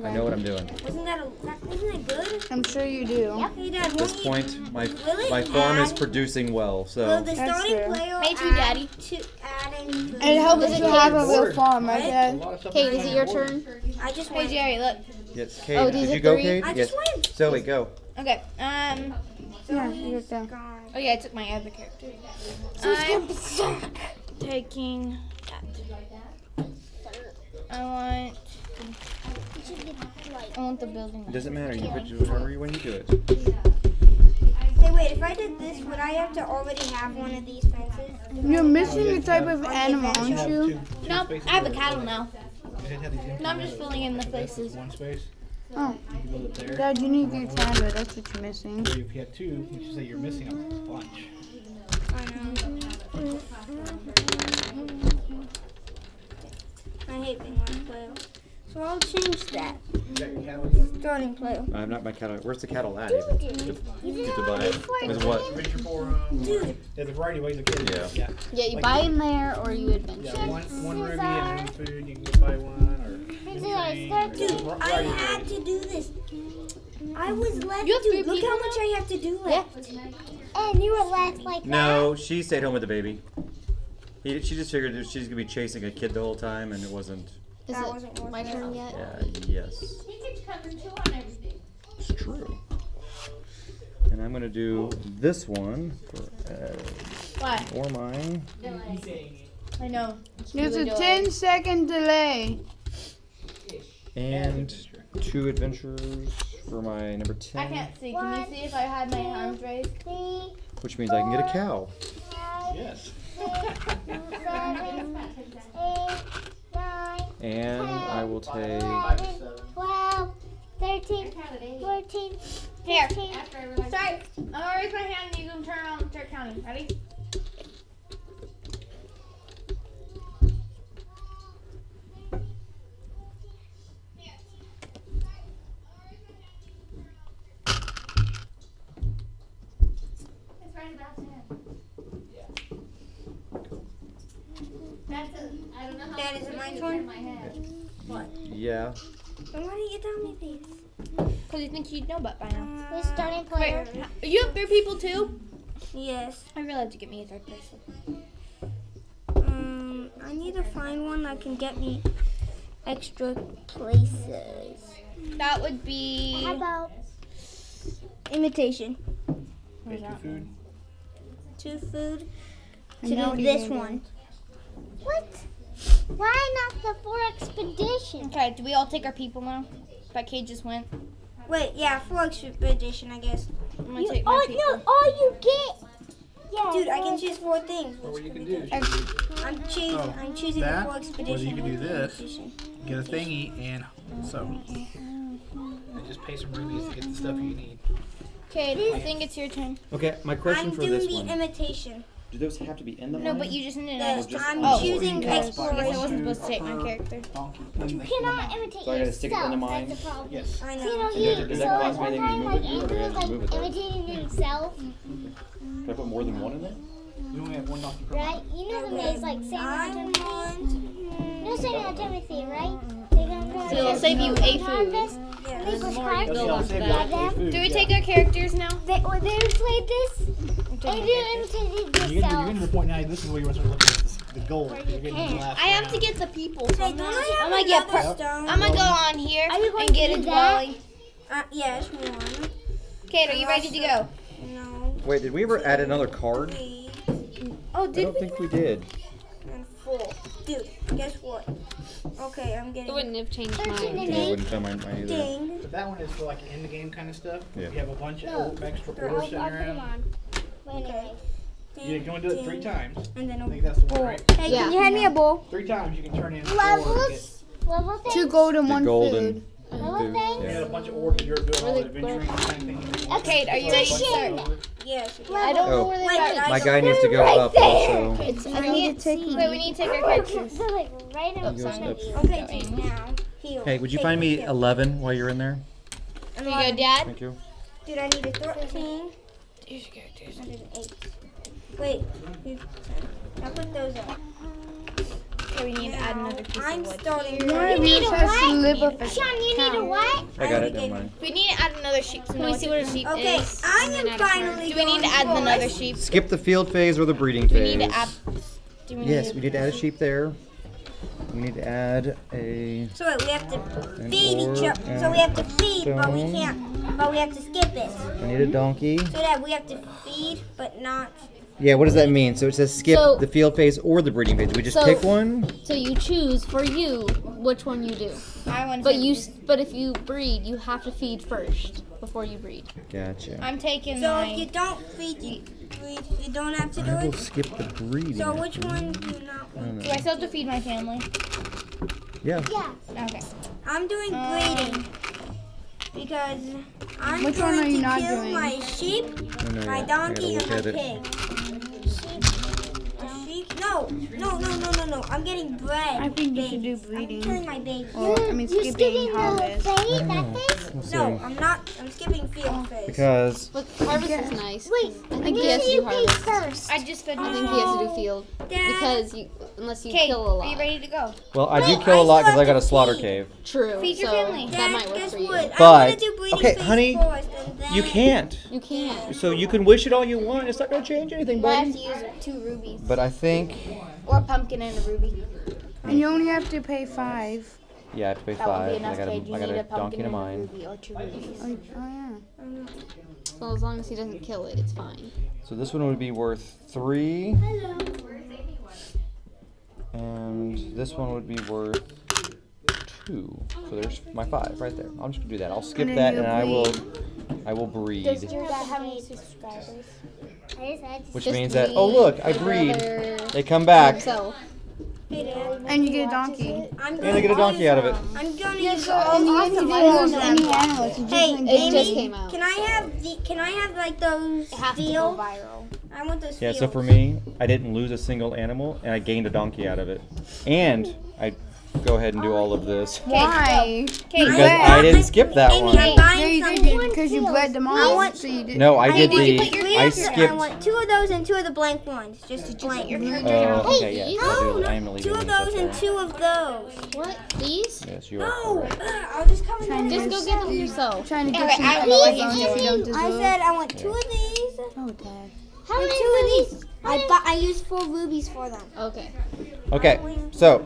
I know what I'm doing. Wasn't that good? I'm sure you do. Hey, Dad, At this won't point, my it farm is add- producing well, Will so the That's starting fair. player Me too, add Daddy. to add any food? It helps Is it you have a Kate's? real farm, right, Dad? Kate, is it your turn? I just Hey went. Jerry, look. yes. Kate, Oh, these did are you go, 3? Kate? I Yes. just went. Zoe, go. Okay, Yeah, you go. oh yeah, I took my other character. So it's going to be suck. Taking that. I want the building. It doesn't matter. You put whatever when you do it. Hey, wait, if I did this, would I have to already have one of these fences? You're missing a type of animal, aren't you? No, I have a cattle now. You have these empty No, I'm just rows. filling in the places. 1 space. Oh, You can build it there. Dad, you need to get timer. That's what you're missing. Or if you have 2, you should say you're missing a bunch. I know. I hate being last player. So I'll change that. Starting player. I'm not my cattle. Where's the cattle at? Even? Get to buy it. With what? Dude. There's a variety of ways to get it. Yeah. Yeah, you buy them there or you adventure. Yeah, one ruby and 1 food. You can go buy 1 or. Dude, I had to do this. I was left. You have Dude, 3 look people how much I have to do left. And you were left like that. No, she stayed home with the baby. She just figured that she's gonna be chasing a kid the whole time, and it wasn't. Is it my turn yet? Yes. It's true. And I'm gonna do this one for What? or mine. I know. There's a 10-second delay. And 2 adventures for my number 10. I can't see. Can you see if I had my arms raised? 3, Which means I can get a cow. 5, Yes. 6, 7, 8, 9, And I will take. 11, 12, 13, 14, 15. Here. Sorry. I'm gonna raise my hand and you can turn around and start counting. Ready? Dad, is it my turn? What? Yeah. Then why didn't you tell me this? Because you think you'd know about by now. Who's starting player? Wait, you have 3 people too? Yes. I really have to get me a 3rd person. I need to find one that can get me extra places. That would be How about imitation. Where's 2 food? 2 food I to know do what you're this gonna one. what? Why not the 4 expedition? Okay, do we all take our people now? That Kate just went. Wait, yeah, 4 expedition, I guess. I'm gonna take my people. No, all you get. Yeah. Dude, I can choose 4 things. Or what you can do. I'm choosing that, the 4 or expedition. you can do this. Expedition. Get a thingy and so. And just pay some rubies to get the stuff you need. Okay, I think it's your turn. Okay, my question I'm for doing this the one. imitation. Do those have to be in the No, mine? but you just need to Yes, know. just I'm one. choosing Yes. exploration. I guess I wasn't supposed to take my character. You cannot imitate So I gotta stick it in the yourself. mine? That's the problem. Yes. I So, know. you know, And you, does so that cost like me one anything to time, move like it, or Andrew do I was have to like move it there? imitating himself, Can I put more than 1 in there? You only have 1 donkey per right? You know the ways like Samuel I Timothy. want. You know Samuel Timothy, right? They're gonna go So it'll to save you a food. harvest. Yes. And they push more cards. you go after that. Do we take our characters now? They played this. And you imitated You yourself. get to the point now. This is where you want to start looking at the goal. You're getting the last I have round. to get the people. So Hey, don't I have I'm gonna get. another stone? I'm gonna go on here Are you going and get to a do that? dwelly. Yes, one. Kate, are you ready to go? No. Wait, did we ever add another card? Oh, I don't think we did. And 4. Dude, guess what? Okay, I'm getting. It wouldn't have changed Yeah, mine. it wouldn't tell mine either. Ding. But that one is for like end game kind of stuff. Yeah. You have a bunch No. of extra I'll ores put sitting them around. on. But anyway. You can only do it 3 times. And then I a think that's the one, bowl. right? Hey, can you hand me a bowl? 3 times you can turn in ore to Levels. Level things. 2 gold and The 1 golden. food. Level food, things. get. You had a bunch of ores that you're doing all the adventuring kind of things. Kate, are you ready to start? Yes. I don't know where they Wait, are. My guy needs to go up also. It's, I need to take wait, we need to take our characters. They're like right He up. goes up. Okay, take now. Heal. Hey, would you Take find me heal. 11 while you're in there? Here you go, Dad. Thank you. Dude, I need a 13. Here's your characters. I need an 8. Wait. I put those up. Okay, we need to add another piece I'm of wood. starting. One of need you a has to what? live up a Sean, you need a what? I got it, never mind. We need to add another sheep. So can we see what a sheep Okay, is? I And then am add a card. finally Do we need to going add forward. another sheep? Skip the field phase or the breeding Do we phase. need to add? Do we Yes, need we need to add a sheep there. We need to add a So wait, we have to an feed each ore other. So we have to feed, but we stone. can't. But we have to skip it. I need a donkey. So that we have to feed, but not. Yeah, what does that mean? So it says skip So- the field phase or the breeding phase. Do we just So- pick one? So you choose for you which one you do. I want But to. but if you breed, you have to feed first before you breed. Gotcha. I'm taking So mine. if you don't feed, you don't have to do I will it. skip the breeding. So I which think. one do you not I want? don't Do know. I still have to feed my family? Yeah. Yeah. Okay. I'm doing breeding because I'm Which one going are you to not kill doing? my sheep, I don't know my yet. donkey, I and gotta my look at it. pig. A sheep? No. I'm getting bread. I think you should do I'm breeding. killing my baby. Or, I mean, You're skipping skipping the harvest. phase, I don't that know. phase? We'll see. No, I'm not. I'm skipping field phase. Because But harvest is nice. Wait, I we think he need has to to do do phase harvest. first. I just fed I my think he has to do field Dad. because unless you Okay, kill a lot. are you ready to go? well, I do No, kill a I lot still because I got a have to slaughter feed. cave. True. Feed your so family. that Dad, might work guess for you. what? I'm But gonna do breeding okay, phase honey, first, and then you can't. You can't. So you can wish it all you want. It's not gonna change anything, I have to buddy. use 2 rubies. But I think, Or a pumpkin and a ruby. And you only have to pay 5. yeah, I have to pay That won't be 5. enough, I got Cade. You a need a donkey pumpkin to and a mine. ruby or 2 rubies. Oh yeah. So as long as he doesn't kill it, it's fine. So this one would be worth 3. And this one would be worth 2. So there's my 5 right there. I'm just gonna do that. I'll skip And that then and you'll I will breed. Does your dad have any subscribers? Which Just means that, me, oh look, I my breed. brother, They come back. himself. And you get a donkey. And I get a donkey out of it. I'm gonna Yeah, use so all and you of can them. do those any animals. You just Hey, like It just Amy, came out. can I have like those It has to go fields? viral. I want those Yeah, fields. so for me, I didn't lose a single animal and I gained a donkey out of it. And I go ahead and do all of this. Why? Because I didn't skip that Amy, one. I'm Yeah, buying you some. did because you bled them all. want- So you did. No, I did Did you the, put your I I skipped. want 2 of those and 2 of the blank ones. Just blank. Oh, okay, yeah. No, I am illegally 2 of doing those stuff and there. 2 of those. What? These? Yes, you are No, correct. I'll just come and Just go get them yourself. Trying to get Okay, some I don't know what Amazon he's that you don't I deserve. said I want 2 of these Oh, Dad. How and many 2 of rubies? these. I used 4 rubies for them. Okay. Okay, so,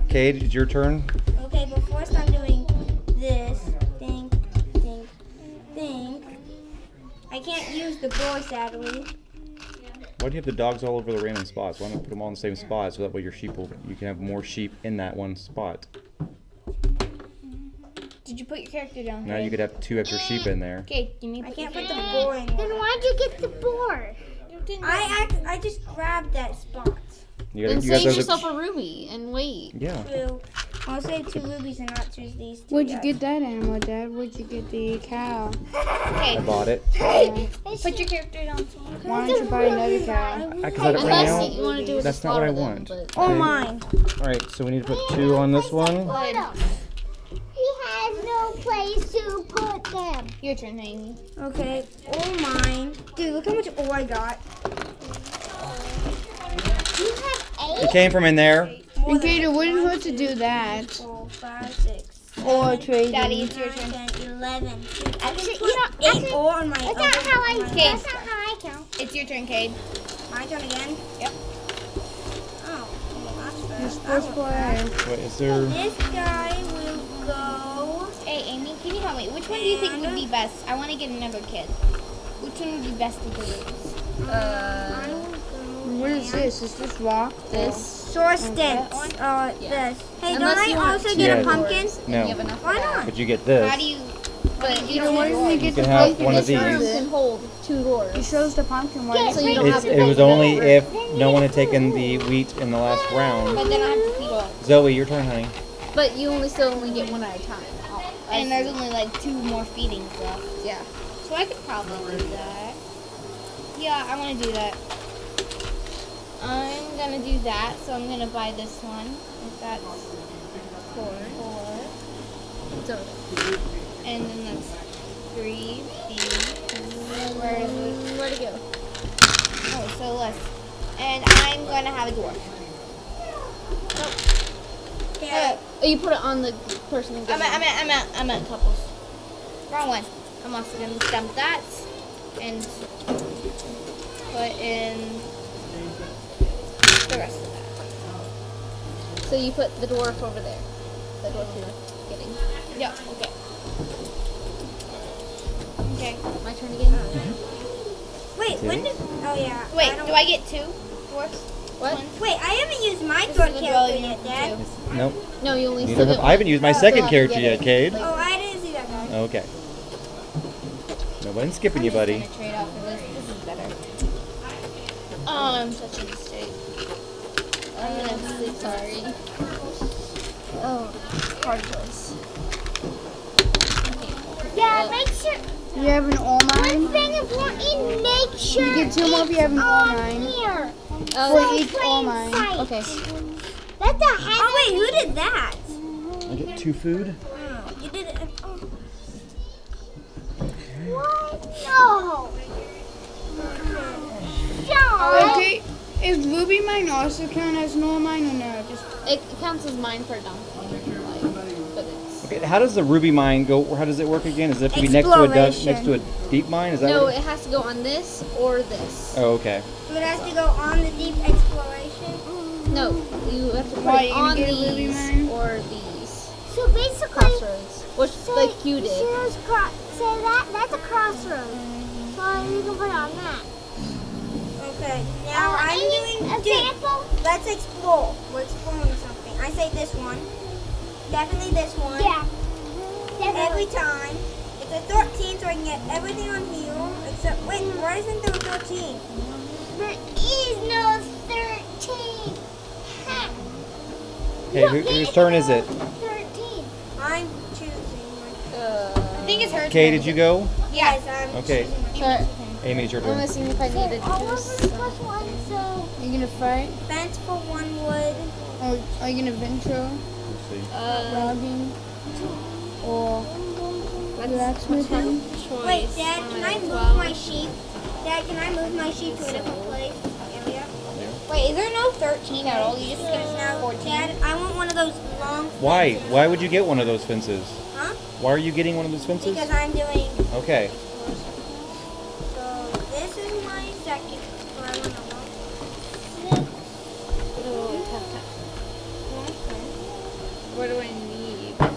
Cade, it's your turn. Okay, but first I'm doing this thing. I can't use the boar, sadly. Why do you have the dogs all over the random spots? Why not put them all in the same spot so that way your sheep will, you can have more sheep in that one spot. Did you put your character down? Now you could have 2 extra sheep in there. Okay, give me. I can't put the boar in. Then why'd you get the boar? I just grabbed that spot. You Then you got save those- yourself a ruby and wait. Yeah. True. I'll save 2 rubies and not choose these 2. Where'd you get that animal, Dad? Where'd you get the cow? I bought it. Put your character down. Why don't you buy another cow? Because I don't right now. Unless you want to do it That's to not what I slaughter them, want. but- Oh, mine. Alright, so we need to put 2 on this one. He has no place to put them. Your turn, Amy. Okay. Oh, mine. Dude, look how much ore I got. You have It came from in there. More And than Kato wouldn't want to do that. 4, 5, 6, or trading. Daddy, it's your turn. 11. Actually, you know, 8 or on my That's not how I. That's not how I count. It's your turn, Cade. My turn again? Yep. Oh, well, You're that's supposed to play. Wait, is there? This guy will go. Hey, Amy, can you tell me which one do you think would be best? I want to get another kid. Which one would be best to lose? What is this? Is this rock? This. Short sticks. This. Hey, Unless don't you I want also two get a Yes. pumpkin? No. You have enough Why for that. not? But you get this. How do you? But You know, why doesn't he get You the can have pumpkin? one of It shows these. it. Can hold 2 doors. It shows the pumpkin. Why So you don't have to It pay was for only that. if no one had taken the wheat in the last round. But then I have to feed all. Zoe, your turn, honey. But you still only get 1 at a time. And there's only like 2 more feedings left. Yeah. So I could probably do that. Yeah, I want to do that. I'm gonna do that, so I'm gonna buy this one. If that's 4. So, And then that's 3. Where is it? where'd it go? Oh, so less. And I'm gonna have a dwarf. Oh, you put it on the person who I'm at couples. Wrong one. I'm also gonna dump that and put in the rest of that. So you put the dwarf over there. The dwarf you're getting. Yeah. Okay. Okay. My turn again? Wait, when did. Oh, yeah. Wait, do I get 2 dwarfs? What? Wait, I haven't used my This third is character really yet, Dad. Nope. No, you only Neither still have, I haven't used my second character yet, Cade. Oh, I didn't see that guy. Okay. Nobody's skipping you, I'm buddy. just gonna trade off for this. This is better. Oh, I'm such a mistake. I'm gonna sleep. Sorry. Oh, hard choice. Yeah, make sure. You have an all mine? One thing important, make sure. You get 2 more if you have an all on mine. here. For each all mine. Okay. That's a heavy. Oh, wait, who did that? I get 2 food. Oh, you did it. Oh. What? No. Okay, is Ruby mine also count as normal mine or no? Just It counts as mine for a donkey. But it's. Okay, how does the ruby mine go? How does it work again? Does it have to be next to a deep mine? Is that No, what it has to go on this or this. Oh, okay. So it has to go on the deep exploration? No, you have to put Why, it you on gonna get a ruby these mine? or these. So basically, Crossroads. Which, like you did. So that's a crossroad. So you can put it on that. Okay, now I'm doing. Example. Let's explore. We're exploring something. I say this one. Definitely this one. Yeah. Every time. It's a 13, so I can get everything on here. Except, wait, why isn't there a 13? There is no 13. Ha. Okay, whose turn is it? 13. I'm choosing. I think it's her turn. Kay, did you go? Yes, I'm Okay. Sorry. Amy, it's your I'm turn. gonna see if I needed All to of us plus 1, so. you gonna fight? bent for 1 wood. Or are you gonna venture? Let's see. Logging? Or blacksmithing? Wait, Dad, can I move my sheep? Dad, can I move my sheep to a different place? Area? Wait, is there no 13 at all? You just get Now, 14. Dad, I want one of those long. Why? Why would you get one of those fences? Huh? Why are you getting one of those fences? Because I'm doing. Okay. So this is my second. So I want to What do I need? Now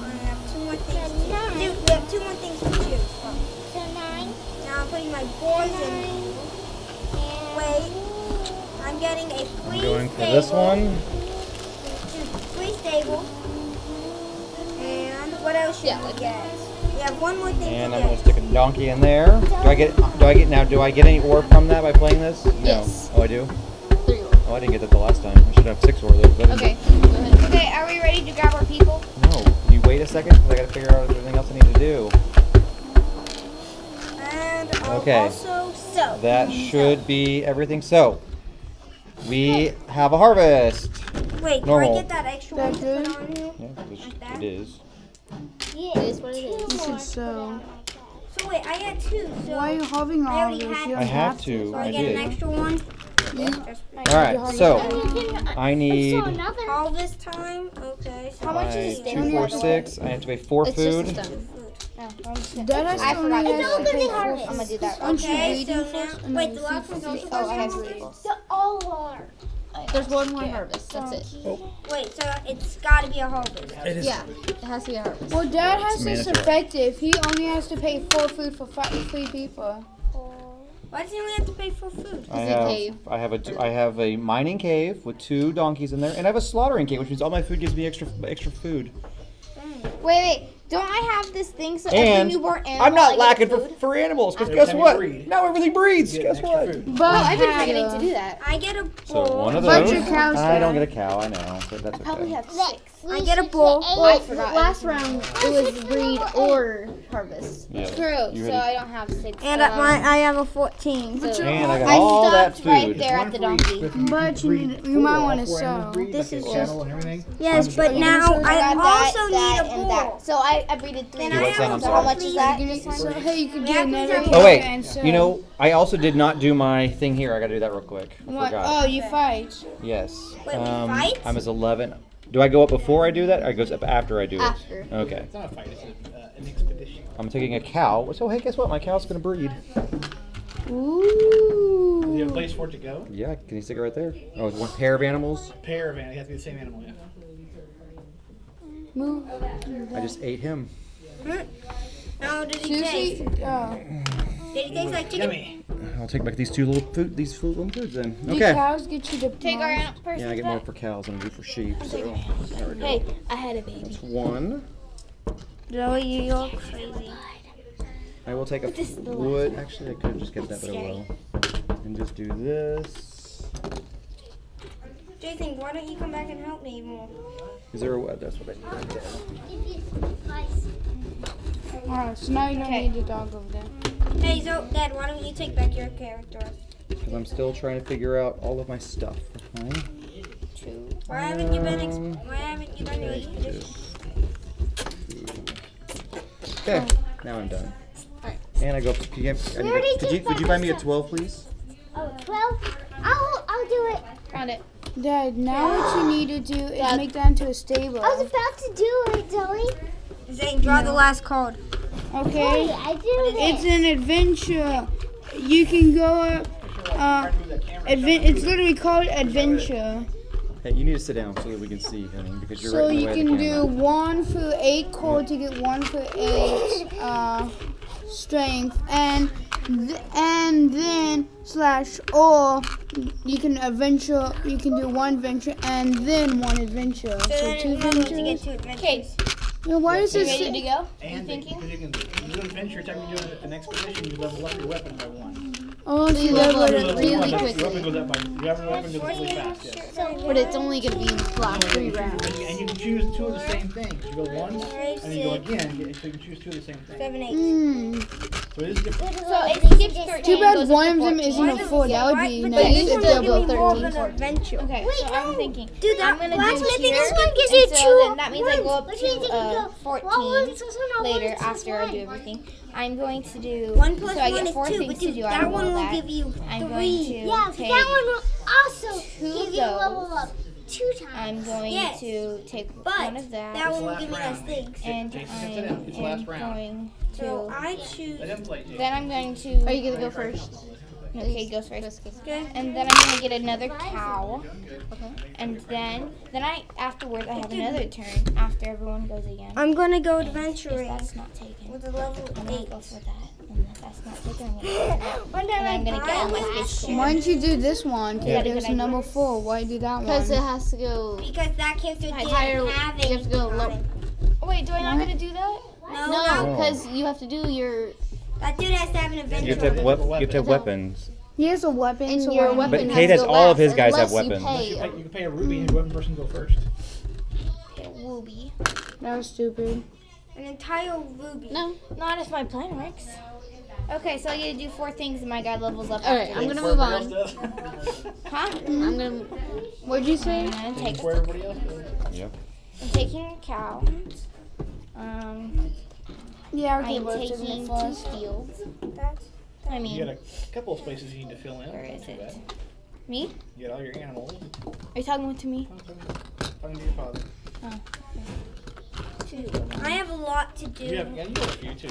I have 2 more things to do. We have 2 more things to choose from. So 9. Now I'm putting my boys in. Wait. I'm getting a free I'm going for stable. this one. Free stable. And what else should we get? We have 1 more thing And to I'm get. gonna stick a donkey in there. Do I get any ore from that by playing this? No. Yes. Oh, I do? 3 ore. Oh, I didn't get that the last time. I should have 6 ore though. But I didn't. Okay, go ahead. Okay, are we ready to grab our people? No. You wait a second because I gotta figure out everything else I need to do. And I'll Okay. also sew. That should be everything. So, we have a harvest. Wait, Normal. do I get that extra one to put on here? Yeah, it is. Yeah. It is what it is. You should sew. So wait, I got 2. So Why are you having I all already this? had You I don't have so to. I I get an did. extra one. All right, so I need Harvest time. Okay. How much is a 2, 4, 6. I have to pay 4 It's food. just a stone. I forgot to do that. I'm gonna do that. Okay, so now, wait, the last one's also Oh, I have harvest? staples. The all are. There's one more harvest. That's it. Wait, so it's gotta be a harvest. Yeah, it has to be a harvest. Well, Dad has It's this mandatory. effective. He only has to pay 4 food for 3 people. Why does he only have to pay for food? I have a mining cave with 2 donkeys in there, and I have a slaughtering cave, which means all my food gives me extra food. Wait. Don't I have this thing so And every newborn animal I'm not I get lacking food? for animals, because guess what? Now everything breeds. Guess what? But I've been forgetting to do that. I get a So bull. one of But those. your cow's I don't dead. get a cow. I know, but that's I probably okay. have 6. I get a bull. I forgot. Last round, it was breed or harvest. Yeah. True. You So ready? I don't have 6. And I have a 14. So And I got I all that stopped right food. there at the donkey. But you might want to sow. This is channel and everything. Yes, but now I also need a and bull. that. So I breeded 3. Then What's that? I'm So how sorry. much is that? So, hey, you could Yeah, get another. please. Oh wait, and sow. you know, I also did not do my thing here. I gotta do that real quick. I What? forgot. Oh, you fight. Yes. Wait, we fight? I'm as 11. Do I go up before I do that, or it goes up after I do it? After. Okay. It's not a fight, it's an expedition. I'm taking a cow. So hey, guess what? My cow's gonna breed. Ooh. Do you have a place for it to go? Yeah. Can you stick it right there? Oh, it's one pair of animals. Pair of animals. It has to be the same animal, yeah. Move. I just ate him. How did he taste? Susie. Oh. Did he taste like chicken? Yummy. I'll take back these little foods then. Do Okay. cows get you to Take our person. Yeah, I get more for cows than I do for sheep. So there we go. Hey, I had a baby. That's 1. Joey, you're crazy. I will take a wood. Actually, I could just get that, but I will. And just do this. Jason, why don't you come back and help me more? Is there a wood? That's what I need right there. Alright, so now you don't need the dog over there. Hey, so Dad, why don't you take back your character? Because I'm still trying to figure out all of my stuff. Okay. Why haven't you done your expedition? Okay, now I'm done. And I go up to could you find me a 12, please? Oh, 12? I'll do it. Found it. Dad, now what you need to do is make that into a stable. I was about to do it, Zoe. Zane, draw the last card. Okay? Hey, I did It's an adventure. You can go up. It's literally called adventure. Hey, you need to sit down so that we can see, honey, because you're So right in the you way can of the do camera. 1 for 8 core to get 1 for 8 strength, and then / or you can do 1 adventure and then 1 adventure. So 2 adventures. Okay. Yeah, why is this? Ready to go? And thinking? because you can do an adventure, every time you do an expedition, you level up your weapon by 1. Oh, So you level up Your really weapon quickly. goes up by, your weapon goes up really fast, yes. But it's only going to be last 3 rounds. And you can choose 2 of the same things. You go once, and then you go again, so you can choose 2 of the same thing. 7, 8. So it is different. So it skips 13. Too bad goes one up of to them 14. isn't a 4. That would be But nice. this it's one will double give me more of 13. an adventure. Okay, so I'm thinking. Dude, I'm gonna do blacksmithing here, this one gives and you so 2 then that means I go up Which means you to can go 14 later after I do everything. I'm going to do 1 plus so I 1 get is 4 2, things but to dude, do. that one will give you 3. I'm going to Yeah, but take that one will also give you those. level up 2 times. I'm going Yes. to take But one of that, that one will last give me round. less things. and Jason, I sit down. It's the am last round. going So to. I choose. Let him play, Jake. Then I'm going to. Are you going to go first? Okay, he goes first. Okay. And then I'm gonna get another cow. Okay. And then afterwards I have another turn after everyone goes again. I'm gonna go And adventuring. If that's not taken, With a level I'm gonna 8. go for that. And if that's not taken, I'm gonna go for that. When did And I'm gonna get all my space Why didn't you do this one? Yeah. There's a number 4. Why do that one? Because it has to go. Because that character didn't Higher, have you have to go low. Wait, do I not gotta do that? No, because you have to do your. That dude has to have an adventure. You have to have weapons. He has a weapon. And so your why- weapon But Kate has to go all of last his guys have unless you weapons. pay. You can pay a ruby and your weapon person go first. Ruby. That was stupid. An entire ruby. No, not if my plan works. Okay, so I get to do 4 things and my guy levels up. Alright, after I'm this. gonna move on. Huh? I'm gonna. What'd you say? I'm gonna take. Where everybody else goes. Yep. I'm taking a cow. Yeah, okay, I'm but it's taking in 2 first. fields. I You mean, got a couple of spaces you need to fill in. where is Not too it? bad. Me? Get all your animals. Are you talking to me? Talking to your father. Oh. I have a lot to do. You have a few too.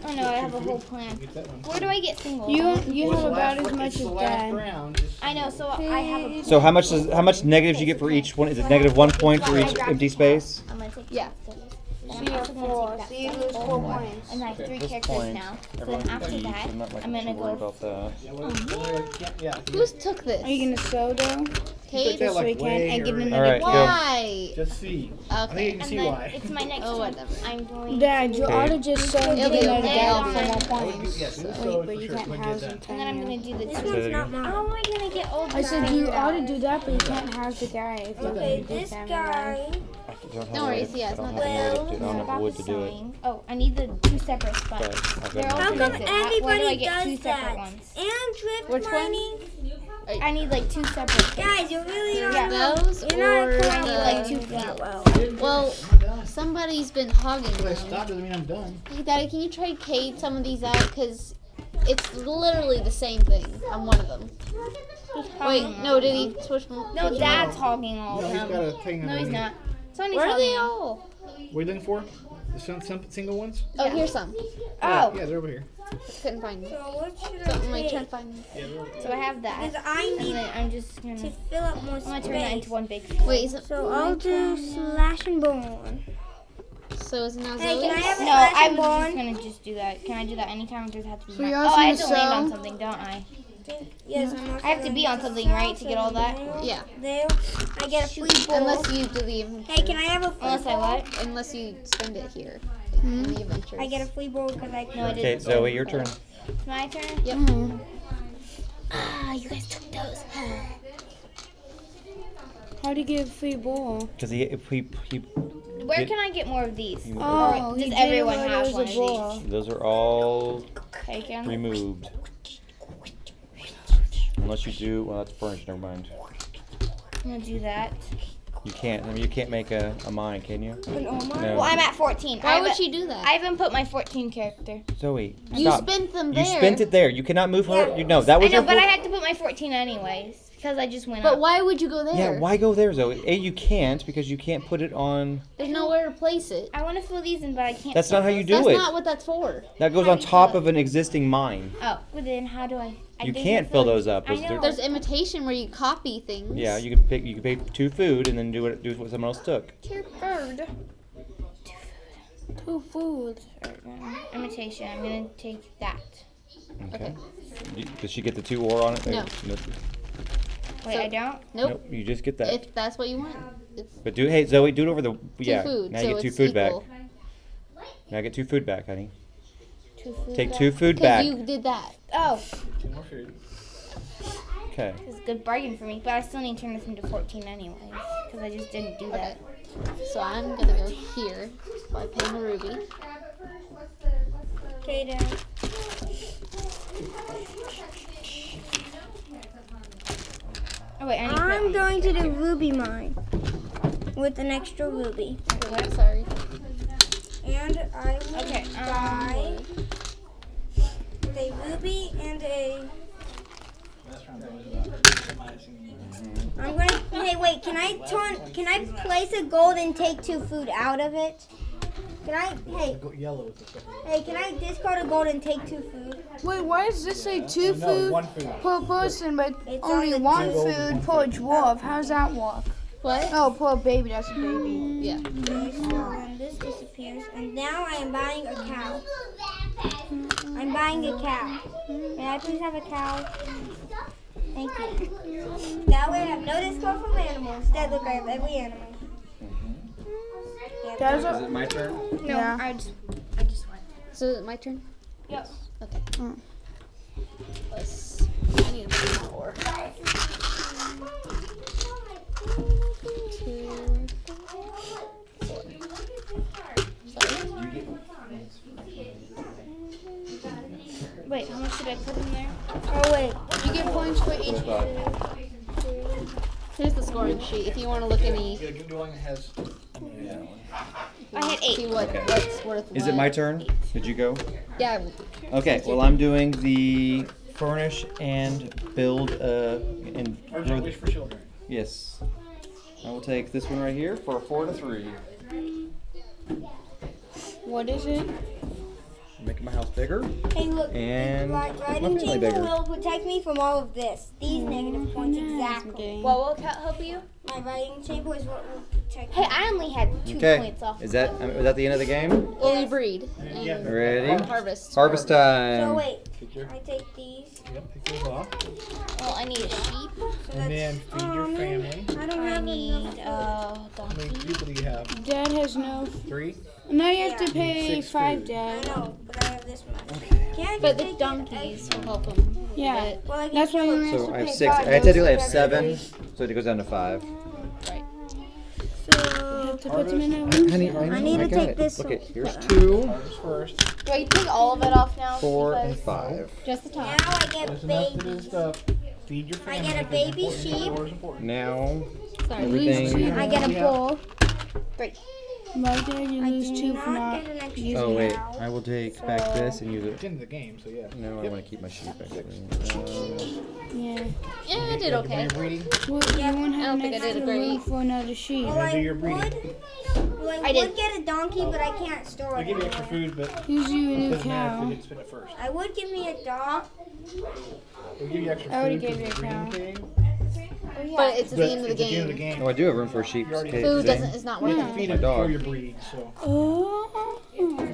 Oh no, I have a whole plan. Where do I get singles? You have about as much as Dad. I know, so I have a. So how much negatives you get for each one? Is it negative 1 point for each empty space? I'm gonna take yeah. So you have 4. So you lose 4 points. And I have 3 characters now. So then after that, I'm gonna go. About that. Who's took this? Are you gonna sew though? Kate? Just so we can and get another. Alright, Why? Just see. Okay. I think you can see why. It's my next one. Whatever. I'm going. Dad, you ought to just sew and get another dad for more points. Yes, Wait, but you can't house them. And then I'm gonna do the This 2. one's not mine. How am I gonna get all the I said you ought to do that, but you can't house the guy if you're Okay, gonna do this family guy. life. Don't worry, yeah, it's not I don't have wood to do it. Oh, I need the 2 separate spots. They're all How come connected. Why do I everybody get 2 does separate that? ones? And drift Which one? mining. I need like 2 separate things. Guys, you're really not. Those You're or not I need like 2 feet. well, somebody's been hogging If I them. stop doesn't mean I'm done. Hey, Daddy, can you trade Kate some of these out? Because it's literally the same thing on one of them. Wait, no, did he switch from? No, Dad's hogging all No, of he's them. got a thing. No, he's not. Sonny's Where are hogging they them. all? What are you looking for? The some single ones? Oh, here's some. Oh. Yeah, they're over here. Couldn't find them. So what should So I I'm like take? trying to find them. So I have that. Because I And need then I'm just gonna. to fill up more I'm gonna turn that space. into one big. Wait, is it? So I'll do slash and bone. So is it now Hey, Zoe? can I have a No, slash I and was just bone? gonna just do that. Can I do that anytime? Or does it have to be? So mine? you're Oh, also I have to gonna land on sew? something, don't I? Yes, I have to be on something, right, to get all that? Yeah. There. I get a free bowl. Unless you do the inventory. Hey, can I have a free Unless I bowl? what? Unless you spend it here in the adventures. I get a free bowl because I No, I Okay, didn't. Zoe, your turn. It's my turn. Yep. Ah, you guys took those. How do you get a free bowl? Because Where can I get more of these? Oh, Or he does did everyone where have there one was of a bowl. these? those are all Taken. removed. Unless you do, well, that's furnished. Never mind. I'm gonna do that. You can't. I mean, you can't make a mine, can you? No. Well, I'm at 14. Why would she do that? I haven't put my 14 character. Zoe, You stop. spent them You there. spent it there. You cannot move her. You know that I was know, your. but I whole- had to put my 14 anyways because I just went But up. why would you go there? Yeah, why go there, Zoe? A, you can't because you can't put it on. There's nowhere to place it. I want to fill these in, but I can't. That's not how you do That's it. not what that's for. That goes on top of an existing mine. Oh, well then how do I? You can't fill those up. I Those- know. There's imitation where you copy things. Yeah, you can pick. You can pay 2 food and then do what someone else took. Tier bird. 2 food. Imitation. I'm gonna take that. Okay. Does she get the 2 ore on it? No. Nope. Wait, So- I don't. Nope. You just get that. If that's what you want. It's But hey Zoe, do it over the. Yeah. food, Now you so get 2 it's food back. equal. Now get 2 food back, honey. 2 food. Take back. 2 food Because back. you did that. Oh, More food. Okay. this is a good bargain for me, but I still need to turn this into 14 anyways because I just didn't do that. So I'm gonna go here by paying a ruby. Okay, Dad. Oh wait, I need I'm going to do ruby mine with an extra ruby. What? Sorry. And I will Okay, buy a ruby and a. I'm gonna. Hey, wait. Can I place a gold and take 2 food out of it? Can I? Hey. Yellow is the Hey, can I discard a gold and take 2 food? Wait, why does this say 2 No, food 1 food. per person, but It's only on the 1 two. food per dwarf? How's that work? What? Oh, poor baby, that's a baby. Yeah. Okay, so then this disappears, and now I am buying a cow. I'm buying a cow. May I please have a cow? Thank you. That way I have no discount from animals. Instead, look, I have every animal. That's Is it my turn? No, Yeah. I just went. So is it my turn? Yep. Okay. Mm. Let's. I need a bit more. 2, 4. Sorry. Wait, how much did I put in there? Oh, wait. You get points for each Here's the scoring sheet. If you want to look any, has. I had 8. see what's worth. Is it my turn? Did you go? Yeah. Okay. Well, I'm doing the furnish and build and Urgent wish for children. Yes. I will take this one right here for a 4 to 3. What is it? Making my house bigger. Hey, look. And My riding chamber will protect me from all of this. These negative points exactly. What will help you? My riding chamber is what will protect Hey, me. I only had 2 Okay. points off. Is that the end of the game? Well, we breed. And Ready? harvest. Harvest time. So wait, I take these. Yep, pick those off. Well, I need a sheep. And then feed your family. I don't I have need How many donkey. people do you have? Dad has no. 3? Now you have to Yeah. pay 6 5, food. Dad. I know, but I have this much. Can't But you the take donkeys it? will help them. Yeah. Well, I can That's why you have So to I have pay 6. 5. I technically have 7, so it goes down to 5. Right. So, To put them in a Honey, I need to got take it. this Look one. it. Here's 2, Harvest first. Do I take all of it off now? 4, and Because 5. Just the top. now I get There's enough to do baby. stuff. Feed your I family. get a baby sheep. Now, Sorry. everything. I get a bull. 3. Right there, you I lose do 2 for not not get an extra using Oh wait, cow. I will take back this and use It's it. in the game, so yeah. No, I want to keep my sheep actually. Yeah. Yeah, I did okay. You're breeding. Well, you won't have I don't an think I did extra great. room for another sheep. Well, I do your breeding. would did. get a donkey, but I can't store I it. give you extra anywhere. food, but Here's you a it new doesn't matter if cow. you didn't spend it first. I would give me a dog. We'll give you extra I already food gave for you a the breeding cow. thing. But it's at the end of the It's at the end of the game. game. Oh, I do have room for a sheep. You already Okay, Food today. is not You worth have to it. feed My it dog. before you breed, so. Oh,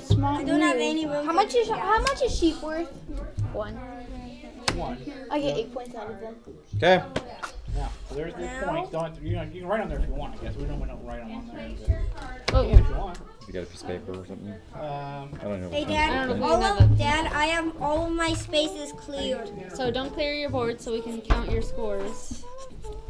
smart. I don't have move. any room. How much is sheep worth? 1. 1. I get 8 points out of them. Okay. Now, so there's the Now- points. Don't you can write on there if you want. I guess we don't write them on there. But Oh, you can if you want. You got a piece of paper or something? I don't know. Hey, what Dad. I don't know. Dad, I have all of my spaces cleared. So don't clear your board so we can count your scores.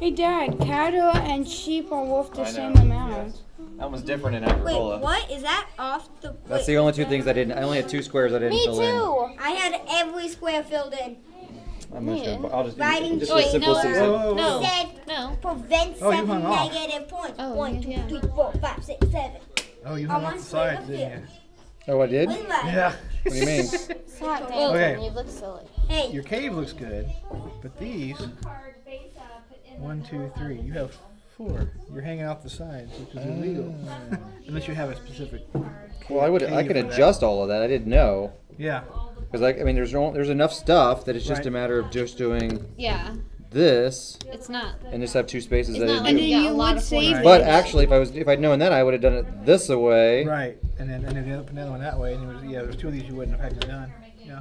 Hey, Dad, cattle and sheep are worth the I know. same amount. That was different in Wait, Agricola. what? Is that off the... That's the only 2 things I didn't. I only had 2 squares I didn't Me fill in. too. I had every square filled in. I'm not sure. But I'll just Riding just Oh, for wait, no, simplicity's sake. no, Said no. prevent Oh, you 7 hung off. negative points. Oh, 1, 2, yeah. 3, 4, 5, 6, 7. Oh, you I hung want off the to play sides, the didn't you? Oh, I did? What is that? Yeah. What do you mean? Stop, Well, Okay. You look silly. Hey, Your cave looks good, but these 1, 2, 3. You have 4. You're hanging off the sides, which is illegal, unless you have a specific. Well, I cave could for that. adjust all of that. I didn't know. Yeah. Because I mean, there's enough stuff that it's just Right. a matter of just doing Yeah, this it's not. and just have 2 spaces It's that I not didn't like do. you got you a lot would of save points. But actually, if I'd known that, I would have done it this way. Right. And then the other one that way, and it was there's 2 of these you wouldn't have had to done. Yeah.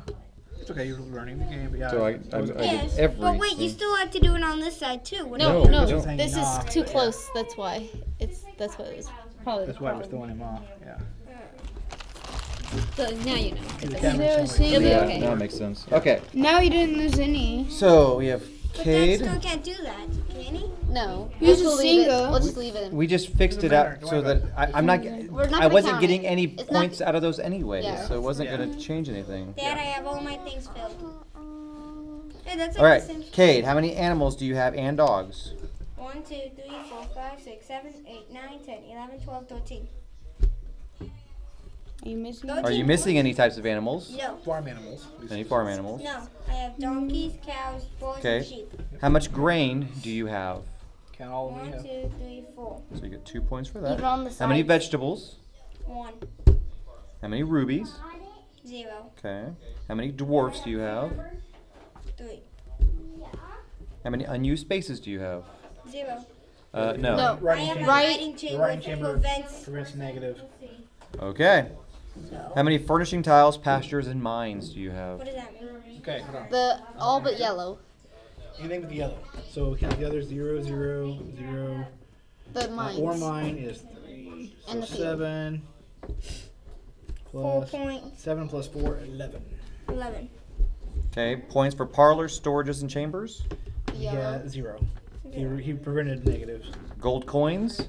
It's okay. You're learning the game, but yeah. So I it was- did yes. everything. But wait, you still have to do it on this side too. What No, No, no, we don't. Hanging this is off. too close. That's why. That's what it was probably. That's why we're throwing him off. Yeah. So now you know. Do the It's camera There somewhere. was single. It'll be Yeah, okay. now it makes sense. Okay, Now you didn't lose any. so we have But that Cade. still can't do that, can he? No. Use We'll a leave it. single. We'll just leave it. We just fixed it Doesn't matter, out don't so worry that about it. I'm not. We're not I gonna wasn't count getting it. any It's not- points out of those anyway, Yeah. so it wasn't Yeah. gonna change anything. Dad, I have all my things filled. Hey, that's All like right, the same. Cade, how many animals do you have and dogs? 1, 2, 3, 4, 5, 6, 7, 8, 9, 10, 11, 12, 13. Are you missing? Are you missing any types of animals? No. Farm animals. Any farm animals? No. I have donkeys, cows, bulls, and Okay. sheep. How much grain do you have? Count all of them. 1, 2, 3, 4. So you get 2 points for that. Even on the How many sides. vegetables? 1, How many rubies? 0, Okay. How many dwarfs do you have? 3, How many unused spaces do you have? 0. No. No. I Writing have chamber. a writing The chamber writing that chamber prevents. prevents negative. Okay. So, How many furnishing tiles, pastures, and mines do you have? what does that mean? Okay, hold on. The all but yellow. Anything with the yellow. So count the other 0, 0, 0. The mines. Or mine is 3. So And the field. 7 4 plus points. 7 plus 4, 11. 11. Okay. Points for parlors, storages, and chambers. Yellow. Yeah, 0. He prevented negatives. Gold coins.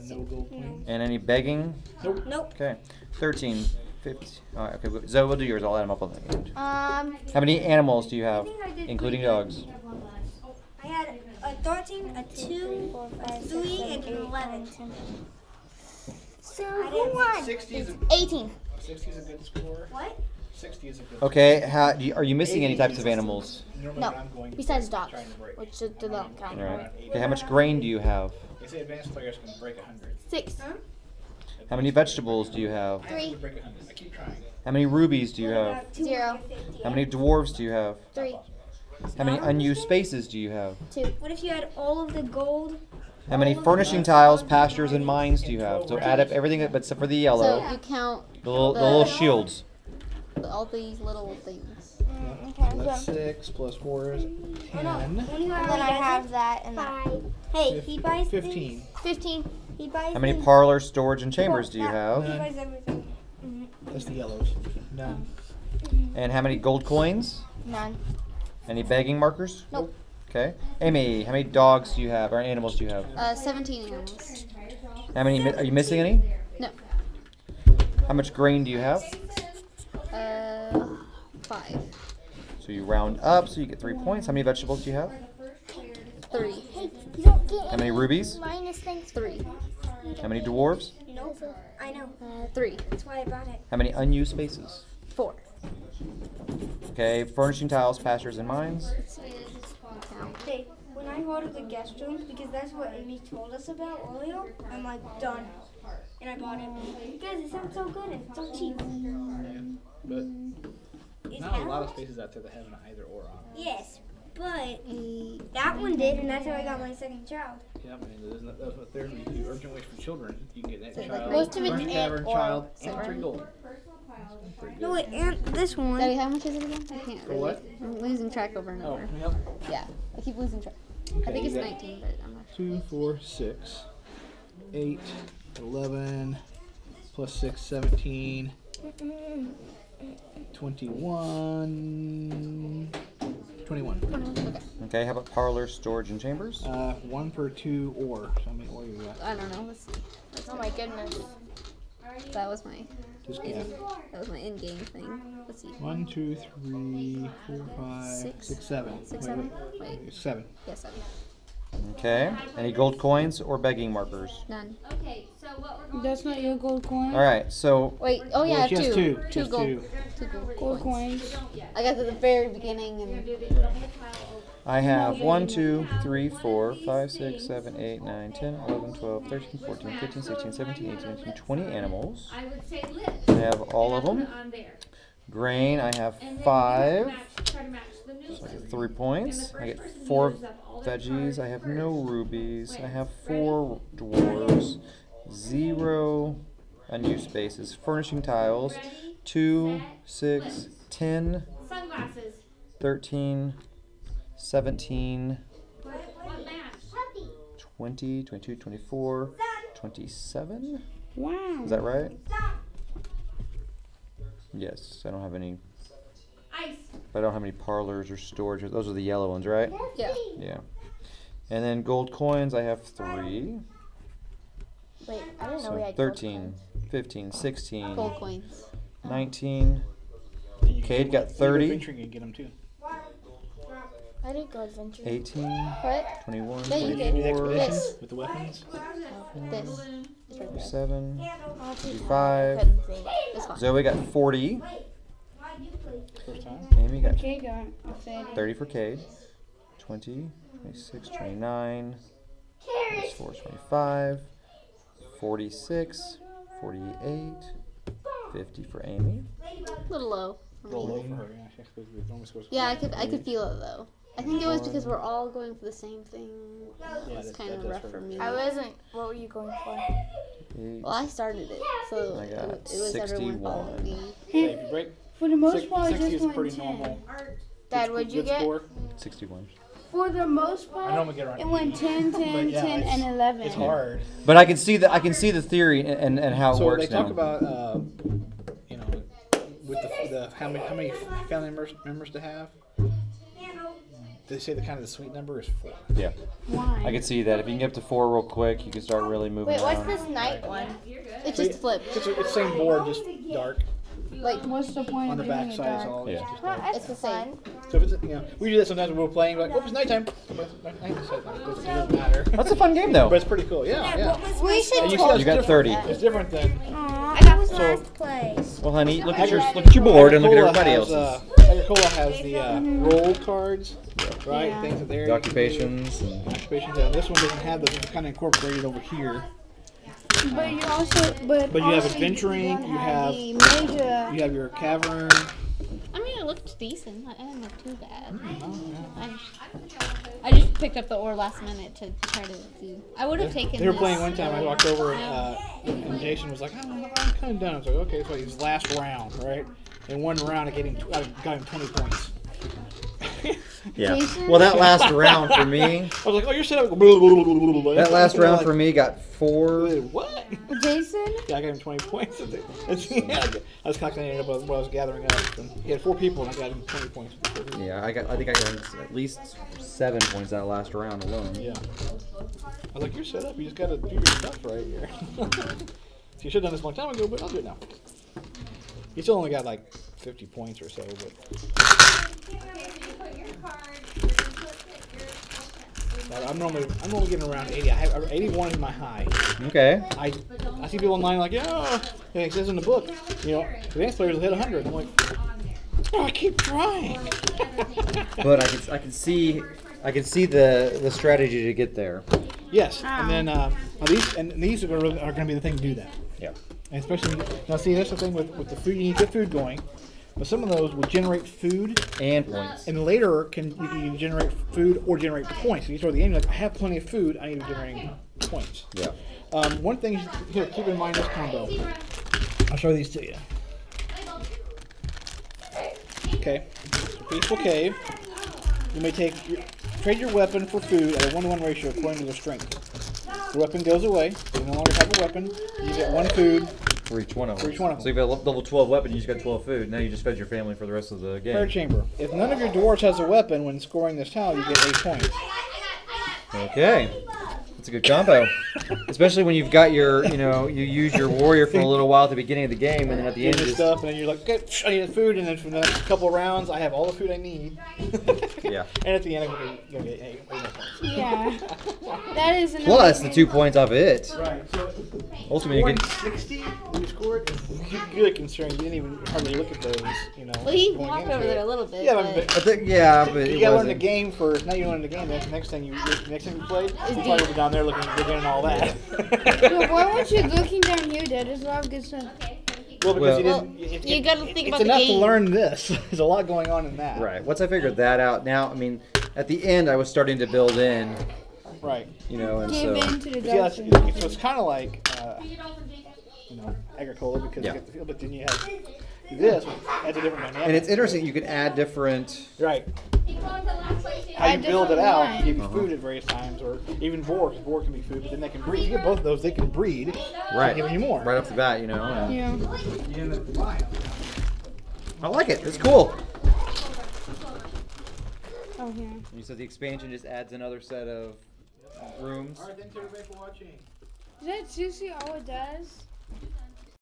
No gold coins. And any begging? Nope. Nope. Okay. 13, 15. All right, okay. Zoe, we'll do yours. I'll add them up on the end. How many animals do you have, including dogs? I had a 13, a 2, a 3, and an 11. So who won? 60 is a, 18. 60 is a good score. What? 60 is a good. Okay, are you missing any types of animals? No, besides dogs, which do not count. All right. Okay, how much grain do you have? They say advanced players can break 100. 6. How many vegetables do you have? 3. I keep trying. How many rubies do you have? 0. How many dwarves do you have? 3. How many unused spaces do you have? 2. What if you had all of the gold? How many furnishing tiles, pastures, and mines do you have? So add up everything except for the yellow. So you count The little shields. all these little things. That's 6 plus 4 is 10. And then I have that and that. Hey, he buys 15. 15. He buys How many things. parlors, storage, and chambers do you have? He buys everything. That's the yellows. None. And how many gold coins? None. Any begging markers? Nope. Okay. Amy, how many dogs do you have, or animals do you have? 17 animals. How many? Are you missing any? No. How much grain do you have? 5. So you round up, so you get 3 points. How many vegetables do you have? 3. How many rubies? Minus things. 3. How many dwarves? Nope. I know. 3. That's why I bought it. How many unused spaces? 4. Okay, furnishing tiles, pastures, and mines. Hey, when I go to the guest rooms, because that's what Amy told us about earlier, I'm like, done. And I bought it. Because it sounds so good and it's so cheap. But not a lot of spaces out there that have an either or on it. Yes, but that one did, and that's how I got my second child. Yeah, man, that's what there's when you do urgent ways for children. You can get that child. Most of it's Furnished cavern, or child, silver. and 3 gold. No, wait, and this one. Daddy, how much is it again? I can't For really. what? I'm losing track over and Oh, over. yep. Yeah, I keep losing track. Okay, I think it's you got 19, but I'm not 2, 4, 6, 8, 11, plus 6, 17, 21, 21. Okay, how about parlors, storage, and chambers? 1 per 2 ore. So how many ore you got? I don't know. Let's see. Oh my goodness. That was my. Just That was my in-game thing. Let's see. 1, 2, 3, 4, 5, 6, 7. 6, 7. Wait. 7. Yeah, 7. Okay. Any gold coins or begging markers? None. Okay, so what we're going That's not your gold coin. All right. So Wait. Oh yeah, I have she has 2. two. She 2 has gold. 2. 2 gold Gold coins. coins. I got to the very beginning and. I have 1, 2, 3, 4, 5, 6, 7, 8, 9, 10, 11, 12, 13, 14, 15, 16, 17, 18, 19, 20 animals. I would say lift. I have all of them. On there. Grain, I have And then 5. try to match the new So I one. get 3 points. I get 4 veggies. I have no rubies. I have 4 dwarves. 0 unused spaces. Furnishing tiles. 2, 6, 10, Sunglasses. 13, 17, What match? 20, 22, 24, 27. Wow. Is that right? Yes, I don't have any. Ice. I don't have any parlors or storage. Those are the yellow ones, right? Yeah. Yeah. And then gold coins, I have 3. Wait, I didn't know we So had 13, 15, 16, Gold coins. 19. Cade got 30. You can get them too. I didn't go adventure. 18, What? 21, Yeah, you did. 24, This. With the weapons? This. 27, Couldn't 25. see. This one. Zoe got 40. First time? Amy got Okay, got 30 for Cade. 20, 26, 29. 24, 25. 46, 48. 50 for Amy. A little low. for Roll me. low for her. Yeah, she's normally supposed to Yeah, I could feel it though. I think it was because we're all going for the same thing. Yeah, It's that- kind that of does rough hurt. for me. I wasn't. What were you going for? 8. Well, I started it, so I it got was everyone following me. So if you break, For the most six- part, I 60 just is went pretty 10. normal. Dad, what'd you Good get? score. 61. For the most I part, normally get around it went 10, 10, But yeah, 10, it's- and 11. It's hard. But I can see the theory and how it So works they talk now. about, you know, with the how many family members to have. They say the kind of the sweet number is 4. Yeah. Why? I can see that. If you can get up to 4 real quick, you can start really moving Wait, what's around. this night one? It just flipped. It's the same board, just dark. Like, What's the point On of the doing back it side is dark? all. Yeah. Just Well, dark. that's It's the same. fun. So if it's, you know, we do that sometimes when we're playing. We're like, oh, it's nighttime. But it's nighttime, so it doesn't matter. That's a fun game, though. But it's pretty cool. Yeah, yeah. We should And you see talk. that's You got different. 30. It's different than. I was So- last place. Well, honey, look at your board and look at everybody else's. Agricola has the roll cards, right? Yeah. Things that there. The occupations. Occupations. And this one doesn't have those. It's kind of incorporated over here. But you also, but you have also adventuring. don't You have the major. you have your cavern. I mean, it looked decent. It didn't look too bad. I just picked up the ore last minute to try to do. I would have taken. They were this. playing one time. I walked over and Jason was like, "I'm kind of done." I was like, "Okay, so his last round, right?" In one round, I got him 20 points. Yeah. Well, that last round for me. I was like, "Oh, you're set up." That last round for me got 4. What? Jason? Yeah, I got him 20 points. I was calculating up what I was gathering up. And he had 4 people, and I got him 20 points. Yeah, I think I got at least 7 points that last round alone. Yeah. I was like, "You're set up. You just got to do your stuff right here." So you should have done this a long time ago, but I'll do it now. You still only got like 50 points or so, but. I'm normally getting around 80. 81 is my high. Okay. I see people online like, yeah, it says in the book, advanced players will hit 100. I'm like, oh, I keep trying. But I can see the strategy to get there. Yes, and then these are going to be the thing to do that. Yeah. And especially now, see, that's the thing with the food. You need to get food going. But some of those will generate food and points. And later, you can generate food or generate points. So you start the game, you're like, I have plenty of food, I need to generate points. Yeah. One thing, here, keep in mind this combo. I'll show these to you. Okay. So Peaceful Cave. You may trade your weapon for food at a 1-to-1 ratio according to their strength. The weapon goes away. You no longer have a weapon. You get 1 food. For each one of them. For each one of them. So you've got a level 12 weapon, you just got 12 food. Now you just fed your family for the rest of the game. Prayer Chamber. If none of your dwarves has a weapon when scoring this tile, you get 8 points. Okay. That's a good combo. Especially when you've got your, you use your warrior for a little while at the beginning of the game, and then at the end just... stuff, and then you're like, okay, I need food, and then for the next couple of rounds, I have all the food I need. Yeah. And at the end, I'm going to get 8 points. Yeah. That is another Plus the 2 points off it. Right. So ultimately, you can... 60 when you scored, good concern. You didn't even hardly look at those, Well, he walked over there a little bit. Yeah, but you gotta learn the game first. Now you learn the game. Next time you played, you probably be down there looking and all that. So why weren't you looking down here? Dad? There's a lot of good stuff. Well, because you gotta think about the game. It's enough to game. learn this. There's a lot going on in that. Right. Once I figured that out, now, I mean, at the end, I was starting to build in. Right. And give so... into the so it's kind of like, Agricola, because you get the field, but then you have this, adds a different dynamic. And it's interesting, you can add different... Right. How you build it out, you give you food at various times, or even boar, because boar can be food, but then they can breed. If you get both of those, they can breed. Right. Giving you more. Right off the bat, Yeah. I like it. It's cool. Oh, yeah. You said the expansion just adds another set of rooms. Alright, thanks everybody for watching. Is that seriously all it does?